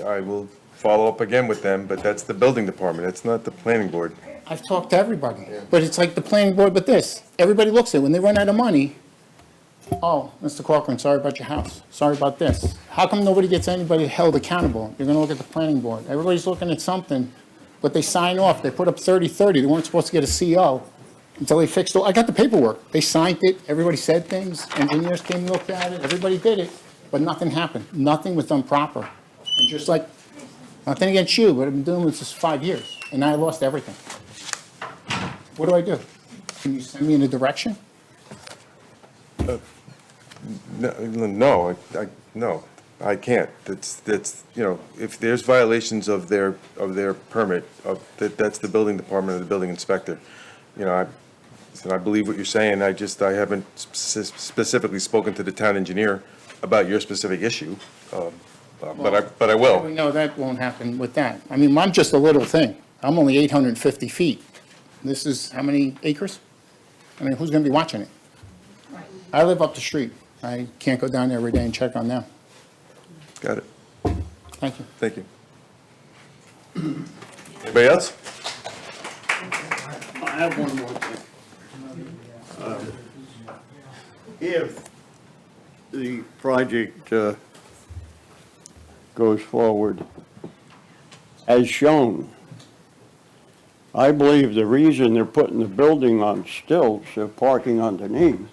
I will follow up again with them, but that's the building department. It's not the planning board. I've talked to everybody, but it's like the planning board with this. Everybody looks at it, when they run out of money, oh, Mr. Corcoran, sorry about your house, sorry about this. How come nobody gets anybody held accountable? You're gonna look at the planning board. Everybody's looking at something, but they sign off, they put up 30-30, they weren't supposed to get a CO until they fixed it. I got the paperwork, they signed it, everybody said things, engineers came and looked at it, everybody did it, but nothing happened. Nothing was done proper. And just like Nothing against you, but I've been doing this 5 years, and I lost everything. What do I do? Can you send me in a direction? No, no, I can't. That's, you know, if there's violations of their permit, that's the building department or the building inspector. You know, I believe what you're saying, I haven't specifically spoken to the town engineer about your specific issue, but I will. No, that won't happen with that. I mean, I'm just a little thing. I'm only 850 feet. This is how many acres? I mean, who's going to be watching it? I live up the street. I can't go down there every day and check on them. Got it. Thank you. Thank you. Anybody else? I have one more thing. If the project goes forward as shown, I believe the reason they're putting the building on stilts, they're parking underneath,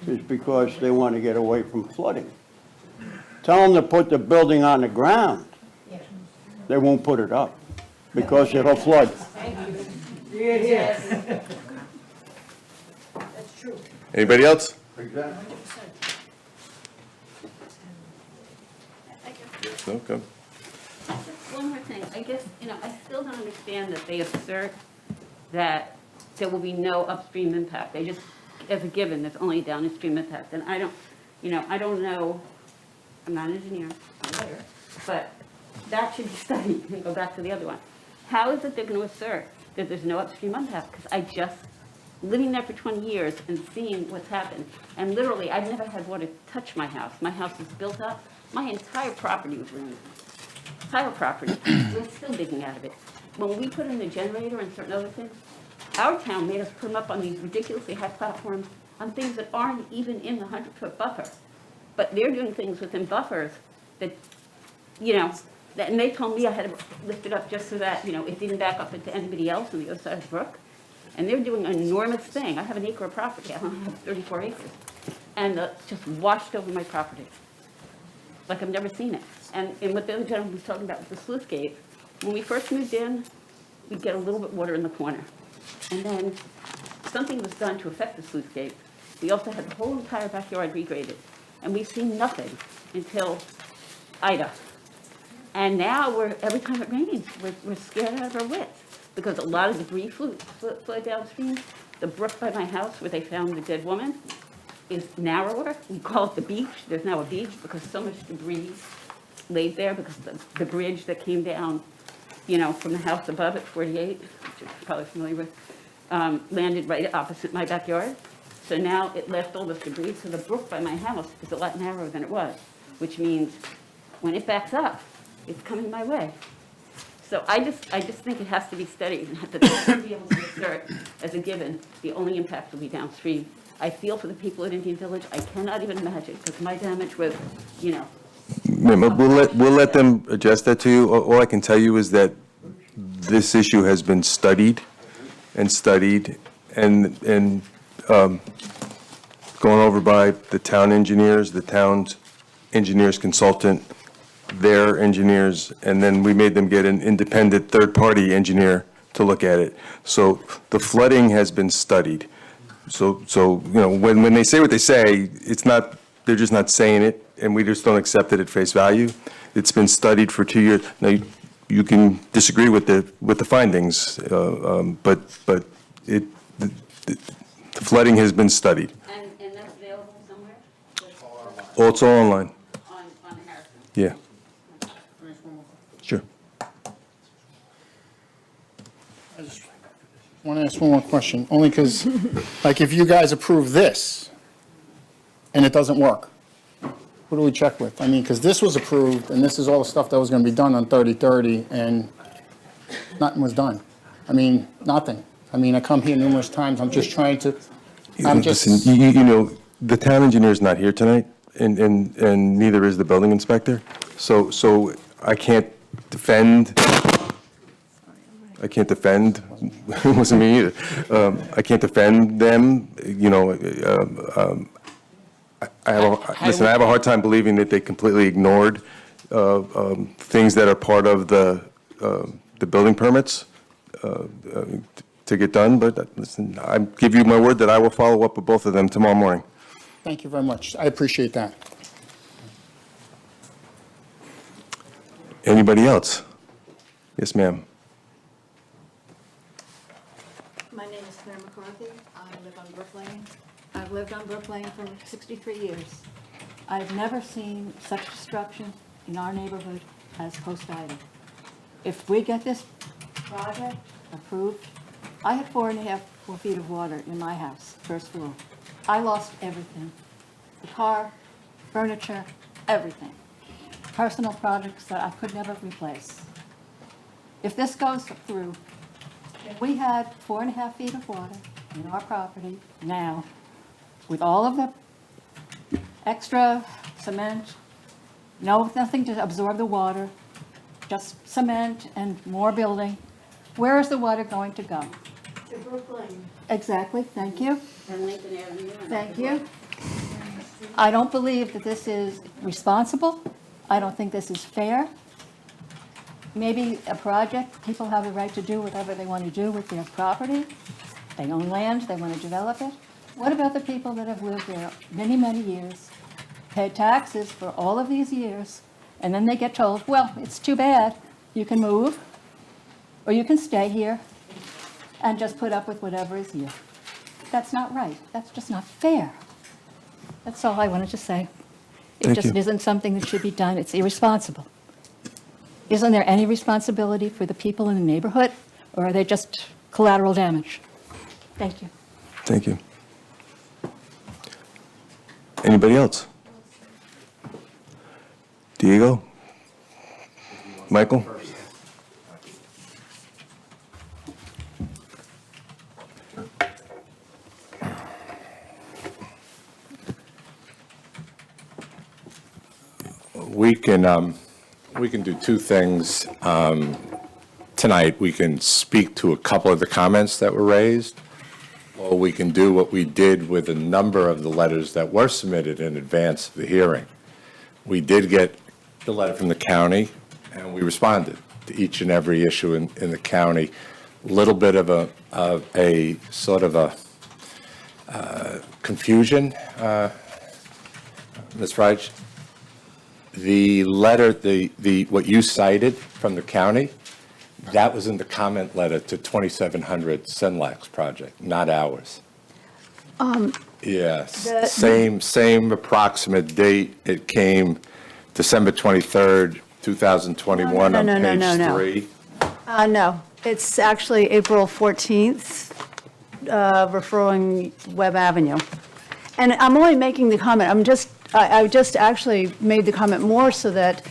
is because they want to get away from flooding. Tell them to put the building on the ground. They won't put it up because it'll flood. Anybody else? Exactly. Okay. One more thing, I guess, I still don't understand that they assert that there will be no upstream impact. They just, as a given, there's only downstream impact. And I don't know, I'm not an engineer, I'm a lawyer, but that should be studied, and go back to the other one. How is it they're going to assert that there's no upstream impact? Because living there for 20 years and seeing what's happened, and literally, I've never had water touch my house. My house is built up. My entire property was ruined. Entire property. We're still digging out of it. When we put in the generator and certain other things, our town made us put them up on these ridiculously high platforms on things that aren't even in the 100-foot buffer. But they're doing things within buffers that, and they told me I had to lift it up just so that, it didn't back up into anybody else on the other side of the brook. And they're doing an enormous thing. I have an acre of property. I don't have 34 acres. And it's just washed over my property. Like I've never seen it. And what the other gentleman was talking about with the sluice gate, when we first moved in, we'd get a little bit water in the corner. And then something was done to affect the sluice gate. We also had the whole entire backyard regraded. And we've seen nothing until Ida. And now every time it rains, we're scared out of our wits. Because a lot of debris flowed downstream. The brook by my house where they found the dead woman is narrower. We call it the beach. There's now a beach because so much debris laid there because the bridge that came down, from the house above at 48, which you're probably familiar with, landed right opposite my backyard. So now it left all this debris. So the brook by my house is a lot narrower than it was, which means when it backs up, it's coming my way. So I just think it has to be studied and have to be able to assert as a given the only impact will be downstream. I feel for the people at Indian Village. I cannot even imagine because my damage was, Ma'am, we'll let them address that to you. All I can tell you is that this issue has been studied and gone over by the town engineers, the town's engineers consultant, their engineers, and then we made them get an independent third-party engineer to look at it. So the flooding has been studied. So when they say what they say, it's not, they're just not saying it, and we just don't accept it at face value. It's been studied for 2 years. Now, you can disagree with the findings, but the flooding has been studied. And that's available somewhere? Oh, it's all online. On Harrison? Yeah. Sure. I just want to ask one more question, only because, like, if you guys approve this and it doesn't work, who do we check with? I mean, because this was approved, and this is all the stuff that was going to be done on 30/30, and nothing was done. I mean, nothing. I mean, I come here numerous times, I'm just trying to, Listen, the town engineer's not here tonight, and neither is the building inspector. So I can't defend, it wasn't me either. I can't defend them, I have a hard time believing that they completely ignored things that are part of the the building permits to get done, but listen, I give you my word that I will follow up with both of them tomorrow morning. Thank you very much. I appreciate that. Anybody else? Yes, ma'am. My name is Claire McCarthy. I live on Brook Lane. I've lived on Brook Lane for 63 years. I've never seen such destruction in our neighborhood as Post Ida. If we get this project approved, I had 4 feet of water in my house, first floor. I lost everything. The car, furniture, everything. Personal products that I could never replace. If this goes through, if we had 4.5 feet of water in our property now, with all of the extra cement, nothing to absorb the water, just cement and more building, where is the water going to go? To Brook Lane. Exactly, thank you. And Lincoln Avenue. Thank you. I don't believe that this is responsible. I don't think this is fair. Maybe a project, people have the right to do whatever they want to do with their property. They own land, they want to develop it. What about the people that have lived there many, many years, paid taxes for all of these years, and then they get told, well, it's too bad, you can move, or you can stay here and just put up with whatever is here. That's not right. That's just not fair. That's all I wanted to say. It Thank just you. isn't something that should be done. It's irresponsible. Isn't there any responsibility for the people in the neighborhood, or are they just collateral damage? Thank you. Thank you. Anybody else? Diego? Michael? We can do two things. Tonight, we can speak to a couple of the comments that were raised, or we can do what we did with a number of the letters that were submitted in advance of the hearing. We did get the letter from the county, and we responded to each and every issue in the county. Little bit of a sort of a confusion, Ms. Reich. The letter, what you cited from the county, that was in the comment letter to 2700 Senlax project, not ours. Yes, same approximate date. It came December 23rd, 2021 on page 3. No, it's actually April 14th, referring Webb Avenue. And I'm only making the comment, I just actually made the comment more so that,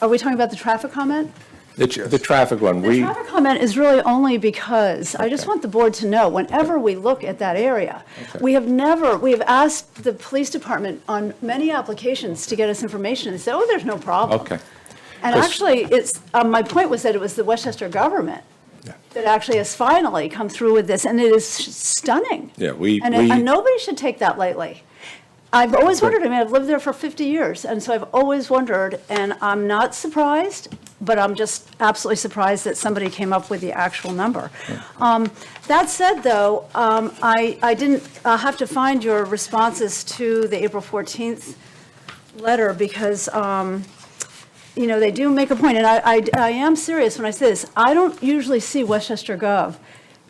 are we talking about the traffic comment? The traffic one, The traffic comment is really only because, I just want the board to know, whenever we look at that area, we have asked the police department on many applications to get us information, and said, oh, there's no problem. Okay. And actually, my point was that it was the Westchester government that actually has finally come through with this, and it is stunning. Yeah, And nobody should take that lightly. I've always wondered, I've lived there for 50 years, and so I've always wondered, and I'm not surprised, but I'm just absolutely surprised that somebody came up with the actual number. That said, though, I didn't have to find your responses to the April 14th letter because, they do make a point, and I am serious when I say this. I don't usually see Westchester Gov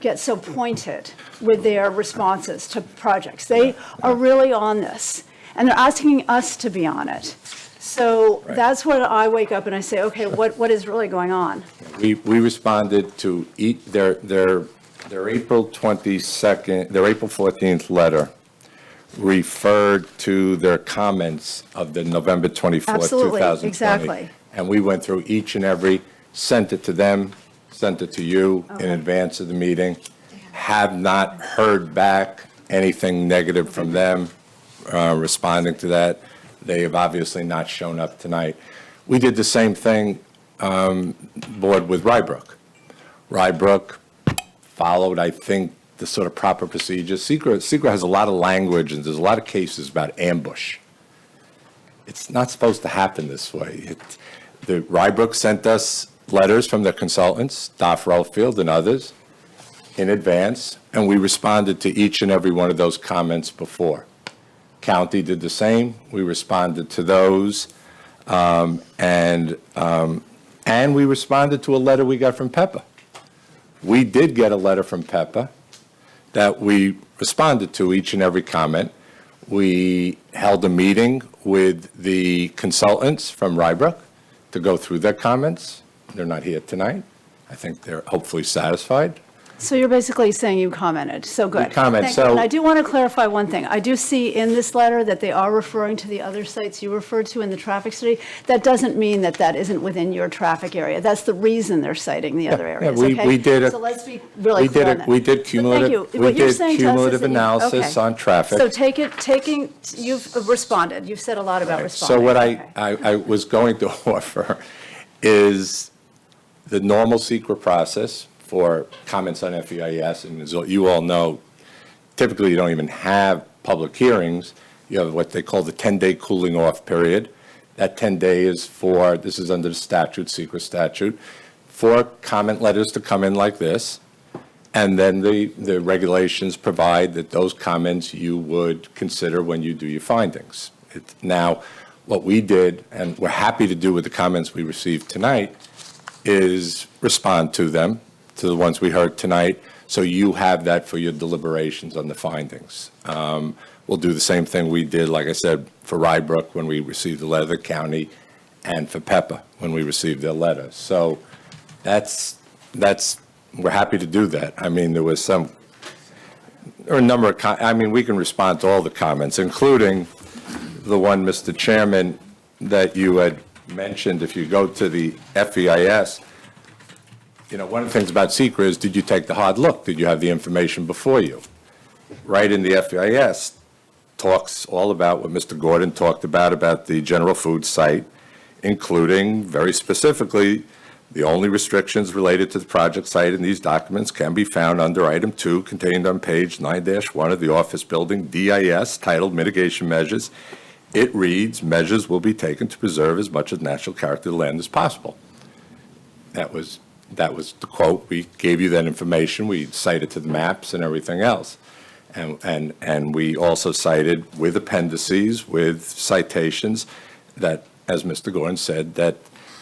get so pointed with their responses to projects. They are really on this, and they're asking us to be on it. So that's when I wake up and I say, okay, what is really going on? We responded to their April 22nd, their April 14th letter referred to their comments of the November 24th, Absolutely, 2020. exactly. And we went through each and every, sent it to them, sent it to you in advance of the meeting. Have not heard back anything negative from them responding to that. They have obviously not shown up tonight. We did the same thing, board, with Rybrook. Rybrook followed, I think, the sort of proper procedures. SECRA has a lot of language, and there's a lot of cases about ambush. It's not supposed to happen this way. The Rybrook sent us letters from the consultants, Doff Rollfield and others, in advance, and we responded to each and every one of those comments before. County did the same. We responded to those, and we responded to a letter we got from PEPA. We did get a letter from PEPA that we responded to each and every comment. We held a meeting with the consultants from Rybrook to go through their comments. They're not here tonight. I think they're hopefully satisfied. So you're basically saying you commented, so good. We comment, Thank you. so- And I do want to clarify one thing. I do see in this letter that they are referring to the other sites you referred to in the traffic study. That doesn't mean that that isn't within your traffic area. That's the reason they're citing the other areas, okay? we did a- So let's be really clear on that. We did But cumulative, thank you. we What you're did saying to us is cumulative that you- analysis okay. on traffic. So you've responded. You've said a lot about responding. So what Okay. I was going to offer is the normal secret process for comments on FEIS, and as you all know, typically you don't even have public hearings. You have what they call the 10-day cooling off period. That 10-day is for, this is under the statute, secret statute, for comment letters to come in like this. And then the regulations provide that those comments you would consider when you do your findings. Now, what we did, and we're happy to do with the comments we received tonight, is respond to them, to the ones we heard tonight, so you have that for your deliberations on the findings. We'll do the same thing we did, like I said, for Rybrook when we received the letter of the county, and for PEPA when we received their letter. So we're happy to do that. I mean, there was a number of, we can respond to all the comments, including the one, Mr. Chairman, that you had mentioned. If you go to the FEIS, one of the things about SECRA is, did you take the hard look? Did you have the information before you? Right in the FEIS talks all about what Mr. Gordon talked about the general food site, including very specifically, the only restrictions related to the project site in these documents can be found under item 2 contained on page 9-1 of the office building DIS titled mitigation measures. It reads, measures will be taken to preserve as much of the natural character of the land as possible. That was the quote. We gave you that information. We cited to the maps and everything else. And we also cited with appendices, with citations that, as Mr. Gordon said, that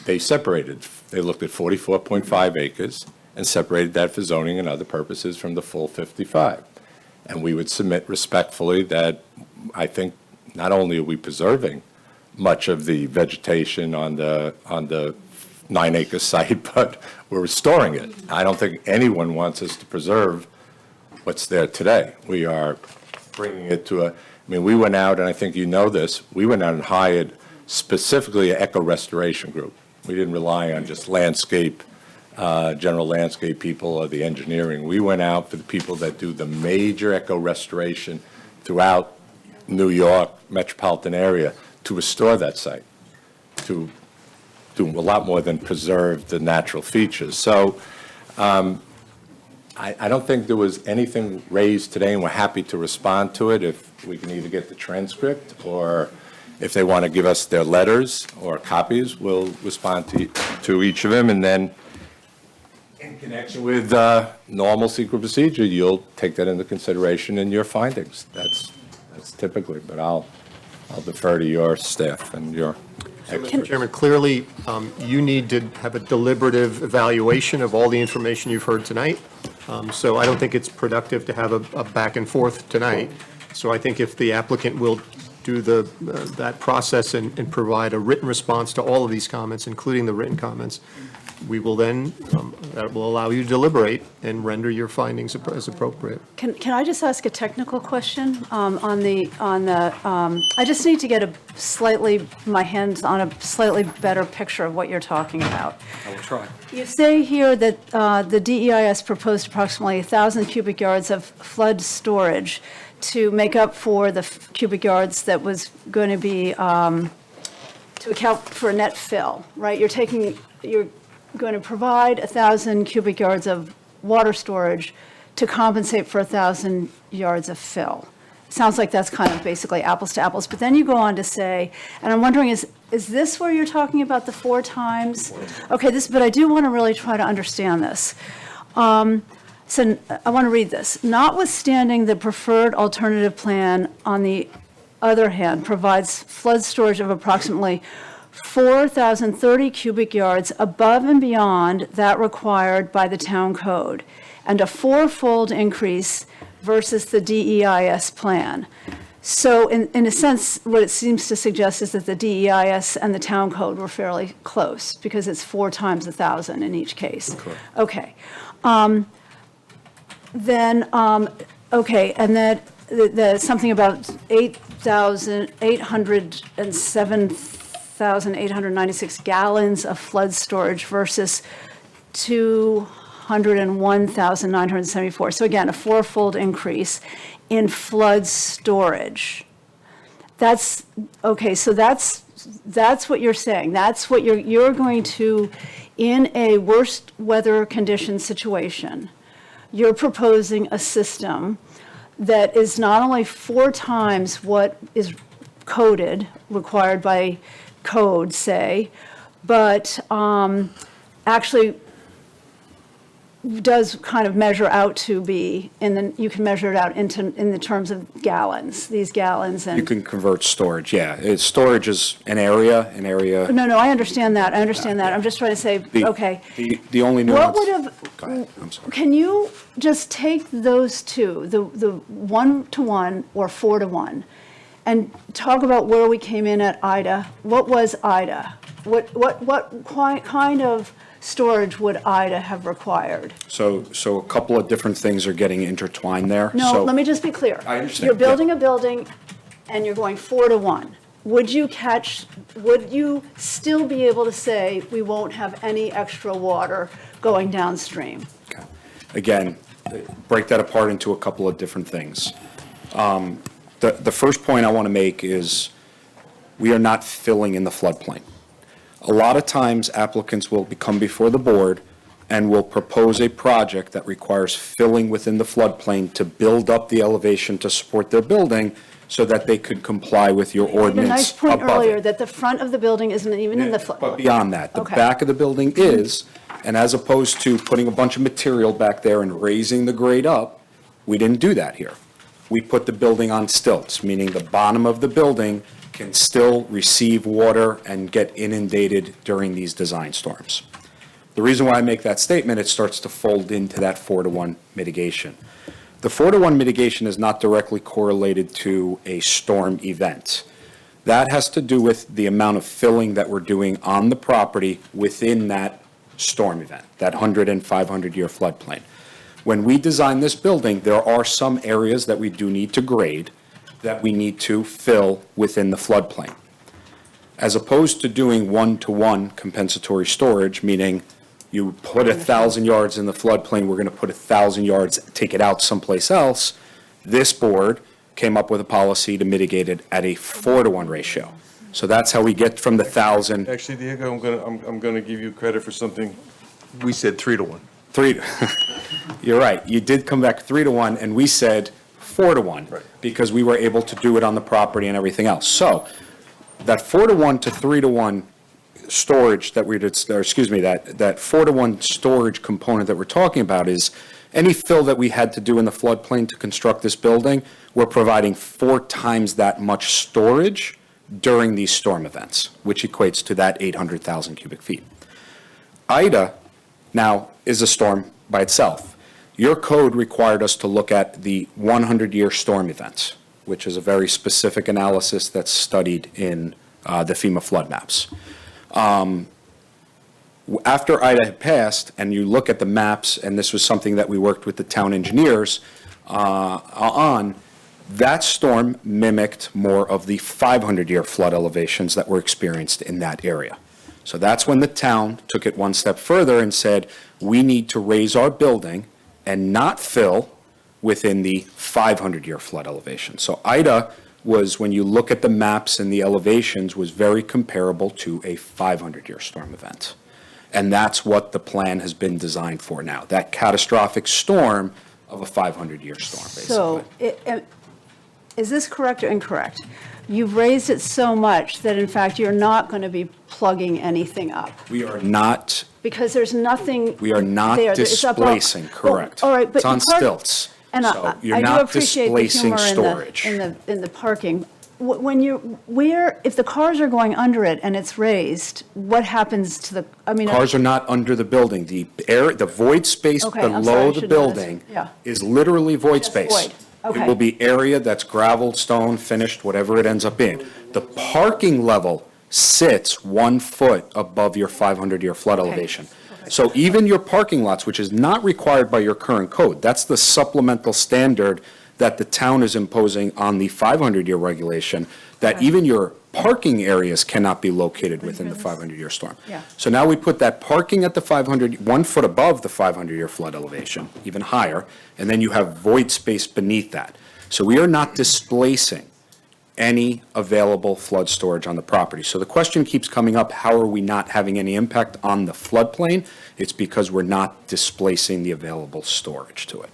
they separated. They looked at 44.5 acres and separated that for zoning and other purposes from the full 55. And we would submit respectfully that I think not only are we preserving much of the vegetation on the 9-acre site, but we're restoring it. I don't think anyone wants us to preserve what's there today. We are bringing it to we went out, and I think you know this, we went out and hired specifically an eco restoration group. We didn't rely on just landscape, general landscape people or the engineering. We went out for the people that do the major eco restoration throughout New York metropolitan area to restore that site, to do a lot more than preserve the natural features. So I don't think there was anything raised today, and we're happy to respond to it if we can either get the transcript, or if they want to give us their letters or copies, we'll respond to each of them. And then in connection with normal secret procedure, you'll take that into consideration in your findings. That's typically, but I'll defer to your staff and your Mr. Chairman, clearly, you need to have a deliberative evaluation of all the information you've heard tonight. So I don't think it's productive to have a back and forth tonight. So I think if the applicant will do that process and provide a written response to all of these comments, including the written comments, we will then, that will allow you to deliberate and render your findings as appropriate. Can I just ask a technical question I just need to get my hands on a slightly better picture of what you're talking about. I will try. You say here that the DEIS proposed approximately 1,000 cubic yards of flood storage to make up for the cubic yards that was going to be, to account for net fill, right? You're going to provide 1,000 cubic yards of water storage to compensate for 1,000 yards of fill. sounds like that's kind of basically apples to apples. But then you go on to say, and I'm wondering, is this where you're talking about the 4 times? Okay, but I do want to really try to understand this. So I want to read this. Notwithstanding the preferred alternative plan, on the other hand, provides flood storage of approximately 4,030 cubic yards above and beyond that required by the town code, and a 4-fold increase versus the DEIS plan. So in a sense, what it seems to suggest is that the DEIS and the town code were fairly close, because it's 4 times 1,000 in each case. Correct. Okay. Okay, and then the something about 807,896 gallons of flood storage versus 201,974. So again, a 4-fold increase in flood storage. That's, okay, so that's what you're saying. That's what you're going to, in a worst weather condition situation, you're proposing a system that is not only 4 times what is required by code, say, but actually does kind of measure out to be, you can measure it out in the terms of gallons, these gallons. And You can convert storage, yeah. Storage is an area. No, I understand that. I'm just trying to say, okay. The only What nuance. would have, Go ahead, I'm sorry. can you just take those two, the 1-to-1 or 4-to-1, and talk about where we came in at Ida? What was Ida? What kind of storage would Ida have required? So a couple of different things are getting intertwined there. No, So- let me just be clear. I understand, You're yeah. building a building and you're going 4-to-1. Would you still be able to say, we won't have any extra water going downstream? Again, break that apart into a couple of different things. The first point I want to make is we are not filling in the floodplain. A lot of times applicants will come before the board and will propose a project that requires filling within the floodplain to build up the elevation to support their building so that they could comply with your You made a ordinance nice point above earlier it. that the front of the building isn't even in the flood. But beyond that, the Okay. back of the building is, and as opposed to putting a bunch of material back there and raising the grade up, we didn't do that here. We put the building on stilts, meaning the bottom of the building can still receive water and get inundated during these design storms. The reason why I make that statement, it starts to fold into that 4-to-1 mitigation. The 4-to-1 mitigation is not directly correlated to a storm event. That has to do with the amount of filling that we're doing on the property within that storm event, that 100 and 500-year floodplain. When we design this building, there are some areas that we do need to grade, that we need to fill within the floodplain. As opposed to doing 1-to-1 compensatory storage, meaning you put 1,000 yards in the floodplain, we're going to put 1,000 yards, take it out someplace else, this board came up with a policy to mitigate it at a 4-to-1 ratio. So that's how we get from the 1,000. Actually, Diego, I'm gonna give you credit for something. We said 3-to-1. You're right. You did come back 3-to-1, and we said 4-to-1. Right. Because we were able to do it on the property and everything else. So that 4-to-1 to 3-to-1 storage that we did, or excuse me, that 4-to-1 storage component that we're talking about is any fill that we had to do in the floodplain to construct this building, we're providing 4 times that much storage during these storm events, which equates to that 800,000 cubic feet. Ida now is a storm by itself. Your code required us to look at the 100-year storm events, which is a very specific analysis that's studied in the FEMA flood maps. After Ida had passed, and you look at the maps, and this was something that we worked with the town engineers on, that storm mimicked more of the 500-year flood elevations that were experienced in that area. So that's when the town took it one step further and said, we need to raise our building and not fill within the 500-year flood elevation. So Ida was, when you look at the maps and the elevations, was very comparable to a 500-year storm event. And that's what the plan has been designed for now, that catastrophic storm of a 500-year storm, basically. So is this correct or incorrect? You've raised it so much that in fact you're not going to be plugging anything up We are not, because there's nothing we are not there. It's up- displacing, well, correct. all right, but It's on the park- stilts. And So you're I do not appreciate the displacing humor storage. in the parking. When if the cars are going under it and it's raised, what happens to the, I mean. Cars are not under the building. The void space Okay, I'm sorry, below I the should know this. building Yeah. is literally void Just space. void. Okay. It will be area that's gravelled, stone, finished, whatever it ends up being. The parking level sits 1 foot above your 500-year flood elevation. So even your parking lots, which is not required by your current code, that's the supplemental standard that the town is imposing on the 500-year regulation, that even your parking areas cannot be located within the 500-year storm. Yeah. So now we put that parking at the 500, 1 foot above the 500-year flood elevation, even higher, and then you have void space beneath that. So we are not displacing any available flood storage on the property. So the question keeps coming up, how are we not having any impact on the floodplain? It's because we're not displacing the available storage to it.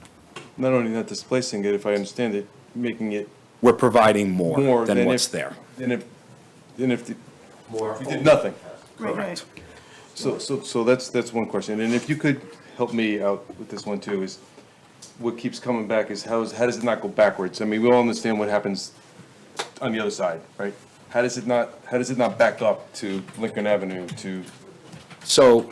Not only not displacing it, if I understand it, making it We're providing more more than than what's if, there. than if we did nothing. Right. So that's one question. And if you could help me out with this one too, is what keeps coming back is how does it not go backwards? I mean, we all understand what happens on the other side, right? How does it not back up to Lincoln Avenue to? So,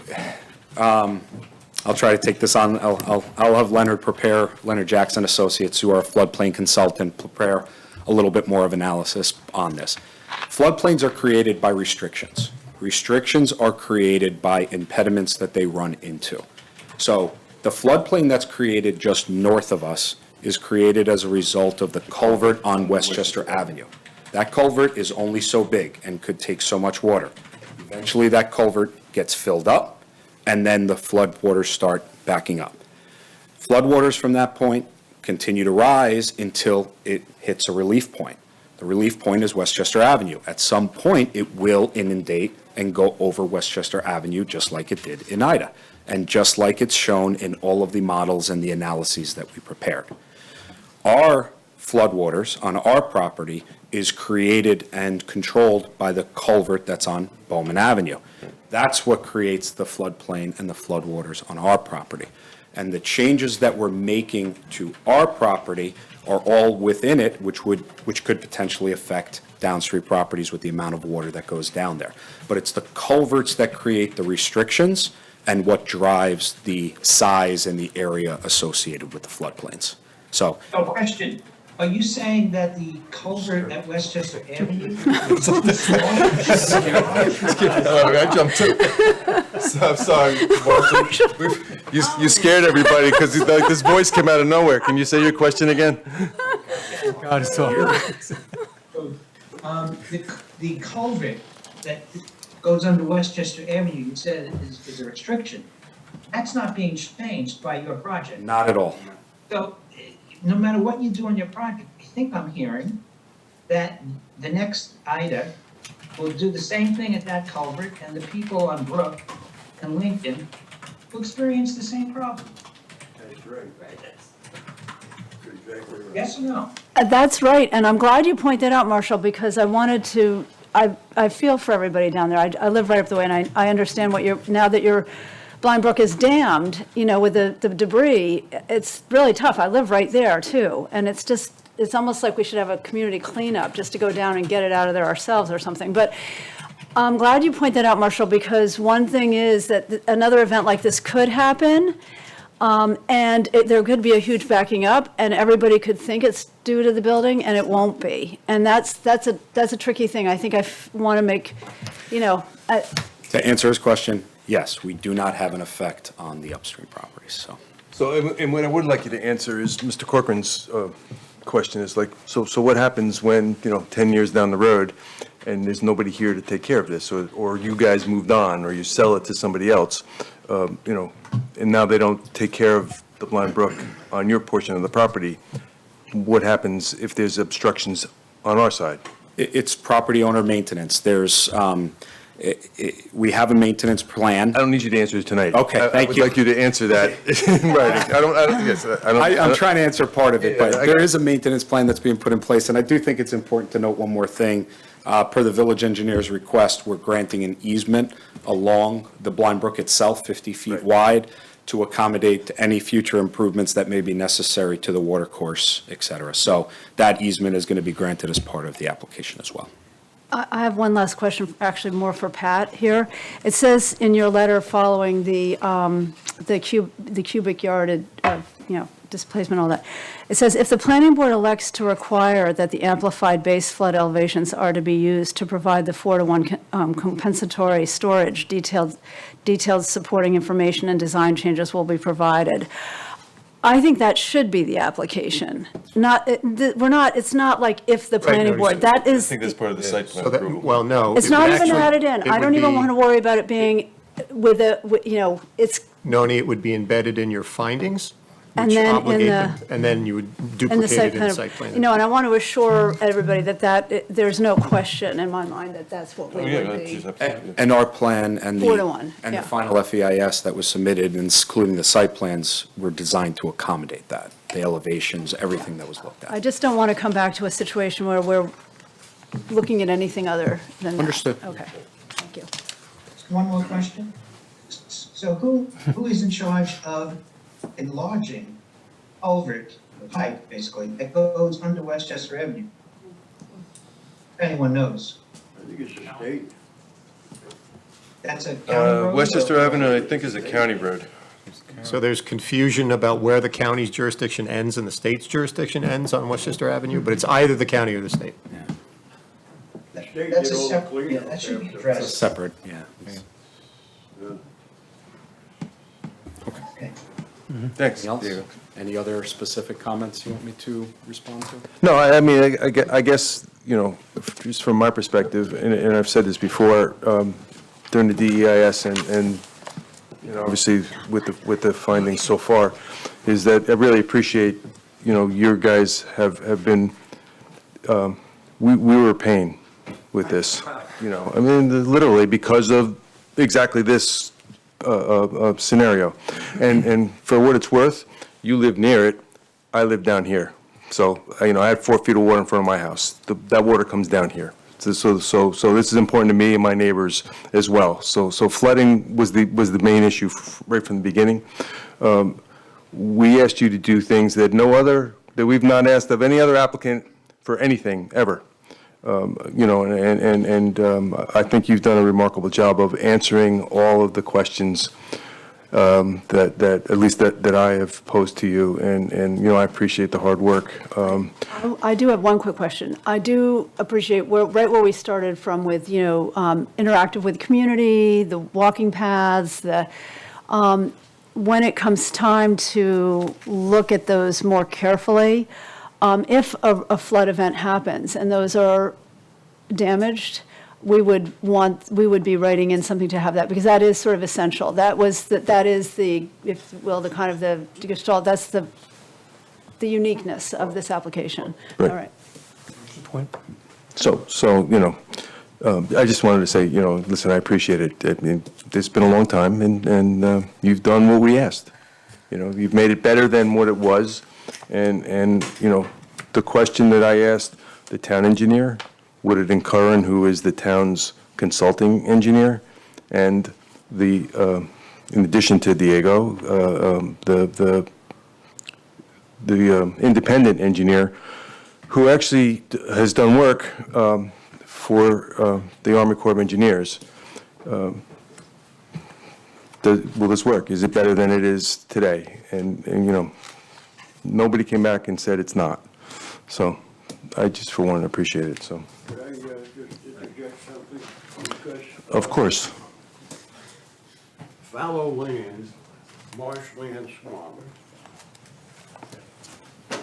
I'll try to take this on. I'll have Leonard Jackson Associates, who are a floodplain consultant, prepare a little bit more of analysis on this. Floodplains are created by restrictions. Restrictions are created by impediments that they run into. So the floodplain that's created just north of us is created as a result of the culvert on Westchester Avenue. That culvert is only so big and could take so much water. Eventually, that culvert gets filled up, and then the floodwaters start backing up. Floodwaters from that point continue to rise until it hits a relief point. The relief point is Westchester Avenue. At some point, it will inundate and go over Westchester Avenue, just like it did in Ida, and just like it's shown in all of the models and the analyses that we prepared. Our floodwaters on our property is created and controlled by the culvert that's on Bowman Avenue. That's what creates the floodplain and the floodwaters on our property. And the changes that we're making to our property are all within it, which could potentially affect downstream properties with the amount of water that goes down there. But it's the culverts that create the restrictions and what drives the size and the area associated with the floodplains. So, A question, are you saying that the culvert at Westchester Avenue? I jumped too. I'm sorry, Marcy. You scared everybody because like this voice came out of nowhere. Can you say your question again? God, it's all. The culvert that goes under Westchester Avenue, you said is a restriction. That's not being changed by your project. not at all. So, no matter what you do on your project, I think I'm hearing that the next Ida will do the same thing at that culvert, and the people on Brook and Lincoln will experience the same problem. Yes or no? That's right, and I'm glad you pointed out, Marshall, because I wanted to, I feel for everybody down there. I live right up the way, and I understand what now that your Blind Brook is dammed, with the debris, it's really tough. I live right there too, and it's almost like we should have a community cleanup just to go down and get it out of there ourselves or something. But I'm glad you pointed that out, Marshall, because one thing is that another event like this could happen, and there could be a huge backing up, and everybody could think it's due to the building, and it won't be. And that's a tricky thing. I think I want to make, To answer his question, yes, we do not have an effect on the upstream properties, so. So, and what I would like you to answer is Mr. Corcoran's question is like, so what happens when, 10 years down the road and there's nobody here to take care of this, or you guys moved on, or you sell it to somebody else, and now they don't take care of the Blind Brook on your portion of the property, what happens if there's obstructions on our side? It's property owner maintenance. There's, We have a maintenance plan. I don't need you to answer it tonight. Okay, thank I you. would like you to answer that in writing. I'm trying to answer part of it, Yeah, but I there got is a maintenance plan that's being put in place, and I do think it's important to note one more thing. Per the village engineer's request, we're granting an easement along the Blind Brook itself, 50 feet wide, to accommodate any future improvements that may be necessary to the water course, et cetera. So that easement is going to be granted as part of the application as well. I have one last question, actually more for Pat here. It says in your letter following the cubic yard of, displacement, all that, it says, if the planning board elects to require that the amplified base flood elevations are to be used to provide the 4-to-1 compensatory storage, detailed supporting information and design changes will be provided. I think that should be the application. It's not like if the planning board, that is. I think that's part of the site plan So that- approval. Well, no. It's it not would even actually- added in. it I would don't even be- want to worry about it being it's, Noni, it would be embedded in your findings, And which then in obligate the- them, and then you would in the duplicate site it in plan. the site plan. And I want to assure everybody that there's no question in my mind that that's what we would be. And our plan and 4-to-1, the yeah. final FEIS that was submitted, including the site plans, were designed to accommodate that, the elevations, everything that was looked at. I just don't want to come back to a situation where we're looking at anything other than that. Understood. Okay, thank you. One more question. So who is in charge of enlarging culvert, the pipe, basically, that goes under Westchester Avenue? If anyone knows. I think it's a state. That's a county road? Westchester Avenue, I think, is a county road. So there's confusion about where the county's jurisdiction ends and the state's jurisdiction ends on Westchester Avenue, but it's either the county or the state. That's a separate, yeah, that should be addressed. Separate, yeah. Thanks, Anything else? Diego. Any other specific comments you want me to respond to? No, I mean, I guess, just from my perspective, and I've said this before, during the DEIS and obviously with the findings so far, is that I really appreciate, your guys have been, we were a pain with this, I mean, literally because of exactly this scenario. And for what it's worth, you live near it, I live down here. So, I had 4 feet of water in front of my house. That water comes down here. So this is important to me and my neighbors as well. So flooding was the main issue right from the beginning. We asked you to do things that we've not asked of any other applicant for anything ever. I think you've done a remarkable job of answering all of the questions that at least that I have posed to you, and I appreciate the hard work. I do have one quick question. I do appreciate right where we started from with, interactive with community, the walking paths, when it comes time to look at those more carefully, if a flood event happens and those are damaged, we would be writing in something to have that, because that is sort of essential. That is the, if you will, the kind of the gestalt, that's the uniqueness of this application. All Right. right. Point. So I just wanted to say, listen, I appreciate it. I mean, it's been a long time, and you've done what we asked. You've made it better than what it was, and the question that I asked the town engineer, Woodard & Curran, who is the town's consulting engineer, and in addition to Diego, the independent engineer, who actually has done work for the Army Corps of Engineers. Will this work? Is it better than it is today? And nobody came back and said it's not. So I just for one appreciate it, so. Could I just interject something? Because Of course. fallow land, marshland, swamp,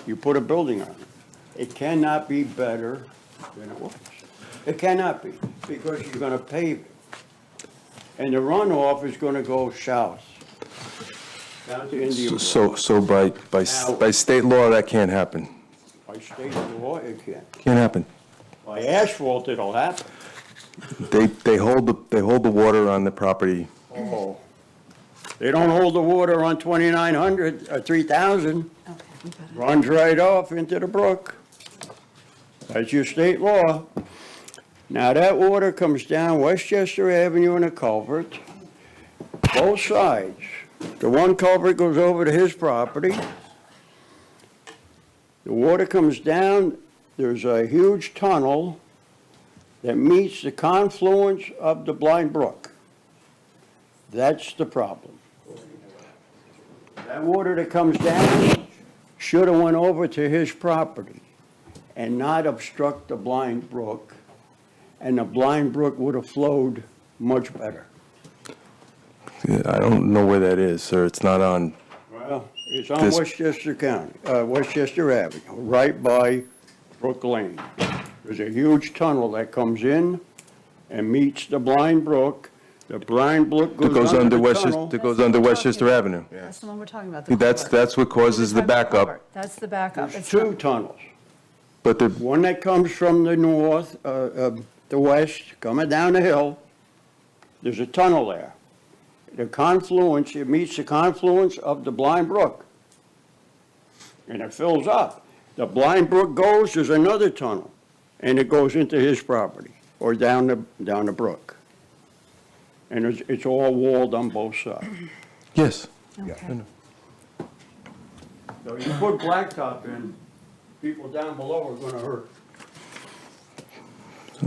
you put a building on it. It cannot be better than it was. It cannot be, because you're gonna pave it. And the runoff is gonna go south. Down to Indian Brook. So by state law, that can't happen. By state law, it can't. Can't happen. By asphalt, it'll happen. They hold the water on the property. Oh, they don't hold the water on 2,900 or 3,000. Runs right off into the brook. That's your state law. Now, that water comes down Westchester Avenue in a culvert, both sides. The one culvert goes over to his property. The water comes down, there's a huge tunnel that meets the confluence of the Blind Brook. That's the problem. That water that comes down should have went over to his property and not obstruct the Blind Brook, and the Blind Brook would have flowed much better. Yeah, I don't know where that is, sir. It's not on. Well, it's on This- Westchester County, Westchester Avenue, right by Brook Lane. There's a huge tunnel that comes in and meets the Blind Brook. The Blind Brook That goes under the Westchester. tunnel. That goes under Westchester Avenue. That's the one we're talking about. That's what causes the backup. That's the backup. There's It's two not- tunnels. But the One that comes from the north, the west, coming down the hill. There's a tunnel there. The confluence, it meets the confluence of the Blind Brook. And it fills up. The Blind Brook goes, there's another tunnel, and it goes into his property, or down the brook. And it's all walled on both sides. yes. Okay. So you put blacktop in, people down below are gonna hurt.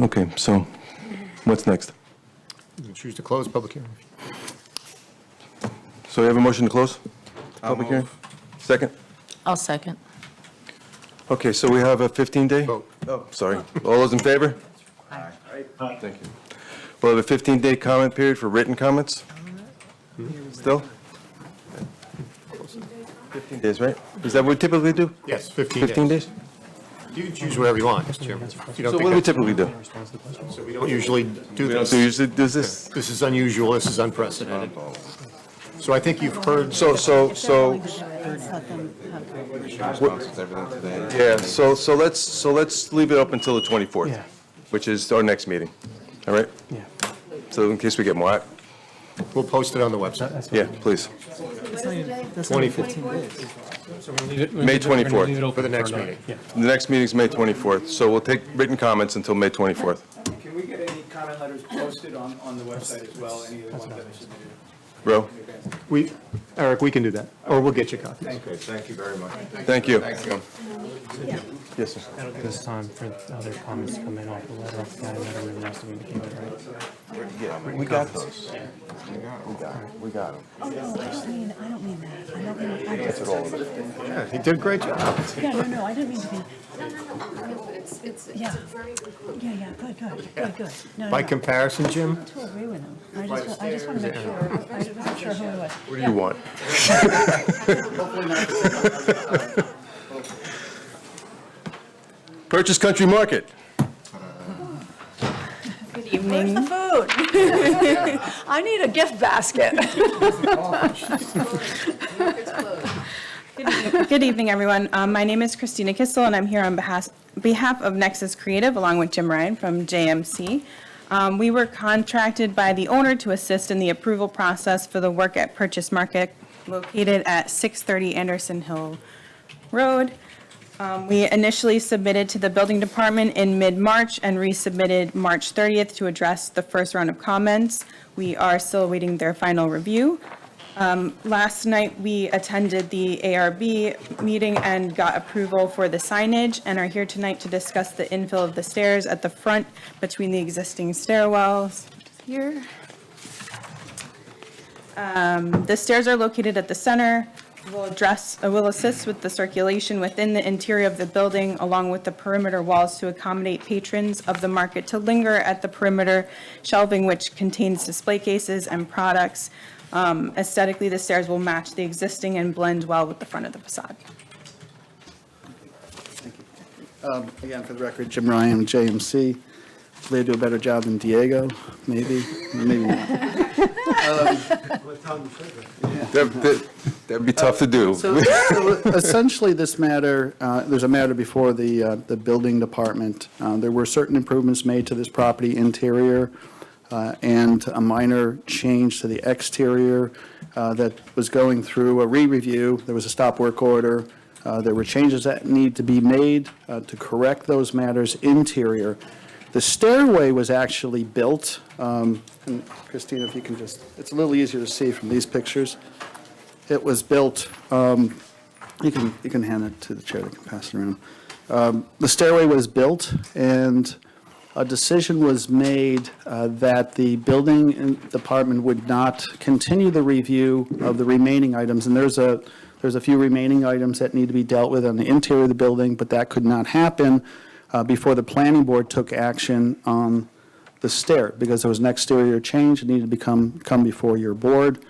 Okay. So, what's next? You can choose to close public hearing. So we have a motion to close public hearing. Second. I'll second. Okay. So we have a 15-day. Vote. Oh, sorry. All those in favor? Thank you. We'll have a 15-day comment period for written comments. Still? 15 days, right? Is that what we typically do? Yes, 15 days. 15 days? You can choose whatever you want, Mr. Chairman. If you don't So think what do we that's- typically do? So we don't usually do We don't this. do usually do this? This is unusual, this is unprecedented. So I think you've heard. So, yeah, so let's leave it up until the 24th, Yeah. which is our next meeting. All right? Yeah. So in case we get more, We'll post it on the website. yeah, please. 24. So we're gonna leave it- May 24th. leave it open For the next another- meeting. Yeah. The next meeting's May 24th, so we'll take written comments until May 24th. Can we get any comment letters posted on the website as well, any of the ones that are submitted? Bro, Eric, we can do that, or we'll get you copies. Okay, thank you very much. thank you. Thank you. Yes, sir. That'll give us time for other comments to come in off the letter. That letter really has to be indicated, right? Yeah, we got those. We got them. I don't mean that. I don't mean, I just, Yeah, he did a great job. yeah, no, I didn't mean to be. Yeah. Yeah, good. No, By comparison, Jim, to agree with him. I just want to make sure, I wasn't sure who it was. What do you want? Purchase Country Market. Good evening. Where's the food? I need a gift basket. Good evening, everyone. My name is Christina Kistel, and I'm here on behalf of Nexus Creative, along with Jim Ryan from JMC. We were contracted by the owner to assist in the approval process for the work at Purchase Market located at 630 Anderson Hill Road. We initially submitted to the building department in mid-March and resubmitted March 30th to address the first round of comments. We are still awaiting their final review. Last night, we attended the ARB meeting and got approval for the signage and are here tonight to discuss the infill of the stairs at the front between the existing stairwells here. The stairs are located at the center. Will assist with the circulation within the interior of the building, along with the perimeter walls to accommodate patrons of the market to linger at the perimeter shelving, which contains display cases and products. Aesthetically, the stairs will match the existing and blend well with the front of the facade. Again, for the record, Jim Ryan, JMC. Hopefully I do a better job than Diego, maybe not. That'd be tough to do. So essentially, this matter, there's a matter before the building department. There were certain improvements made to this property interior and a minor change to the exterior that was going through a re-review. There was a stop work order. There were changes that need to be made to correct those matters interior. The stairway was actually built, and Christina, if you can just, it's a little easier to see from these pictures. It was built, you can hand it to the chair, they can pass it around. The stairway was built, and a decision was made that the building department would not continue the review of the remaining items, and there's a few remaining items that need to be dealt with on the interior of the building, but that could not happen before the planning board took action on the stair, because there was an exterior change, it needed to come before your board.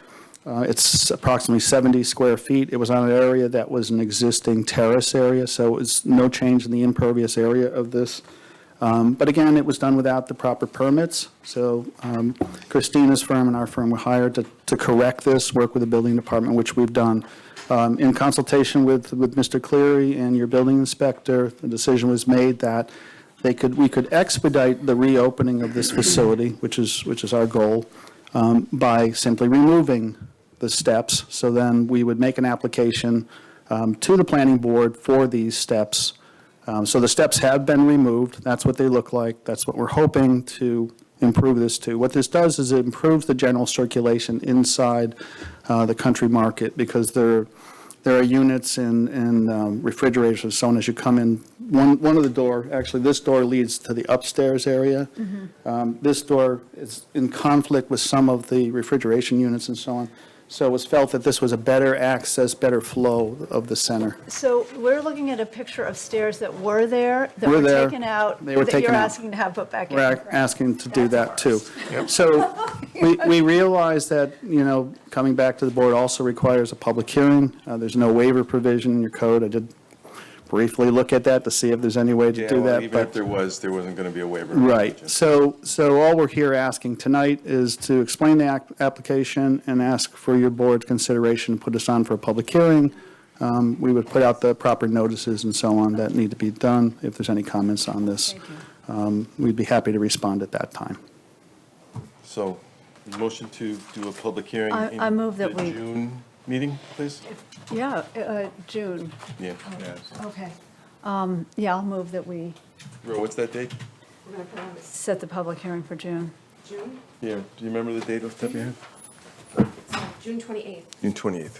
It's approximately 70 square feet. It was on an area that was an existing terrace area, so it was no change in the impervious area of this. But again, it was done without the proper permits, so Christina's firm and our firm were hired to correct this, work with the building department, which we've done. In consultation with Mr. Cleary and your building inspector, the decision was made that we could expedite the reopening of this facility, which is our goal, by simply removing the steps. So then we would make an application to the planning board for these steps. So the steps have been removed. That's what they look like. That's what we're hoping to improve this to. What this does is it improves the general circulation inside the country market, because there are units and refrigerators and so on as you come in. One of the door, actually this door leads to the upstairs area. This door is in conflict with some of the refrigeration units and so on. So it was felt that this was a better access, better flow of the center. So we're looking at a picture of stairs that were there, that Were were there. taken out, They were that taken you're out. asking to have put back in. We're asking to do that too. So we realize that, coming back to the board also requires a public hearing. There's no waiver provision in your code. I did briefly look at that to see if there's any way to do that. Even but- if there wasn't going to be a waiver. Right. So all we're here asking tonight is to explain the application and ask for your board's consideration, put us on for a public hearing. We would put out the proper notices and so on that need to be done. If there's any comments on this, we'd be happy to respond at that time. So, motion to do a public hearing in I move that the we- June meeting, please? Yeah, June. Yeah. Okay. Yeah, I'll move that we Ro, what's that date? set the public hearing for June. June? Yeah, do you remember the date off the top of your head? June 28th. June 28th.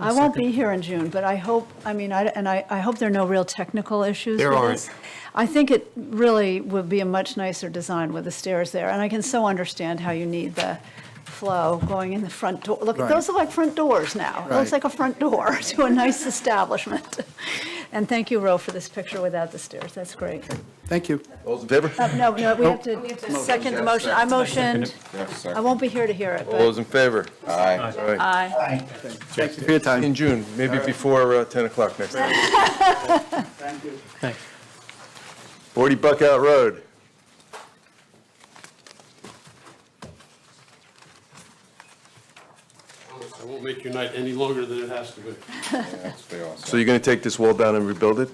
I won't be here in June, but I hope, I hope there are no real technical issues There with aren't. this. I think it really would be a much nicer design with the stairs there, and I can so understand how you need the flow going in the front door. Look, Right. those are like front doors now. It looks Right. like a front door to a nice establishment. And thank you, Ro, for this picture without the stairs. That's great. Thank you. All those in favor? No, we have to second the motion. I motioned. I won't be here to hear it, All but those in favor? Aye. All right. aye. Thank you for your time. In June, maybe before 10 o'clock next time. Thank you. Thanks. 40 Buckout Road. I won't make your night any longer than it has to be. So you're going to take this wall down and rebuild it?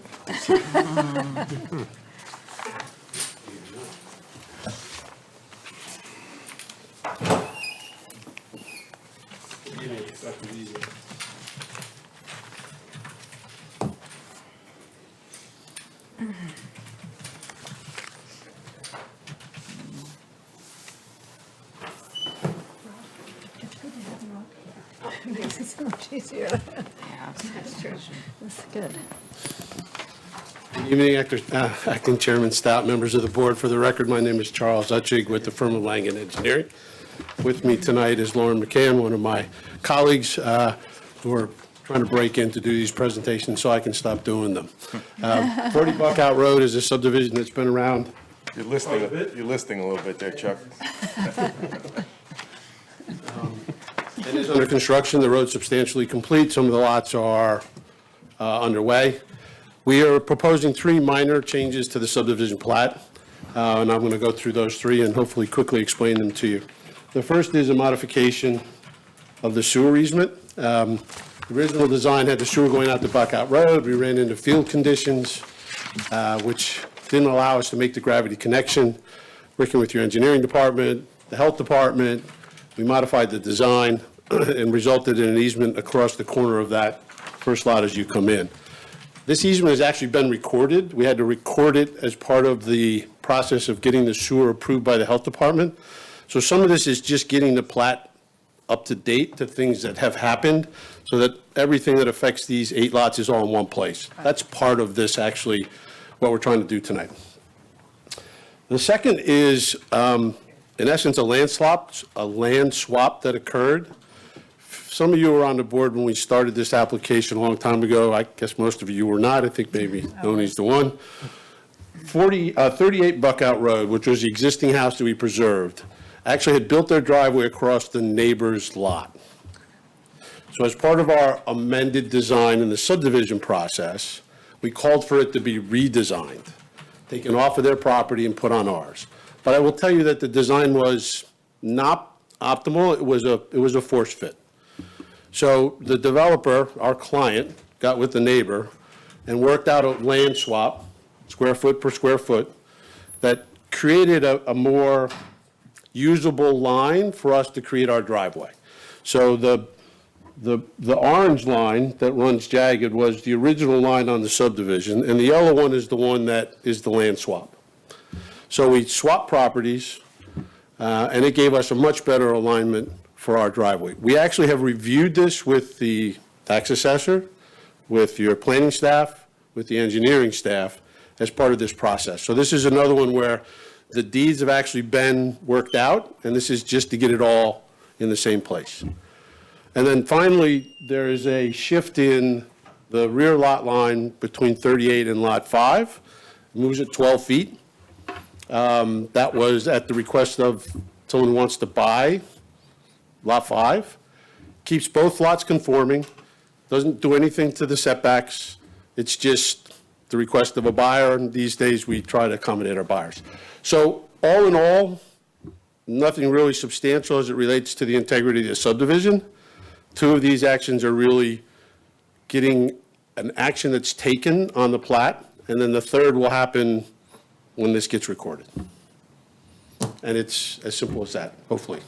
Makes it so much easier. Yeah, that's true. That's good. Good evening, Acting Chairman Stout, members of the board. For the record, my name is Charles Utchig with the firm of Langen Engineering. With me tonight is Lauren McCann, one of my colleagues who are trying to break in to do these presentations so I can stop doing them. 40 Buckout Road is a subdivision that's been around. You're listing a little bit there, Chuck. It is under construction. The road's substantially complete. Some of the lots are underway. We are proposing 3 minor changes to the subdivision plat, and I'm going to go through those 3 and hopefully quickly explain them to you. The first is a modification of the sewer easement. The original design had the sewer going out to Buckout Road. We ran into field conditions, which didn't allow us to make the gravity connection. Working with your engineering department, the health department, we modified the design and resulted in an easement across the corner of that first lot as you come in. This easement has actually been recorded. We had to record it as part of the process of getting the sewer approved by the health department. So some of this is just getting the plat up to date to things that have happened, so that everything that affects these 8 lots is all in one place. That's part of this, actually, what we're trying to do tonight. The second is, in essence, a land swap that occurred. Some of you were on the board when we started this application a long time ago. I guess most of you were not. I think maybe Tony's the one. 38 Buckout Road, which was the existing house that we preserved, actually had built their driveway across the neighbor's lot. So as part of our amended design in the subdivision process, we called for it to be redesigned, taken off of their property and put on ours. But I will tell you that the design was not optimal. It was a force fit. So the developer, our client, got with the neighbor and worked out a land swap, square foot per square foot, that created a more usable line for us to create our driveway. So the orange line that runs jagged was the original line on the subdivision, and the yellow one is the one that is the land swap. So we swapped properties, and it gave us a much better alignment for our driveway. We actually have reviewed this with the tax assessor, with your planning staff, with the engineering staff as part of this process. So this is another one where the deeds have actually been worked out, and this is just to get it all in the same place. And then finally, there is a shift in the rear lot line between 38 and Lot 5. It moves it 12 feet. That was at the request of someone who wants to buy Lot 5. Keeps both lots conforming, doesn't do anything to the setbacks. It's just the request of a buyer, and these days we try to accommodate our buyers. So all in all, nothing really substantial as it relates to the integrity of the subdivision. 2 of these actions are really getting an action that's taken on the plat, and then the third will happen when this gets recorded. And it's as simple as that, hopefully.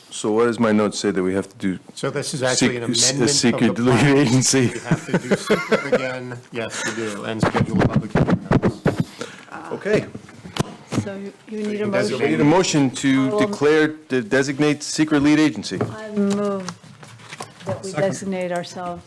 So what does my note say that we have to do? So this is actually an Seek- amendment of the secret lead plan. agency. We have to do secret again. Yes, we do, and schedule a public hearing notice. Okay. So you need a We motion? need a motion to will- declare, to designate secret lead agency. I move that we designate ourselves.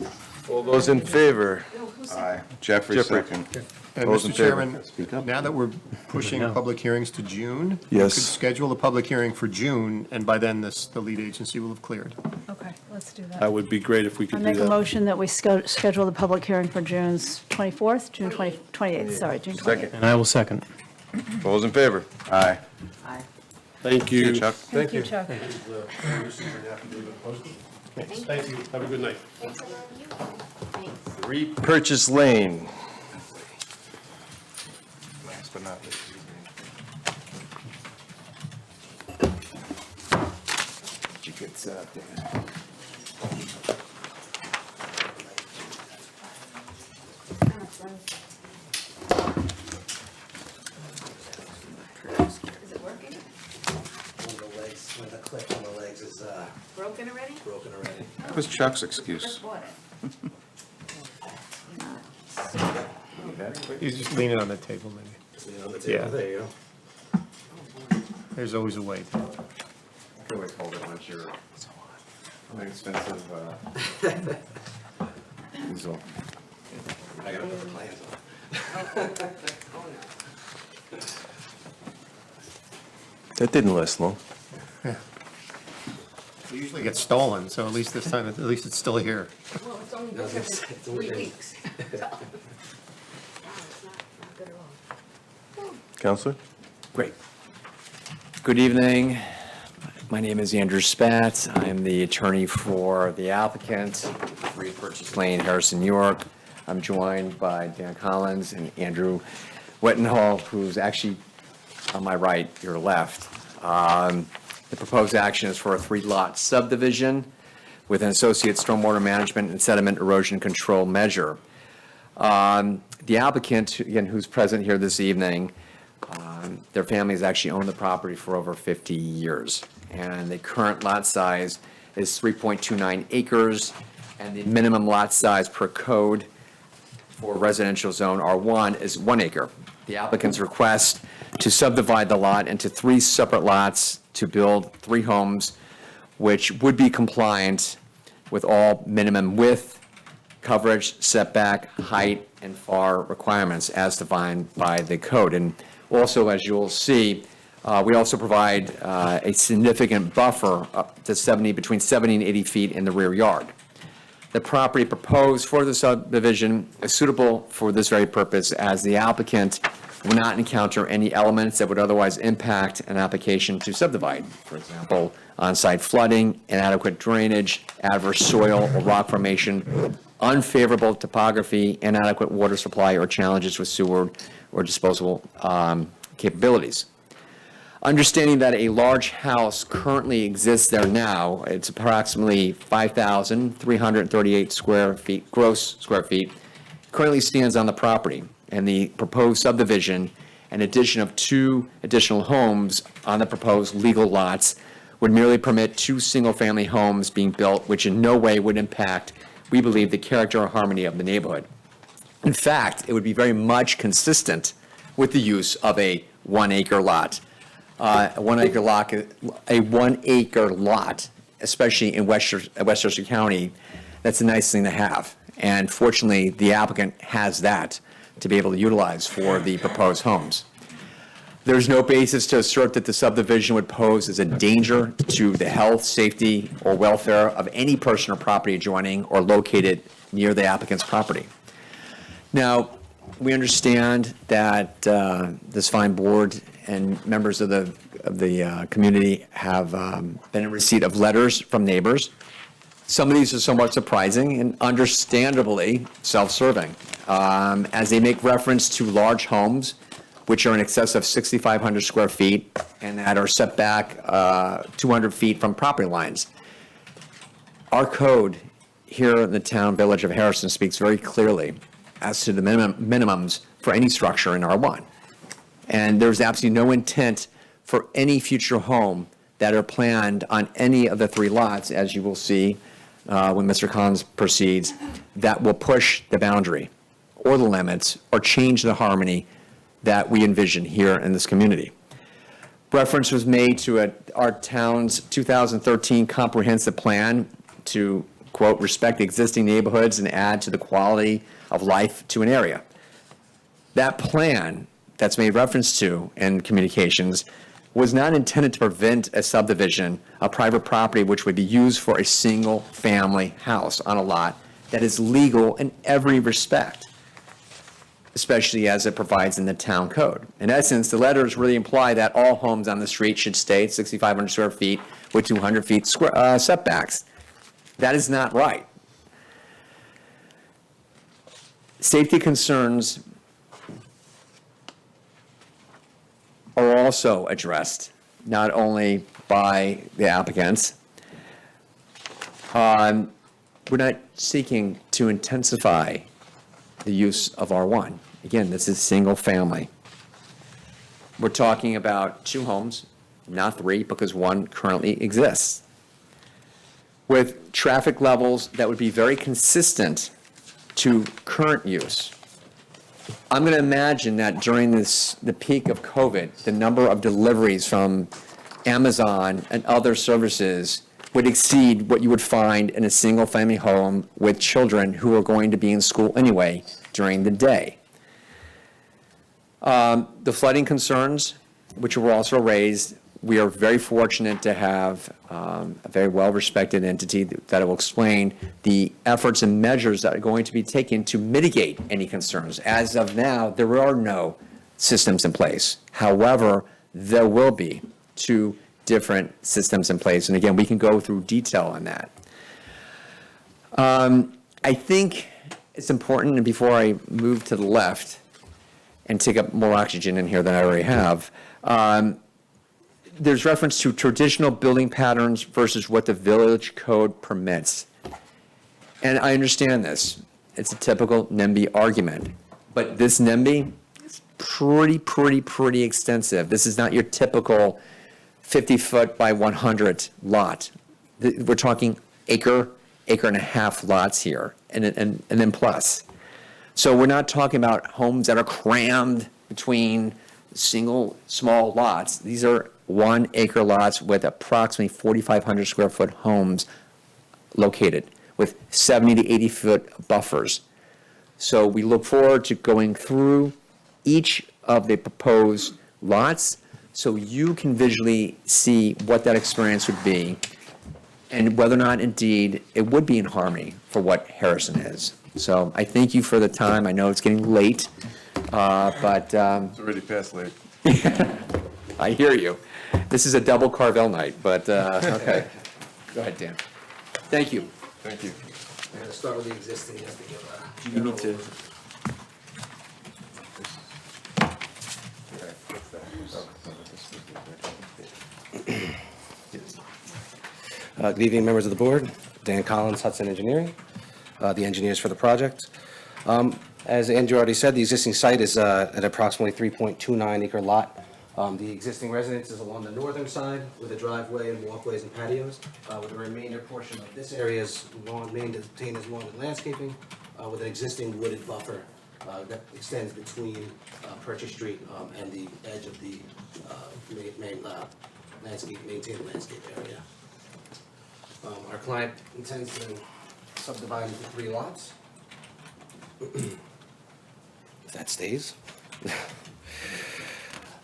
All those in favor? Aye. Jeffrey, Jeffrey. second. And Those in Mr. favor? Chairman, now that we're pushing public hearings to June, Yes. we could schedule a public hearing for June, and by then the lead agency will have cleared. Okay, let's do that. That would be great if we I could do make a that. motion that we schedule the public hearing for June's 24th, June 28th, sorry, June 28th. And I will second. All those in favor? Aye. Thank you. Chuck. Thank you, Chuck. Thank you. Have a good night. Repurchase Lane. Last but not least. She gets out there. Is it working? When the clip on the legs is Broken already? broken already. That was Chuck's excuse. Just bought it. You just lean it on the table, maybe. On the Yeah. table, there you go. There's always a way. You can always hold it once you're an expensive, easel. I gotta put the plans on. That didn't last long. It usually gets stolen, so at least this time, at least it's still here. Well, it's only No, been here it's- for it's only 3 been- weeks. Not good at all. Counselor? Great. Good evening. My name is Andrew Spatz. I am the attorney for the applicant, Repurchase Lane, Harrison, New York. I'm joined by Dan Collins and Andrew Wettenhall, who's actually on my right, your left. The proposed action is for a 3-lot subdivision with an associate stormwater management and sediment erosion control measure. The applicant, again, who's present here this evening, their family has actually owned the property for over 50 years. And the current lot size is 3.29 acres, and the minimum lot size per code for residential zone R1 is 1 acre. The applicant's request to subdivide the lot into 3 separate lots to build 3 homes, which would be compliant with all minimum width, coverage, setback, height, and FAR requirements as defined by the code. And also, as you'll see, we also provide a significant buffer up to between 70 and 80 feet in the rear yard. The property proposed for the subdivision is suitable for this very purpose, as the applicant will not encounter any elements that would otherwise impact an application to subdivide. For example, on-site flooding, inadequate drainage, adverse soil or rock formation, unfavorable topography, inadequate water supply, or challenges with sewer or disposal capabilities. Understanding that a large house currently exists there now, it's approximately 5,338 square feet, gross square feet, currently stands on the property, and the proposed subdivision, an addition of 2 additional homes on the proposed legal lots, would merely permit 2 single-family homes being built, which in no way would impact, we believe, the character or harmony of the neighborhood. In fact, it would be very much consistent with the use of a 1-acre lot. A 1-acre lot, especially in Westchester County, that's a nice thing to have. And fortunately, the applicant has that to be able to utilize for the proposed homes. There's no basis to assert that the subdivision would pose as a danger to the health, safety, or welfare of any person or property adjoining or located near the applicant's property. Now, we understand that this fine board and members of the community have been in receipt of letters from neighbors. Some of these are somewhat surprising and understandably self-serving, as they make reference to large homes which are in excess of 6,500 square feet and that are set back 200 feet from property lines. Our code here in the town village of Harrison speaks very clearly as to the minimums for any structure in R1. And there's absolutely no intent for any future home that are planned on any of the 3 lots, as you will see when Mr. Collins proceeds, that will push the boundary or the limits or change the harmony that we envision here in this community. Reference was made to our town's 2013 comprehensive plan to, quote, respect existing neighborhoods and add to the quality of life to an area. That plan that's made reference to in communications was not intended to prevent a subdivision of private property which would be used for a single-family house on a lot that is legal in every respect, especially as it provides in the town code. In essence, the letters really imply that all homes on the street should stay at 6,500 square feet with 200 feet setbacks. That is not right. Safety concerns are also addressed, not only by the applicants. We're not seeking to intensify the use of R1. Again, this is single family. We're talking about 2 homes, not 3, because 1 currently exists, with traffic levels that would be very consistent to current use. I'm going to imagine that during the peak of COVID, the number of deliveries from Amazon and other services would exceed what you would find in a single-family home with children who are going to be in school anyway during the day. The flooding concerns, which were also raised, we are very fortunate to have a very well-respected entity that will explain the efforts and measures that are going to be taken to mitigate any concerns. As of now, there are no systems in place. However, there will be 2 different systems in place. And again, we can go through detail on that. I think it's important, and before I move to the left, and take up more oxygen in here than I already have. There's reference to traditional building patterns versus what the village code permits. And I understand this. It's a typical NIMBY argument. But this NIMBY is pretty extensive. This is not your typical 50-foot by 100 lot. We're talking acre and a half lots here, and then plus. So we're not talking about homes that are crammed between single small lots. These are 1 acre lots with approximately 4,500 square foot homes located with 70 to 80 foot buffers. So we look forward to going through each of the proposed lots so you can visually see what that experience would be and whether or not indeed it would be in harmony for what Harrison is. So I thank you for the time. I know it's getting late, but It's already past late. I hear you. This is a double Carvel night, but okay. Go ahead, Dan. Thank you. Thank you. I'm going to start with the existing. Do you need to? Good evening, members of the board. Dan Collins, Hudson Engineering, the engineers for the project. As Andrew already said, the existing site is at approximately 3.29 acre lot. The existing residence is along the northern side with a driveway and walkways and patios, with the remainder portion of this area is maintained as lawn and landscaping, with an existing wooded buffer that extends between Purchase Street and the edge of the maintained landscape area. Our client intends to subdivide into 3 lots. If that stays.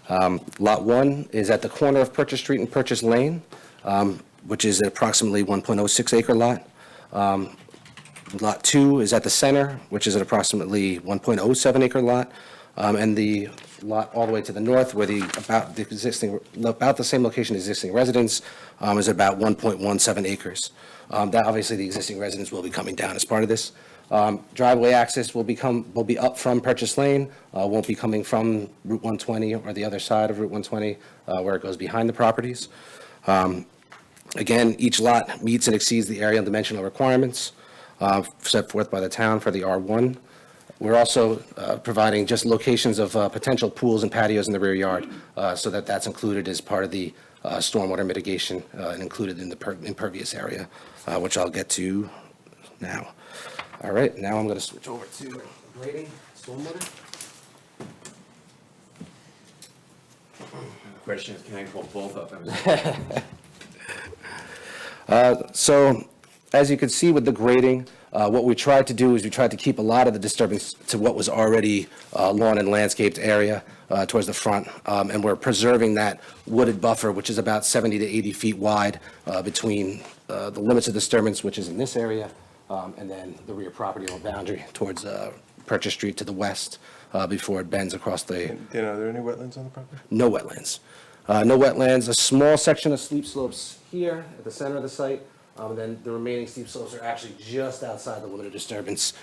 Lot 1 is at the corner of Purchase Street and Purchase Lane, which is approximately 1.06 acre lot. Lot 2 is at the center, which is at approximately 1.07 acre lot. And the lot all the way to the north, where about the same location as existing residence, is about 1.17 acres. That obviously the existing residence will be coming down as part of this. Driveway access will be up from Purchase Lane, won't be coming from Route 120 or the other side of Route 120, where it goes behind the properties. Again, each lot meets and exceeds the area and dimensional requirements set forth by the town for the R1. We're also providing just locations of potential pools and patios in the rear yard, so that's included as part of the stormwater mitigation and included in the impervious area, which I'll get to now. All right, now I'm going to switch over to grading, stormwater. The question is, can I pull both of them? So, as you can see with the grading, what we tried to do is we tried to keep a lot of the disturbance to what was already lawn and landscaped area towards the front, and we're preserving that wooded buffer, which is about 70 to 80 feet wide between the limits of disturbance, which is in this area, and then the rear property line boundary towards Purchase Street to the west before it bends across the... Dan, are there any wetlands on the property? No wetlands. No wetlands, a small section of steep slopes here at the center of the site, and then the remaining steep slopes are actually just outside the limit of disturbance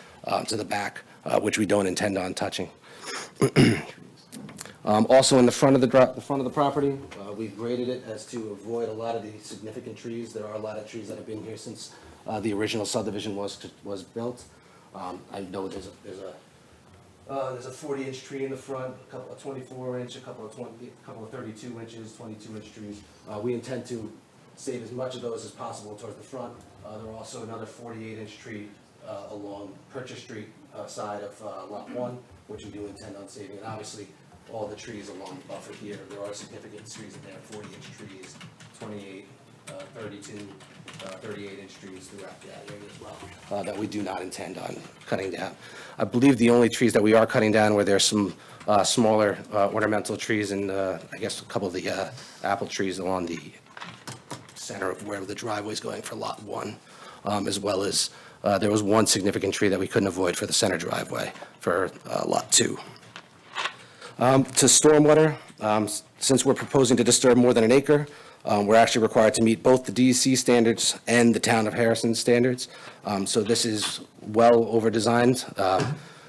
to the back, which we don't intend on touching. Also in the front of the property, we've graded it as to avoid a lot of the significant trees. There are a lot of trees that have been here since the original subdivision was built. I know there's a 40-inch tree in the front, a couple of 24-inch, a couple of 32 inches, 22-inch trees. We intend to save as much of those as possible towards the front. There are also another 48-inch tree along Purchase Street side of Lot 1, which we do intend on saving. And obviously, all the trees along the buffer here, there are significant trees in there, 40-inch trees, 28, 32, 38-inch trees throughout that area as well, that we do not intend on cutting down. I believe the only trees that we are cutting down where there's some smaller ornamental trees and I guess a couple of the apple trees along the center of where the driveway is going for Lot 1, as well as there was one significant tree that we couldn't avoid for the center driveway for Lot 2. To stormwater, since we're proposing to disturb more than an acre, we're actually required to meet both the DEC standards and the town of Harrison standards. So this is well over designed.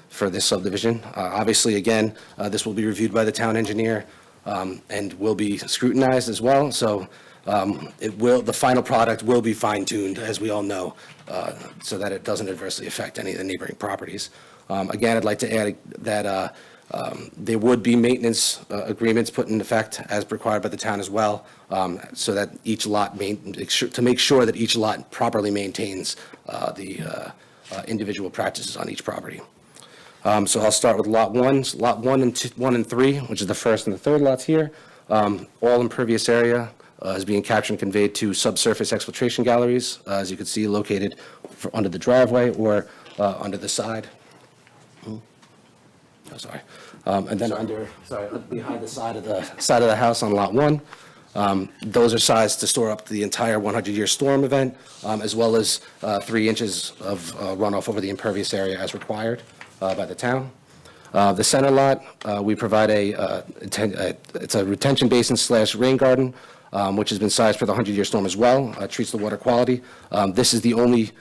for this subdivision. Obviously, again, this will be reviewed by the town engineer and will be scrutinized as well. So the final product will be fine-tuned, as we all know, so that it doesn't adversely affect any of the neighboring properties. Again, I'd like to add that there would be maintenance agreements put in effect as required by the town as well, so that each lot, to make sure that each lot properly maintains the individual practices on each property. So I'll start with Lot 1. Lot 1 and 3, which is the first and the third lots here. All impervious area is being captured and conveyed to subsurface exfiltration galleries, as you can see, located under the driveway or under the side. Oh, sorry. And then behind the side of the house on Lot 1. Those are sized to store up the entire 100-year storm event, as well as 3 inches of runoff over the impervious area as required by the town. The center lot, we provide it's a retention basin / rain garden, which has been sized for the 100-year storm as well, treats the water quality. This is the only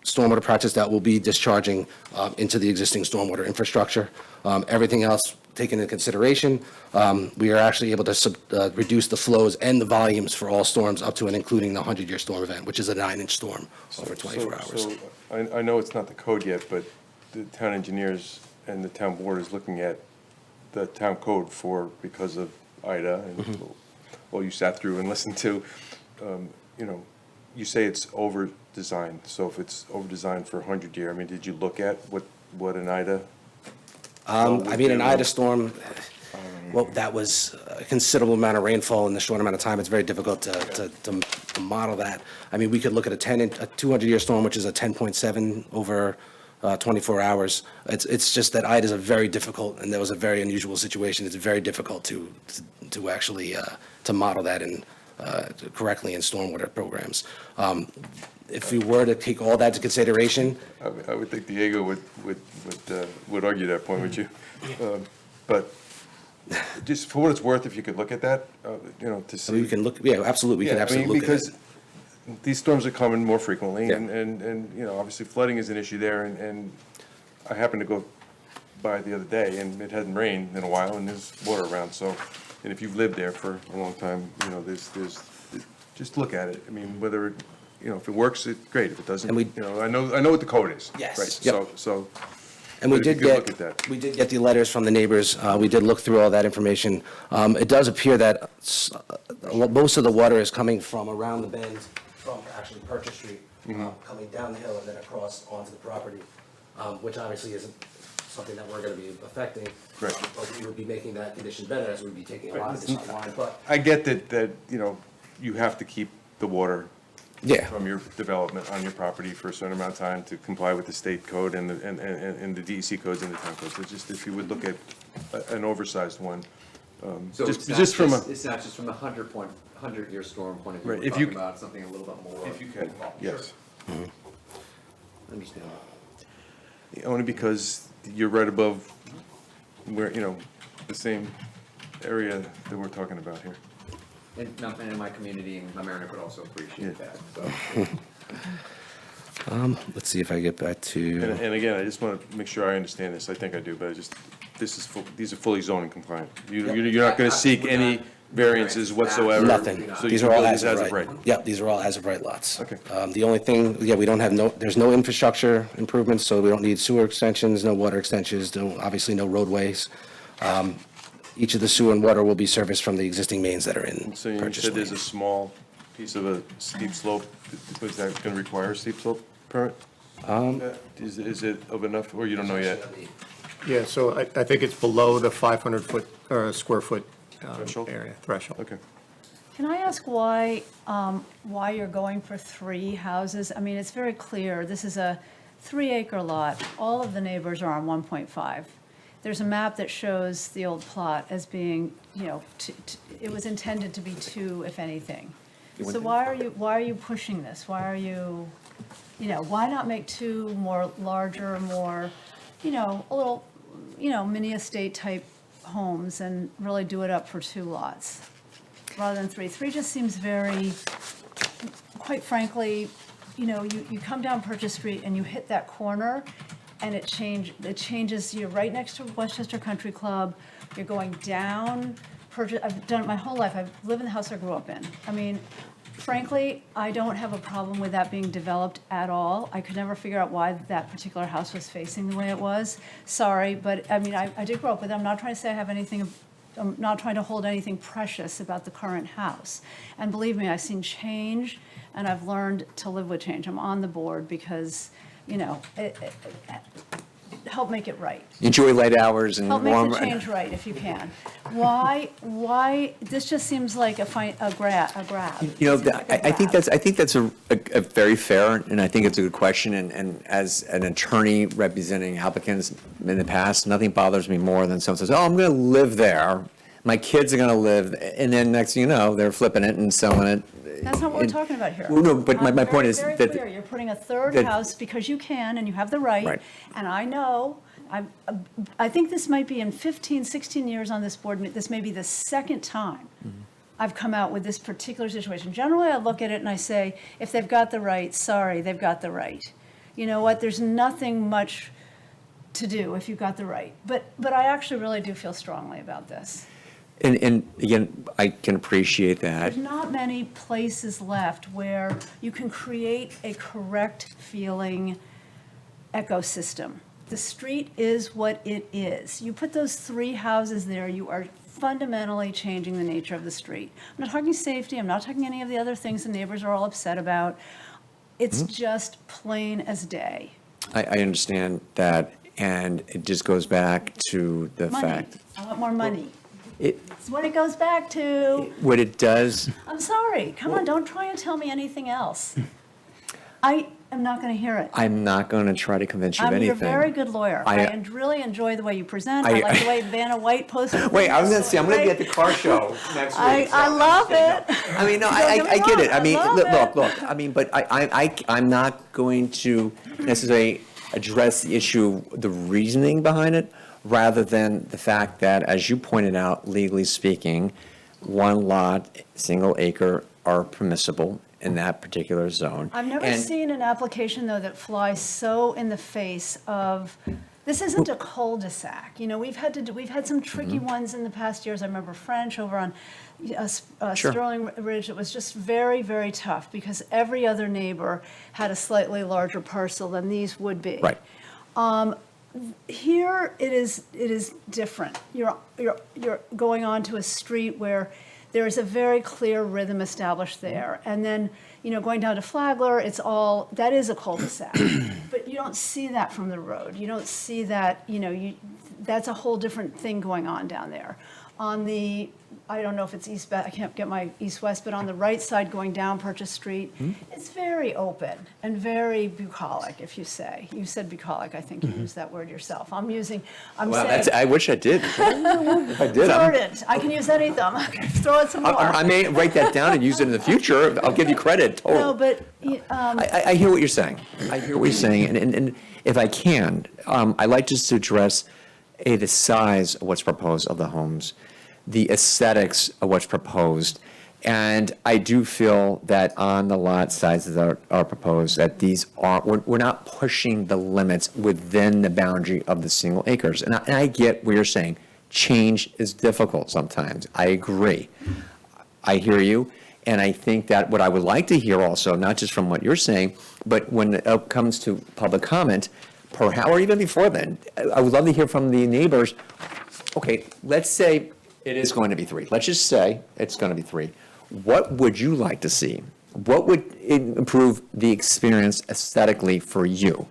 stormwater practice that will be discharging into the existing stormwater infrastructure. Everything else taken into consideration, we are actually able to reduce the flows and the volumes for all storms up to and including the 100-year storm event, which is a 9-inch storm over 24 hours. So I know it's not the code yet, but the town engineers and the town board is looking at the town code because of Ida and what you sat through and listened to. You say it's over-designed, so if it's over-designed for 100-year, I mean, did you look at what an Ida? An Ida storm, well, that was a considerable amount of rainfall in a short amount of time. It's very difficult to model that. I mean, we could look at a 200-year storm, which is a 10.7 over 24 hours. It's just that Ida is a very difficult, and that was a very unusual situation. It's very difficult to actually to model that correctly in stormwater programs. If we were to take all that into consideration, I would think Diego would argue that point with you. But just for what it's worth, if you could look at that, to see. We can look, yeah, absolutely, we can absolutely look at it. Because these storms are coming more frequently, and obviously flooding is an issue there, and I happened to go by the other day, and it hadn't rained in a while, and there's water around, so, and if you've lived there for a long time, there's just look at it. I mean, whether, if it works, it's great. If it doesn't, I know what the code is. Yes. Right, Yep. so. And we but if did you could look at that. we did get the letters from the neighbors. We did look through all that information. It does appear that most of the water is coming from around the bend, from actually Purchase Street, coming down the hill and then across onto the property, which obviously isn't something that we're going to be affecting. Correct. But we would be making that condition better as we'd be taking a lot of this online. But I get that you have to keep the water from your development on your property for a certain amount of time to comply with the state code and the DEC codes and the town codes. So just if you would look at an oversized one, So just it's from it's not just from the 100-year storm point of view. Right, We're if you talking about something a little bit more. If you can, yes. Understand. Only because you're right above where, the same area that we're talking about here. And in my community, and Mamaroneck would also appreciate that, so. Let's see if I get back to. And again, I just want to make sure I understand this. I think I do, but these are fully zoning compliant. You're not going to seek any variances whatsoever? Nothing. So These you are all build as these of right. Yep, these are all as of right lots. Okay. The only thing, we don't have there's no infrastructure improvements, so we don't need sewer extensions, no water extensions, obviously no roadways. Each of the sewer and water will be serviced from the existing mains that are in So you Purchase said Lane. there's a small piece of a steep slope. Was that going to require a steep slope permit? Is it of enough, or you don't know yet? Yeah, so I think it's below the 500-foot, square foot Threshold? area, threshold. Okay. Can I ask why you're going for 3 houses? I mean, it's very clear, this is a 3-acre lot. All of the neighbors are on 1.5. There's a map that shows the old plot as being, it was intended to be 2, if anything. So why are you pushing this? Why are you, why not make 2 more larger, more, a little, mini estate type homes and really do it up for 2 lots rather than 3. 3 just seems very, quite frankly, you come down Purchase Street and you hit that corner and it changes, you're right next to Westchester Country Club, you're going down, I've done it my whole life, I've lived in the house I grew up in. I mean, frankly, I don't have a problem with that being developed at all. I could never figure out why that particular house was facing the way it was. Sorry, but I mean, I did grow up with it. I'm not trying to say I have anything, I'm not trying to hold anything precious about the current house. And believe me, I've seen change, and I've learned to live with change. I'm on the board because, you know, help make it right. Enjoy late hours and Help warm. make the change right if you can. Why, this just seems like a grab. You know, I think that's a very fair, and I think it's a good question, and as an attorney representing applicants in the past, nothing bothers me more than someone says, oh, I'm going to live there, my kids are going to live, and then next thing you know, they're flipping it and selling it. That's not what we're talking about here. Well, no, but my I'm point is very that. clear. You're putting a third that- house because you can and you have the right. Right. And I know, I think this might be in 15, 16 years on this board, this may be the second time I've come out with this particular situation. Generally, I look at it and I say, if they've got the right, sorry, they've got the right. You know what, there's nothing much to do if you've got the right. But I actually really do feel strongly about this. And again, I can appreciate that. There's not many places left where you can create a correct feeling ecosystem. The street is what it is. You put those 3 houses there, you are fundamentally changing the nature of the street. I'm not talking safety, I'm not talking any of the other things the neighbors are all upset about. It's just plain as day. I understand that, and it just goes back to the Money. fact. I want more money. It, That's what it goes back to. what it does, I'm sorry, come on, don't try and tell me anything else. I am not going to hear it. I'm not going to try to convince you of anything. You're a very good lawyer. I really enjoy the way you present. I like the way Vanna White posted. Wait, I was going to say, I'm going to be at the car show next week. I love it. I mean, no, I get it. I mean, look, I mean, but I'm not going to necessarily address the issue, the reasoning behind it, rather than the fact that, as you pointed out, legally speaking, 1 lot, single acre are permissible in that particular zone. I've never And- seen an application, though, that flies so in the face of, this isn't a cul-de-sac. You know, we've had some tricky ones in the past years. I remember French over on Sure. Sterling Ridge. It was just very, very tough because every other neighbor had a slightly larger parcel than these would be. Right. Here, it is different. You're going onto a street where there is a very clear rhythm established there. And then, you know, going down to Flagler, that is a cul-de-sac. But you don't see that from the road. You don't see that, you know, that's a whole different thing going on down there. On the, I don't know if it's I can't get my east-west, but on the right side going down Purchase Street, it's very open and very bucolic, if you say. You said bucolic, I think you used that word yourself. I'm Well, saying. I wish I did. If I did, Verdant. I can use any of them. Throw in some more. I may write that down and use it in the future. I'll give you credit, totally. No, but, I hear what you're saying. I hear what you're saying, and if I can, I'd like just to address the size of what's proposed of the homes, the aesthetics of what's proposed, and I do feel that on the lot sizes that are proposed, that these we're not pushing the limits within the boundary of the single acres, and I get what you're saying. Change is difficult sometimes. I agree. I hear you. And I think that what I would like to hear also, not just from what you're saying, but when it comes to public comment, or even before then, I would love to hear from the neighbors. Okay, let's say it is going to be 3. Let's just say it's going to be 3. What would you like to see? What would improve the experience aesthetically for you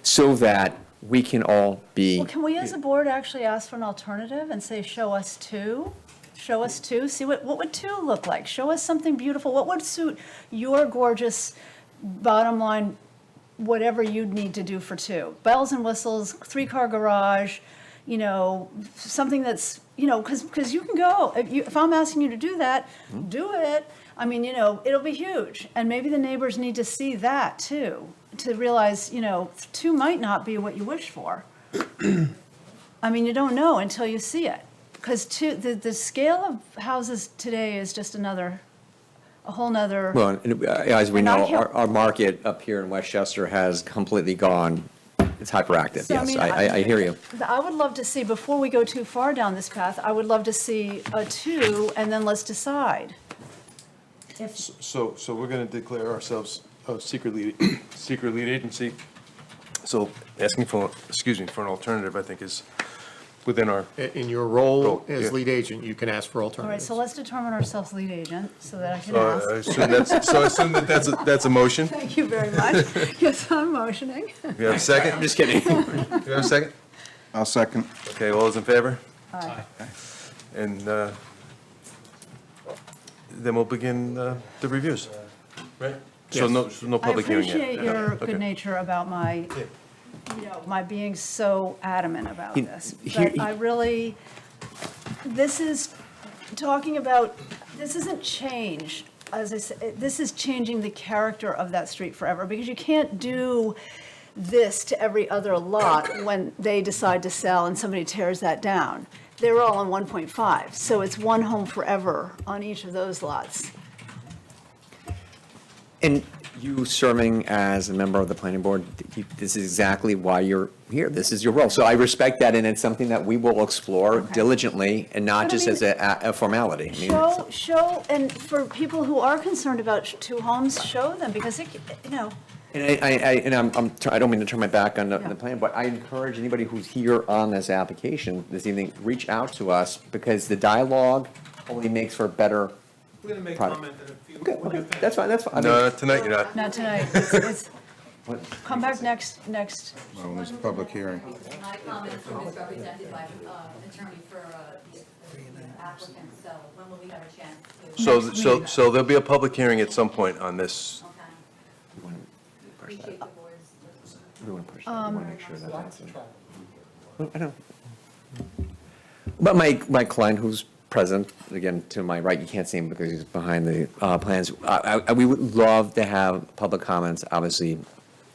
so that we can all be? well, can we as a board actually ask for an alternative and say, show us 2? Show us 2, see what would 2 look like? Show us something beautiful. What would suit your gorgeous bottom line, whatever you'd need to do for 2? Bells and whistles, 3-car garage, you know, something that's, you know, because you can go, if I'm asking you to do that, do it. I mean, you know, it'll be huge. And maybe the neighbors need to see that too, to realize, you know, 2 might not be what you wish for. I mean, you don't know until you see it. Because the scale of houses today is just a whole nother. Well, as we And I know, can't- our market up here in Westchester has completely gone it's hyperactive, So, I yes, mean, I hear you. I would love to see, before we go too far down this path, I would love to see a 2, and then let's decide. So we're going to declare ourselves a secret lead agency. So asking for, for an alternative, I think, is within our. In your role Role, as yeah. lead agent, you can ask for All right, alternatives. so let's determine ourselves lead agent, so that I can So ask. I assume that's a motion. Thank you very much. Yes, I'm motioning. We have a second? I'm just kidding. You have a second? I'll second. Okay, all those in favor? Aye. And then we'll begin the reviews, right? So no public hearing yet? I appreciate your Okay. good nature about my, my being so adamant about He- this. here- But I really, this is talking about, this isn't change. As I said, this is changing the character of that street forever, because you can't do this to every other lot when they decide to sell and somebody tears that down. They're all on 1.5, so it's one home forever on each of those lots. And you serving as a member of the planning board, this is exactly why you're here. This is your role. So I respect that, and it's something that we will explore diligently and not But I just as a formality. I mean, Show, and for people who are concerned about 2 homes, show them, because it, And I don't mean to turn my back on the Yeah. plan, but I encourage anybody who's here on this application this evening, reach out to us, because the dialogue only makes for a better We're going to make product. comment in a few. Okay, that's fine, that's fine. I mean, No, tonight you're not. not tonight, it's, come back next. Well, there's a public hearing. My comments were misrepresented by attorney for the applicant, so when will we have a chance to? So there'll be a public hearing at some point on this. Okay. Appreciate the board's. We want to push that. We want to make sure that that's. I know. But my client, who's present, again, to my right, you can't see him because he's behind the plans. We would love to have public comments, obviously,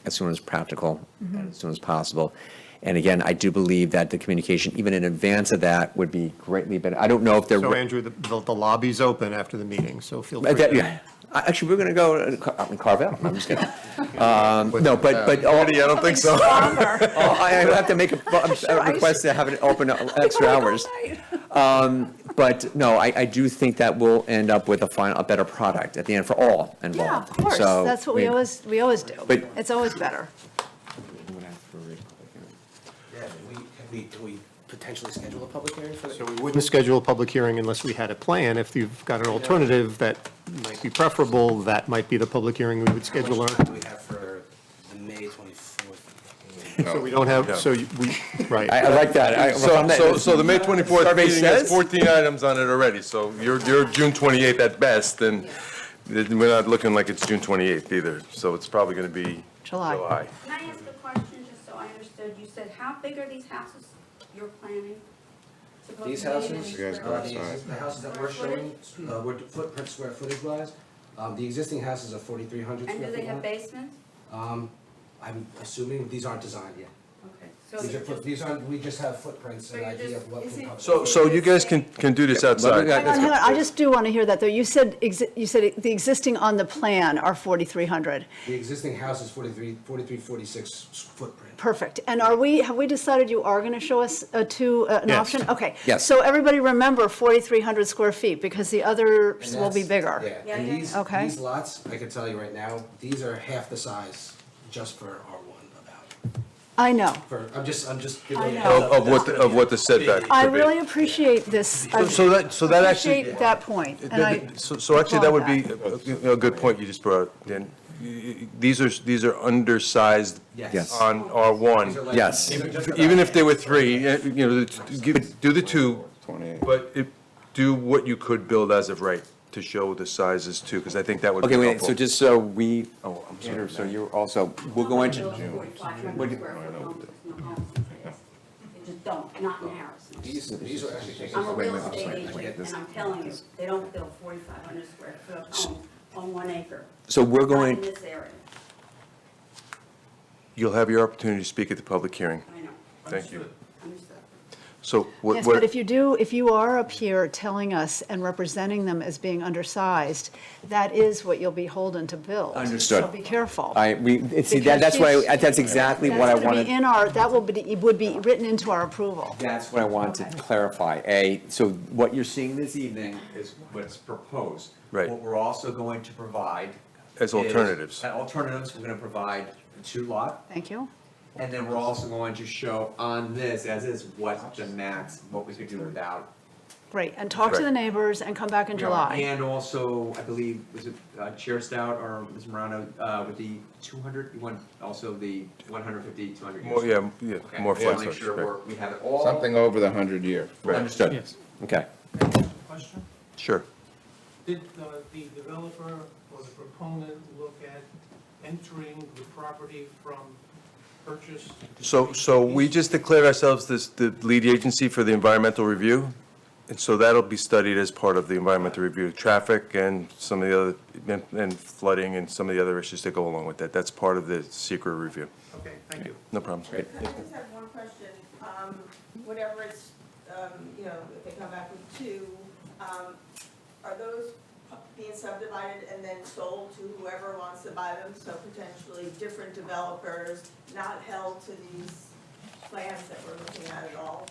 as soon as practical, and as soon as possible. And again, I do believe that the communication, even in advance of that, would be greatly better. I don't know if they're. So Andrew, the lobby's open after the meeting, so feel free. Yeah. Actually, we're going to go carve out. I'm just kidding. No, but. I don't think so. I have to make a request to have it open extra hours. But no, I do think that we'll end up with a better product at the end for all involved. Yeah, of course, So that's what we always do. But- It's always better. Yeah, can we potentially schedule a public hearing for So we wouldn't schedule a public hearing unless we had a plan. If you've got an alternative that might be preferable, that might be the public hearing we would schedule. How much time do we have for the May 24th? So we don't have, right. I like that. So the May 24th Survey meeting has says? 14 items on it already, so you're June 28th at best, and we're not looking like it's June 28th either, so it's probably going to be July. Can I ask a question, just so I understood? You said, how big are these houses you're planning? These houses, the houses that we're showing, were footprint square footage wise, the existing houses are 4,300 square And foot. do they have wide. basements? I'm assuming these aren't designed yet. Okay. These aren't, we just have footprints, an you're idea just- of what is can it- come. So you guys can do this outside. Hang on, I just do want to hear that, though. You said the existing on the plan are 4,300. The existing house is 4346 footprint. Perfect. And have we decided you are going to show us an Yes. option? Okay. Yes. So everybody remember 4,300 square feet, because the others And will be that's- bigger. Yeah, and these Okay. lots, I can tell you right now, these are half the size just for R1 about. I know. I'm just giving I you a know. heads up. Of what the setback I could be. really appreciate this. I So that actually. appreciate that point, and I So actually, that would be applaud a good point you just brought up, Dan. These are undersized Yes. on R1. Yes. Even if they were 3, do the 2, but do what you could build as of right to show the sizes too, because I think that would be Okay, wait, helpful. so just so we, Andrew, so you're also, we'll go into. Build 4,500 square foot homes, there's no homes today. They just don't, not in Harrison. These are actually. I'm a real estate agent, and I'm telling you, they don't build 4,500 square foot homes on 1 acre. So we're Not going. in this area, You'll have your opportunity to speak at the public hearing. I know. Thank you. Understood. So what? Yes, but if you are up here telling us and representing them as being undersized, that is what you'll be holden to build. Understood. So be careful. See, that's exactly what I That's going to wanted. be it would be written into our approval. That's what I wanted to clarify. So what you're seeing this evening is what's proposed. Right. What we're also going to provide. As alternatives. Alternatives, we're going to provide a 2-lot. Thank you. And then we're also going to show on this, as is, what we could do without. Great, and talk to the neighbors and come back in July. And also, I believe, was it Chair Stout or Ms. Morano, with the 200, you want also the 150, 200 years? More, yeah, Okay, more we wanna flood make sure zones, we have it all. Something over the 100-year. Understood. Yes. Okay. Question? Sure. Did the developer or the proponent look at entering the property from purchase? So we just declared ourselves the lead agency for the environmental review, and so that'll be studied as part of the environmental review, traffic and some of the other, and flooding and some of the other issues that go along with that. That's part of the secret review. Okay, thank you. No problem. I just have one question. Whatever it's, if they come back with 2, are those being subdivided and then sold to whoever wants to buy them? So potentially different developers, not held to these plans that we're looking at all?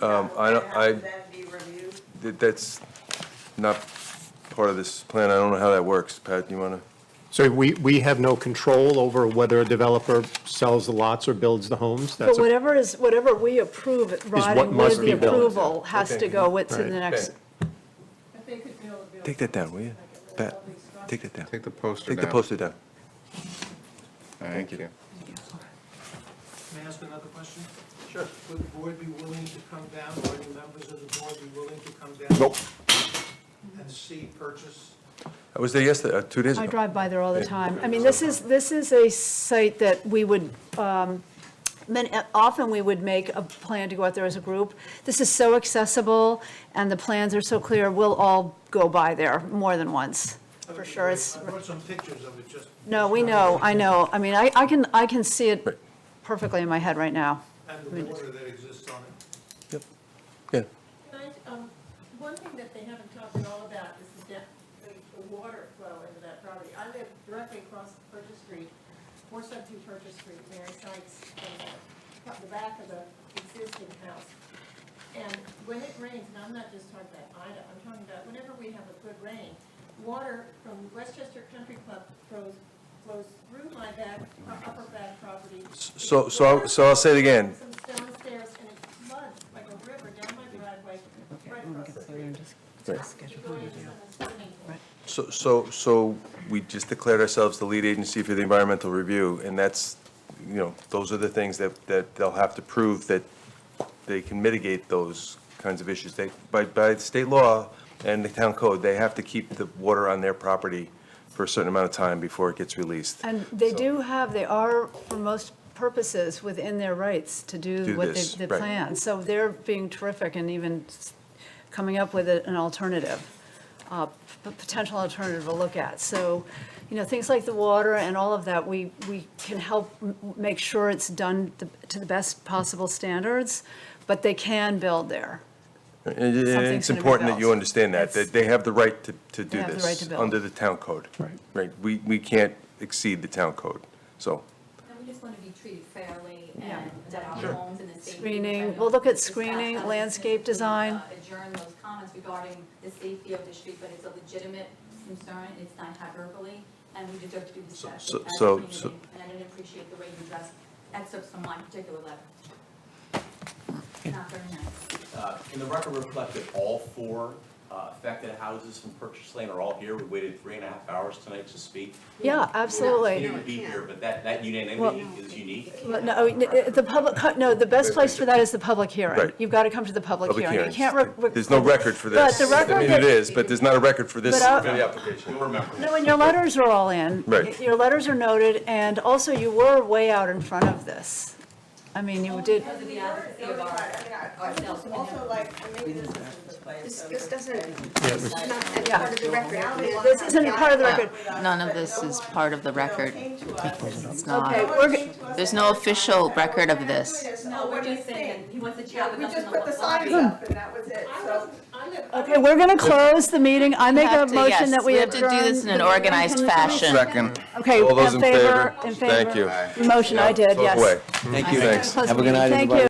I don't, Have to then be reviewed? that's not part of this plan. I don't know how that works. Pat, you want to? So we have no control over whether a developer sells the lots or builds the homes? But That's a- whatever we approve, riding must with be the built. approval has to go with to the Right. next. Take that down, will you? Pat, take that down. Take the poster Take down. the poster down. Thank you. May I ask another question? Sure. Would the board be willing to come down, or any members of the board be willing to come down? Nope. And see, purchase? I was there yesterday, 2 days ago. I drive by there all the time. I mean, this is a site that we would, often we would make a plan to go out there as a group. This is so accessible, and the plans are so clear, we'll all go by there more than once, for sure. It's, I brought some pictures of it, just. no, we know, I know. I mean, I can see it perfectly in my head right now. And the water that exists on it. Yeah. One thing that they haven't talked at all about is the water flow into that property. I live directly across Purchase Street, 472 Purchase Street, Mary Sykes, the back of the existing house. And when it rains, and I'm not just talking about Ida, I'm talking about whenever we have a good rain, water from Westchester Country Club flows through my upper back property. So I'll say it again. Some stone stairs, and it floods like a river down my driveway, right across the street. So we just declared ourselves the lead agency for the environmental review, and that's, those are the things that they'll have to prove that they can mitigate those kinds of issues. By state law and the town code, they have to keep the water on their property for a certain amount of time before it gets released. And they are, for most purposes, within their rights to do what this, they right. plan. So they're being terrific and even coming up with an alternative, a potential alternative to look at. So, things like the water and all of that, we can help make sure it's done to the best possible standards, but they can build there. And Something's it's gonna be important that built. you understand that they have the right to do They have the right this to build. under the town code. Right. We can't exceed the town code, so. And we just want to be treated fairly Yeah. and that our Sure. homes and the safety. Screening, we'll look at screening, landscape design. Adjourn those comments regarding the safety of the street, but it's a legitimate concern, it's not hyperbole, and we deserve to be discussed as a community. And I didn't appreciate the way you addressed excerpts from my particular letter. Not very nice. Can the record reflect that all 4 affected houses from Purchase Lane are all here? We waited 3.5 hours tonight to speak. Yeah, absolutely. You would be here, but that unanimity is unique. No, the public, no, the best place for that is the public hearing. Right. You've got to come to the public Public hearing. You hearings. can't. There's no record for this. But the record I mean, that- it is, but there's not a record for this, But for the application. You'll remember. No, and your letters are all in. Right. Your letters are noted, and also you were way out in front of this. I mean, you did. Because of the advocacy of ourselves. Also, maybe this isn't the place. This doesn't, it's not part of the record. This isn't part of the record. None of this is part of the record. It's not. Okay, There's no official record of this. No, we're just saying, he wants to chat with us. We just put the signs up and that was it, so. Okay, we're going to close the meeting. I make a have to- motion yes, that we we have to do adjourn this in an the- organized fashion. Second. Okay, All those in favor? in favor. Thank you. Motion, I did, Vote yes. away. Thank you. Thanks. Have a good night, everybody.